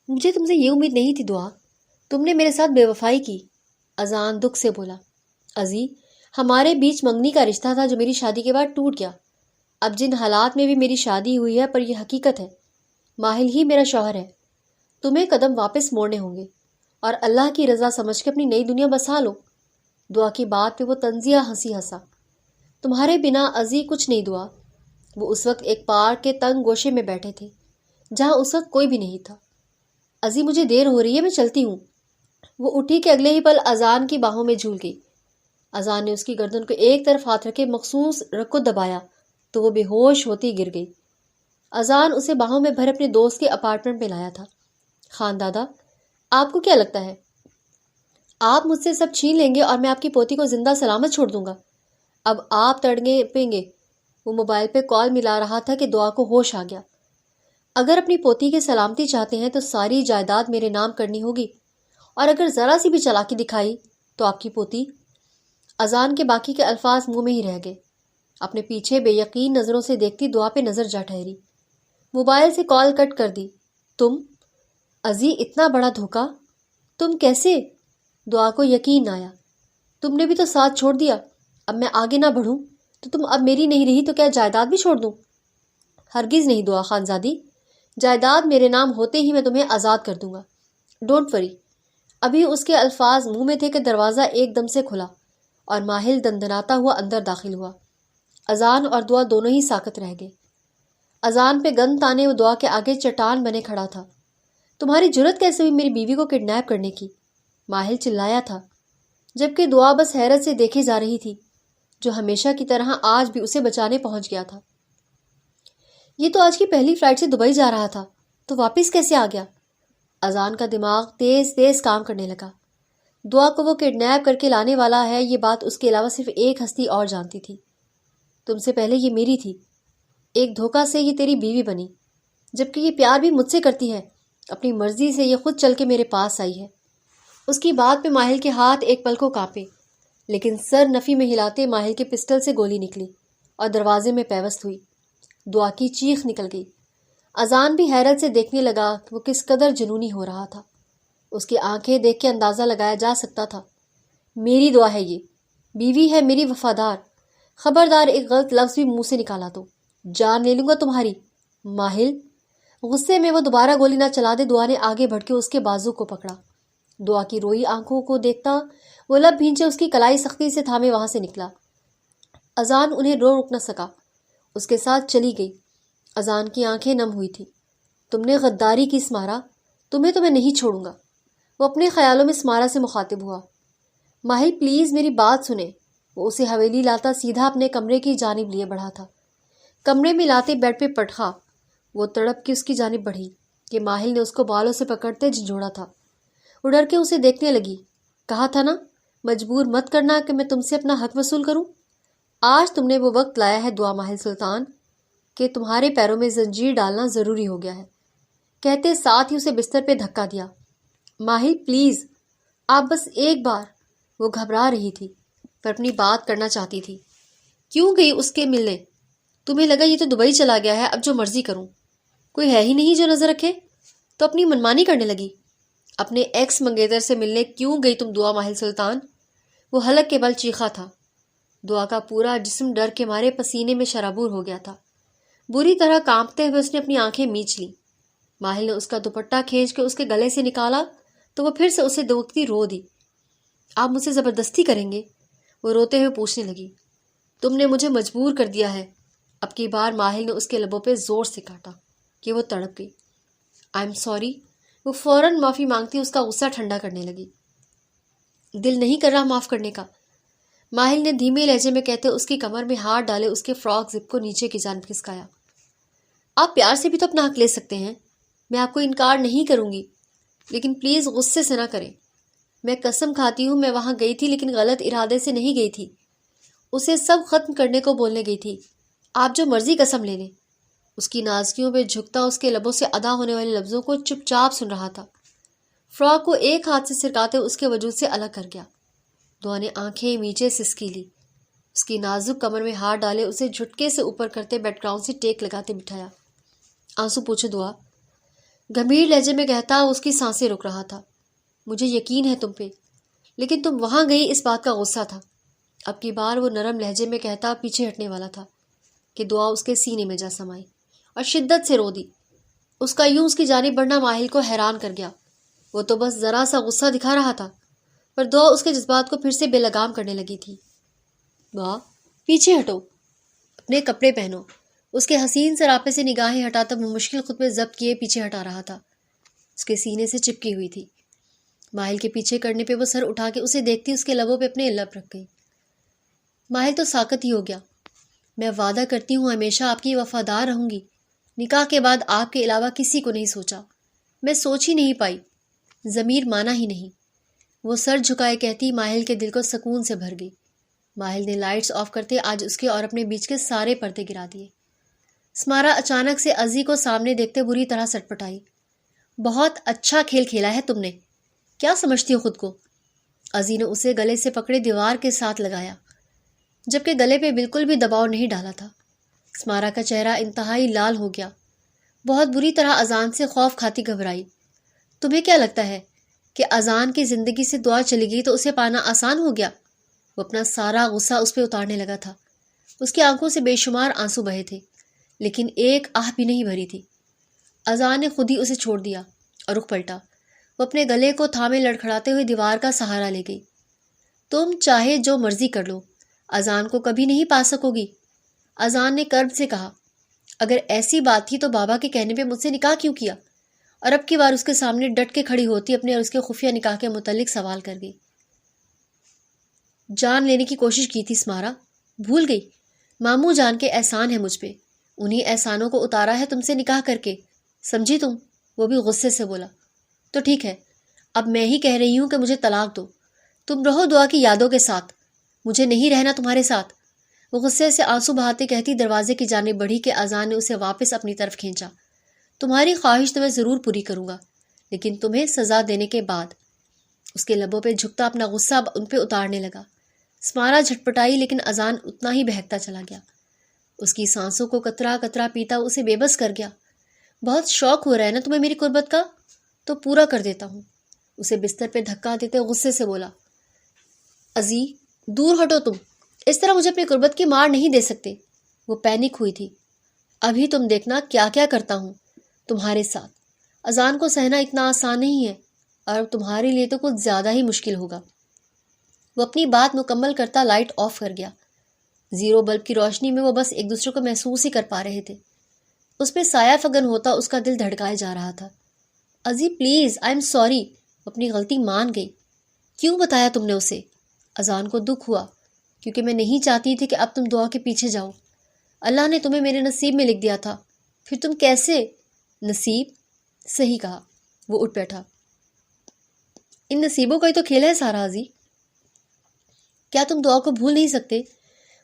مجھے تم سے یہ امید نہیں تھی دعا، تم نے میرے ساتھ بے وفائی کی۔ اذان دکھ سے بولا۔ ازی، ہمارے بیچ منگنی کا رشتہ تھا جو میری شادی کے بعد ٹوٹ گیا۔ اب جن حالات میں بھی میری شادی ہوئی ہے پر یہ حقیقت ہے، ماہل ہی میرا شوہر ہے۔ تمہیں قدم واپس موڑنے ہوں گے اور اللہ کی رضا سمجھ کے اپنی نئی دنیا بسا لو۔ دعا کی بات پہ وہ طنزیہ ہنسی ہنسا۔ تمہارے بنا ازی کچھ نہیں دعا۔ وہ اس وقت ایک پارک کے تنگ گوشے میں بیٹھے تھے جہاں اس وقت کوئی بھی نہیں تھا۔ ازی، مجھے دیر ہو رہی ہے، میں چلتی ہوں۔ وہ اٹھی کہ اگلے ہی پل اذان کی باہوں میں جھول گئی۔ اذان نے اس کی گردن کو ایک طرف ہاتھ رکھے مخصوص رگ کو دبایا تو وہ بے ہوش ہوتی گر گئی۔ اذان اسے باہوں میں بھر اپنے دوست کے اپارٹمنٹ میں لایا تھا۔ خان دادا، آپ کو کیا لگتا ہے آپ مجھ سے سب چھین لیں گے اور میں آپ کی پوتی کو زندہ سلامت چھوڑ دوں گا؟ اب آپ تڑگے پیں گے۔ وہ موبائل پہ کال ملا رہا تھا کہ دعا کو ہوش آ گیا۔ اگر اپنی پوتی کی سلامتی چاہتے ہیں تو ساری جائیداد میرے نام کرنی ہوگی، اور اگر ذرا سی بھی چالاکی دکھائی تو آپ کی پوتی۔ اذان کے باقی کے الفاظ منہ میں ہی رہ گئے۔ اپنے پیچھے بے یقین نظروں سے دیکھتی دعا پہ نظر جا ٹھہری۔ موبائل سے کال کٹ کر دی۔ تم؟ ازی، اتنا بڑا دھوکہ! تم کیسے؟ دعا کو یقین نہ آیا۔ تم نے بھی تو ساتھ چھوڑ دیا۔ اب میں آگے نہ بڑھوں تو تم اب میری نہیں رہی تو کیا جائیداد بھی چھوڑ دوں؟ ہرگز نہیں دعا خانزادی، جائیداد میرے نام ہوتے ہی میں تمہیں آزاد کر دوں گا۔ Don't worry. ابھی اس کے الفاظ منہ میں تھے کہ دروازہ ایک دم سے کھلا اور ماہل دندناتا ہوا اندر داخل ہوا۔ اذان اور دعا دونوں ہی ساکت رہ گئے۔ اذان پہ گن تانے وہ دعا کے آگے چٹان بنے کھڑا تھا۔ تمہاری جرت کیسے ہوئی میری بیوی کو کڈنیپ کرنے کی؟ ماہل چلایا تھا، جبکہ دعا بس حیرت سے دیکھے جا رہی تھی، جو ہمیشہ کی طرح آج بھی اسے بچانے پہنچ گیا تھا۔ یہ تو آج کی پہلی فلائٹ سے دبئی جا رہا تھا، تو واپس کیسے آ گیا؟ اذان کا دماغ تیز تیز کام کرنے لگا۔ دعا کو وہ کڈنیپ کر کے لانے والا ہے، یہ بات اس کے علاوہ صرف ایک ہستی اور جانتی تھی۔ تم سے پہلے یہ میری تھی۔ ایک دھوکہ سے یہ تیری بیوی بنی، جبکہ یہ پیار بھی مجھ سے کرتی ہے۔ اپنی مرضی سے یہ خود چل کے میرے پاس آئی ہے۔ اس کی بات پہ ماہل کے ہاتھ ایک پل کو کانپے، لیکن سر نفی میں ہلاتے ماہل کے پسٹل سے گولی نکلی اور دروازے میں پیوست ہوئی۔ دعا کی چیخ نکل گئی۔ اذان بھی حیرت سے دیکھنے لگا کہ وہ کس قدر جنونی ہو رہا تھا۔ اس کی آنکھیں دیکھ کے اندازہ لگایا جا سکتا تھا۔ میری دعا ہے، یہ بیوی ہے میری وفادار۔ خبردار ایک غلط لفظ بھی منہ سے نکالا تو جان لے لوں گا تمہاری۔ ماہل! غصے میں وہ دوبارہ گولی نہ چلا دے، دعا نے آگے بڑھ کے اس کے بازو کو پکڑا۔ دعا کی روئی آنکھوں کو دیکھتا وہ لب بھینچے اس کی کلائی سختی سے تھامے وہاں سے نکلا۔ اذان انہیں روک نہ سکا، اس کے ساتھ چلی گئی۔ اذان کی آنکھیں نم ہوئی تھی۔ تم نے غداری کی اسمارا، تمہیں تو میں نہیں چھوڑوں گا۔ وہ اپنے خیالوں میں اسمارا سے مخاطب ہوا۔ ماہل پلیز میری بات سنیں۔ وہ اسے حویلی لاتا سیدھا اپنے کمرے کی جانب لیے بڑھا تھا۔ کمرے میں لاتے بیڈ پہ پٹخا۔ وہ تڑپ کے اس کی جانب بڑھی کہ ماہل نے اس کو بالوں سے پکڑتے جھنجھوڑا تھا۔ وہ ڈر کے اسے دیکھنے لگی۔ کہا تھا نا، مجبور مت کرنا کہ میں تم سے اپنا حق وصول کروں۔ آج تم نے وہ وقت لایا ہے دعا ماہل سلطان کہ تمہارے پیروں میں زنجیر ڈالنا ضروری ہو گیا ہے، کہتے ساتھ ہی اسے بستر پہ دھکا دیا۔ ماہل پلیز، آپ بس ایک بار۔ وہ گھبرا رہی تھی پر اپنی بات کرنا چاہتی تھی۔ کیوں گئی اس کے ملنے؟ تمہیں لگا یہ تو دبئی چلا گیا ہے، اب جو مرضی کروں، کوئی ہے ہی نہیں جو نظر رکھے، تو اپنی منمانی کرنے لگی۔ اپنے ایکس منگیتر سے ملنے کیوں گئی تم دعا ماہل سلطان؟ وہ حلق کے بل چیخا تھا۔ دعا کا پورا جسم ڈر کے مارے پسینے میں شرابور ہو گیا تھا۔ بری طرح کانپتے ہوئے اس نے اپنی آنکھیں میچ لی۔ ماہل نے اس کا دوپٹہ کھینچ کے اس کے گلے سے نکالا تو وہ پھر سے اسے دوکتی رو دی۔ آپ مجھ سے زبردستی کریں گے؟ وہ روتے ہوئے پوچھنے لگی۔ تم نے مجھے مجبور کر دیا ہے۔ اب کی بار ماہل نے اس کے لبوں پہ زور سے کاٹا کہ وہ تڑپ گئی۔ I am sorry. وہ فوراً معافی مانگتی اس کا غصہ ٹھنڈا کرنے لگی۔ دل نہیں کر رہا معاف کرنے کا، ماہل نے دھیمے لہجے میں کہتے اس کی کمر میں ہاتھ ڈالے اس کے فراک زپ کو نیچے کی جانب کھسکایا۔ آپ پیار سے بھی تو اپنا حق لے سکتے ہیں، میں آپ کو انکار نہیں کروں گی، لیکن پلیز غصے سے نہ کریں۔ میں قسم کھاتی ہوں میں وہاں گئی تھی لیکن غلط ارادے سے نہیں گئی تھی، اسے سب ختم کرنے کو بولنے گئی تھی۔ آپ جو مرضی قسم لے لیں۔ اس کی نازکیوں پہ جھکتا اس کے لبوں سے ادا ہونے والے لفظوں کو چپ چاپ سن رہا تھا۔ فراک کو ایک ہاتھ سے سرکاتے اس کے وجود سے الگ کر گیا۔ دعا نے آنکھیں میچے سسکی لی، اس کی نازک کمر میں ہاتھ ڈالے اسے جھٹکے سے اوپر کرتے بیک گراؤنڈ سے ٹیک لگاتے بٹھایا۔ آنسو پوچھو دعا، گمبھیر لہجے میں کہتا اس کی سانسیں رک رہا تھا۔ مجھے یقین ہے تم پہ، لیکن تم وہاں گئی اس بات کا غصہ تھا۔ اب کی بار وہ نرم لہجے میں کہتا پیچھے ہٹنے والا تھا کہ دعا اس کے سینے میں جا سمائی اور شدت سے رو دی۔ اس کا یوں اس کی جانب بڑھنا ماہل کو حیران کر گیا۔ وہ تو بس ذرا سا غصہ دکھا رہا تھا، پر دعا اس کے جذبات کو پھر سے بے لگام کرنے لگی تھی۔ دعا، پیچھے ہٹو، اپنے کپڑے پہنو۔ اس کے حسین سراپے سے نگاہیں ہٹاتا وہ مشکل خود پہ ضبط کیے پیچھے ہٹا رہا تھا۔ اس کے سینے سے چپکی ہوئی تھی۔ ماہل کے پیچھے کرنے پہ وہ سر اٹھا کے اسے دیکھتی اس کے لبوں پہ اپنے لب رکھ گئی۔ ماہل تو ساکت ہی ہو گیا۔ میں وعدہ کرتی ہوں ہمیشہ آپ کی وفادار رہوں گی۔ نکاح کے بعد آپ کے علاوہ کسی کو نہیں سوچا، میں سوچ ہی نہیں پائی، ضمیر مانا ہی نہیں۔ وہ سر جھکائے کہتی ماہل کے دل کو سکون سے بھر گئی۔ ماہل نے لائٹس آف کرتے آج اس کے اور اپنے بیچ کے سارے پردے گرا دیے۔ سمارا اچانک سے ازی کو سامنے دیکھتے بری طرح سٹپٹائی۔ بہت اچھا کھیل کھیلا ہے تم نے، کیا سمجھتی ہو خود کو؟ ازی نے اسے گلے سے پکڑے دیوار کے ساتھ لگایا، جبکہ گلے پہ بالکل بھی دباؤ نہیں ڈالا تھا۔ سمارا کا چہرہ انتہائی لال ہو گیا، بہت بری طرح اذان سے خوف کھاتی گھبرائی۔ تمہیں کیا لگتا ہے کہ اذان کی زندگی سے دعا چلی گئی تو اسے پانا آسان ہو گیا؟ وہ اپنا سارا غصہ اس پہ اتارنے لگا تھا۔ اس کی آنکھوں سے بے شمار آنسو بہے تھے، لیکن ایک آہ بھی نہیں بھری تھی۔ اذان نے خود ہی اسے چھوڑ دیا اور رخ پلٹا۔ وہ اپنے گلے کو تھامے لڑکھڑاتے ہوئے دیوار کا سہارا لے گئی۔ تم چاہے جو مرضی کر لو، اذان کو کبھی نہیں پا سکو گی۔ اذان نے کرب سے کہا، اگر ایسی بات تھی تو بابا کے کہنے پہ مجھ سے نکاح کیوں کیا؟ اور اب کی بار اس کے سامنے ڈٹ کے کھڑی ہوتی اپنے اور اس کے خفیہ نکاح کے متعلق سوال کر گئی۔ جان لینے کی کوشش کی تھی سمارا، بھول گئی؟ ماموں جان کے احسان ہے مجھ پہ، انہی احسانوں کو اتارا ہے تم سے نکاح کر کے، سمجھی تم؟ وہ بھی غصے سے بولا۔ تو ٹھیک ہے، اب میں ہی کہہ رہی ہوں کہ مجھے طلاق دو، تم رہو دعا کی یادوں کے ساتھ، مجھے نہیں رہنا تمہارے ساتھ۔ وہ غصے سے آنسو بہاتے کہتی دروازے کی جانب بڑھی کہ اذان نے اسے واپس اپنی طرف کھینچا۔ تمہاری خواہش تو میں ضرور پوری کروں گا، لیکن تمہیں سزا دینے کے بعد۔ اس کے لبوں پہ جھکتا اپنا غصہ اب ان پہ اتارنے لگا۔ سمارا جھٹپٹائی لیکن اذان اتنا ہی بہکتا چلا گیا۔ اس کی سانسوں کو قطرہ قطرہ پیتا اسے بے بس کر گیا۔ بہت شوق ہو رہا ہے نا تمہیں میری قربت کا؟ تو پورا کر دیتا ہوں۔ اسے بستر پہ دھکا دیتے غصے سے بولا۔ ازی، دور ہٹو تم، اس طرح مجھے اپنی قربت کی مار نہیں دے سکتے۔ وہ پینک ہوئی تھی۔ ابھی تم دیکھنا کیا کیا کرتا ہوں تمہارے ساتھ۔ اذان کو سہنا اتنا آسان نہیں ہے، اور تمہارے لیے تو کچھ زیادہ ہی مشکل ہوگا۔ وہ اپنی بات مکمل کرتا لائٹ آف کر گیا۔ زیرو بلب کی روشنی میں وہ بس ایک دوسرے کو محسوس ہی کر پا رہے تھے۔ اس پہ سایہ فگن ہوتا اس کا دل دھڑکائے جا رہا تھا۔ ازی پلیز، آئی ایم سوری۔ اپنی غلطی مان گئی۔ کیوں بتایا تم نے اسے؟ اذان کو دکھ ہوا، کیونکہ میں نہیں چاہتی تھی کہ اب تم دعا کے پیچھے جاؤ۔ اللہ نے تمہیں میرے نصیب میں لکھ دیا تھا، پھر تم کیسے؟ نصیب؟ صحیح کہا۔ وہ اٹھ بیٹھا۔ ان نصیبوں کا ہی تو کھیل ہے سارا ازی۔ کیا تم دعا کو بھول نہیں سکتے؟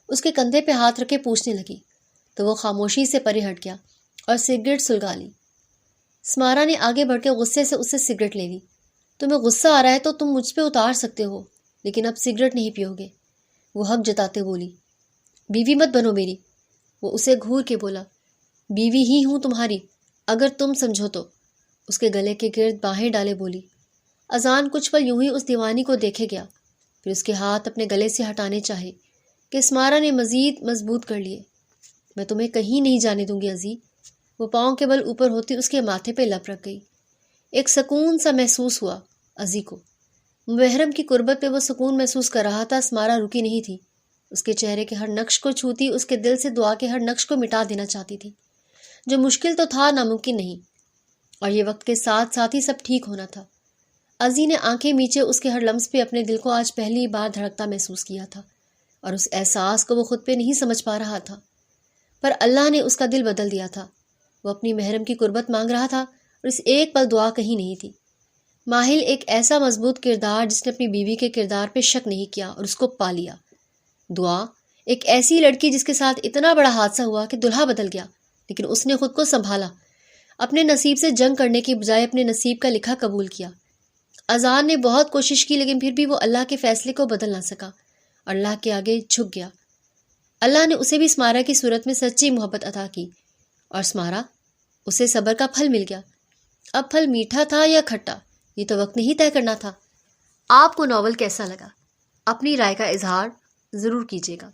اس کے کندھے پہ ہاتھ رکھے پوچھنے لگی تو وہ خاموشی سے پرے ہٹ گیا اور سگریٹ سلگا لی۔ سمارا نے آگے بڑھ کے غصے سے اس سے سگریٹ لے لی۔ تمہیں غصہ آ رہا ہے تو تم مجھ پہ اتار سکتے ہو، لیکن اب سگریٹ نہیں پیو گے، وہ حق جتاتے بولی۔ بیوی مت بنو میری، وہ اسے گھور کے بولا۔ بیوی ہی ہوں تمہاری اگر تم سمجھو تو، اس کے گلے کے گرد باہیں ڈالے بولی۔ اذان کچھ پل یوں ہی اس دیوانی کو دیکھے گیا، پھر اس کے ہاتھ اپنے گلے سے ہٹانے چاہے کہ سمارا نے مزید مضبوط کر لیے۔ میں تمہیں کہیں نہیں جانے دوں گی ازی، وہ پاؤں کے بل اوپر ہوتی اس کے ماتھے پہ لپ رکھ گئی۔ ایک سکون سا محسوس ہوا ازی کو، محرم کی قربت پہ وہ سکون محسوس کر رہا تھا۔ سمارا رکی نہیں تھی، اس کے چہرے کے ہر نقش کو چھوتی، اس کے دل سے دعا کے ہر نقش کو مٹا دینا چاہتی تھی۔ جو مشکل تو تھا، ناممکن نہیں، اور یہ وقت کے ساتھ ساتھ ہی سب ٹھیک ہونا تھا۔ ازی نے آنکھیں میچے اس کے ہر لمس پہ اپنے دل کو آج پہلی بار دھڑکتا محسوس کیا تھا، اور اس احساس کو وہ خود پہ نہیں سمجھ پا رہا تھا، پر اللہ نے اس کا دل بدل دیا تھا۔ وہ اپنی محرم کی قربت مانگ رہا تھا، اور اس ایک پل دعا کہیں نہیں تھی۔ ماہل ایک ایسا مضبوط کردار جس نے اپنی بیوی کے کردار پہ شک نہیں کیا اور اس کو پا لیا۔ دعا ایک ایسی لڑکی جس کے ساتھ اتنا بڑا حادثہ ہوا کہ دلہا بدل گیا، لیکن اس نے خود کو سنبھالا، اپنے نصیب سے جنگ کرنے کی بجائے اپنے نصیب کا لکھا قبول کیا۔ اذان نے بہت کوشش کی، لیکن پھر بھی وہ اللہ کے فیصلے کو بدل نہ سکا اور اللہ کے آگے جھک گیا۔ اللہ نے اسے بھی سمارا کی صورت میں سچی محبت عطا کی، اور سمارا اسے صبر کا پھل مل گیا۔ اب پھل میٹھا تھا یا کھٹا، یہ تو وقت نہیں طے کرنا تھا۔ آپ کو ناول کیسا لگا؟ اپنی رائے کا اظہار ضرور کیجیے گا۔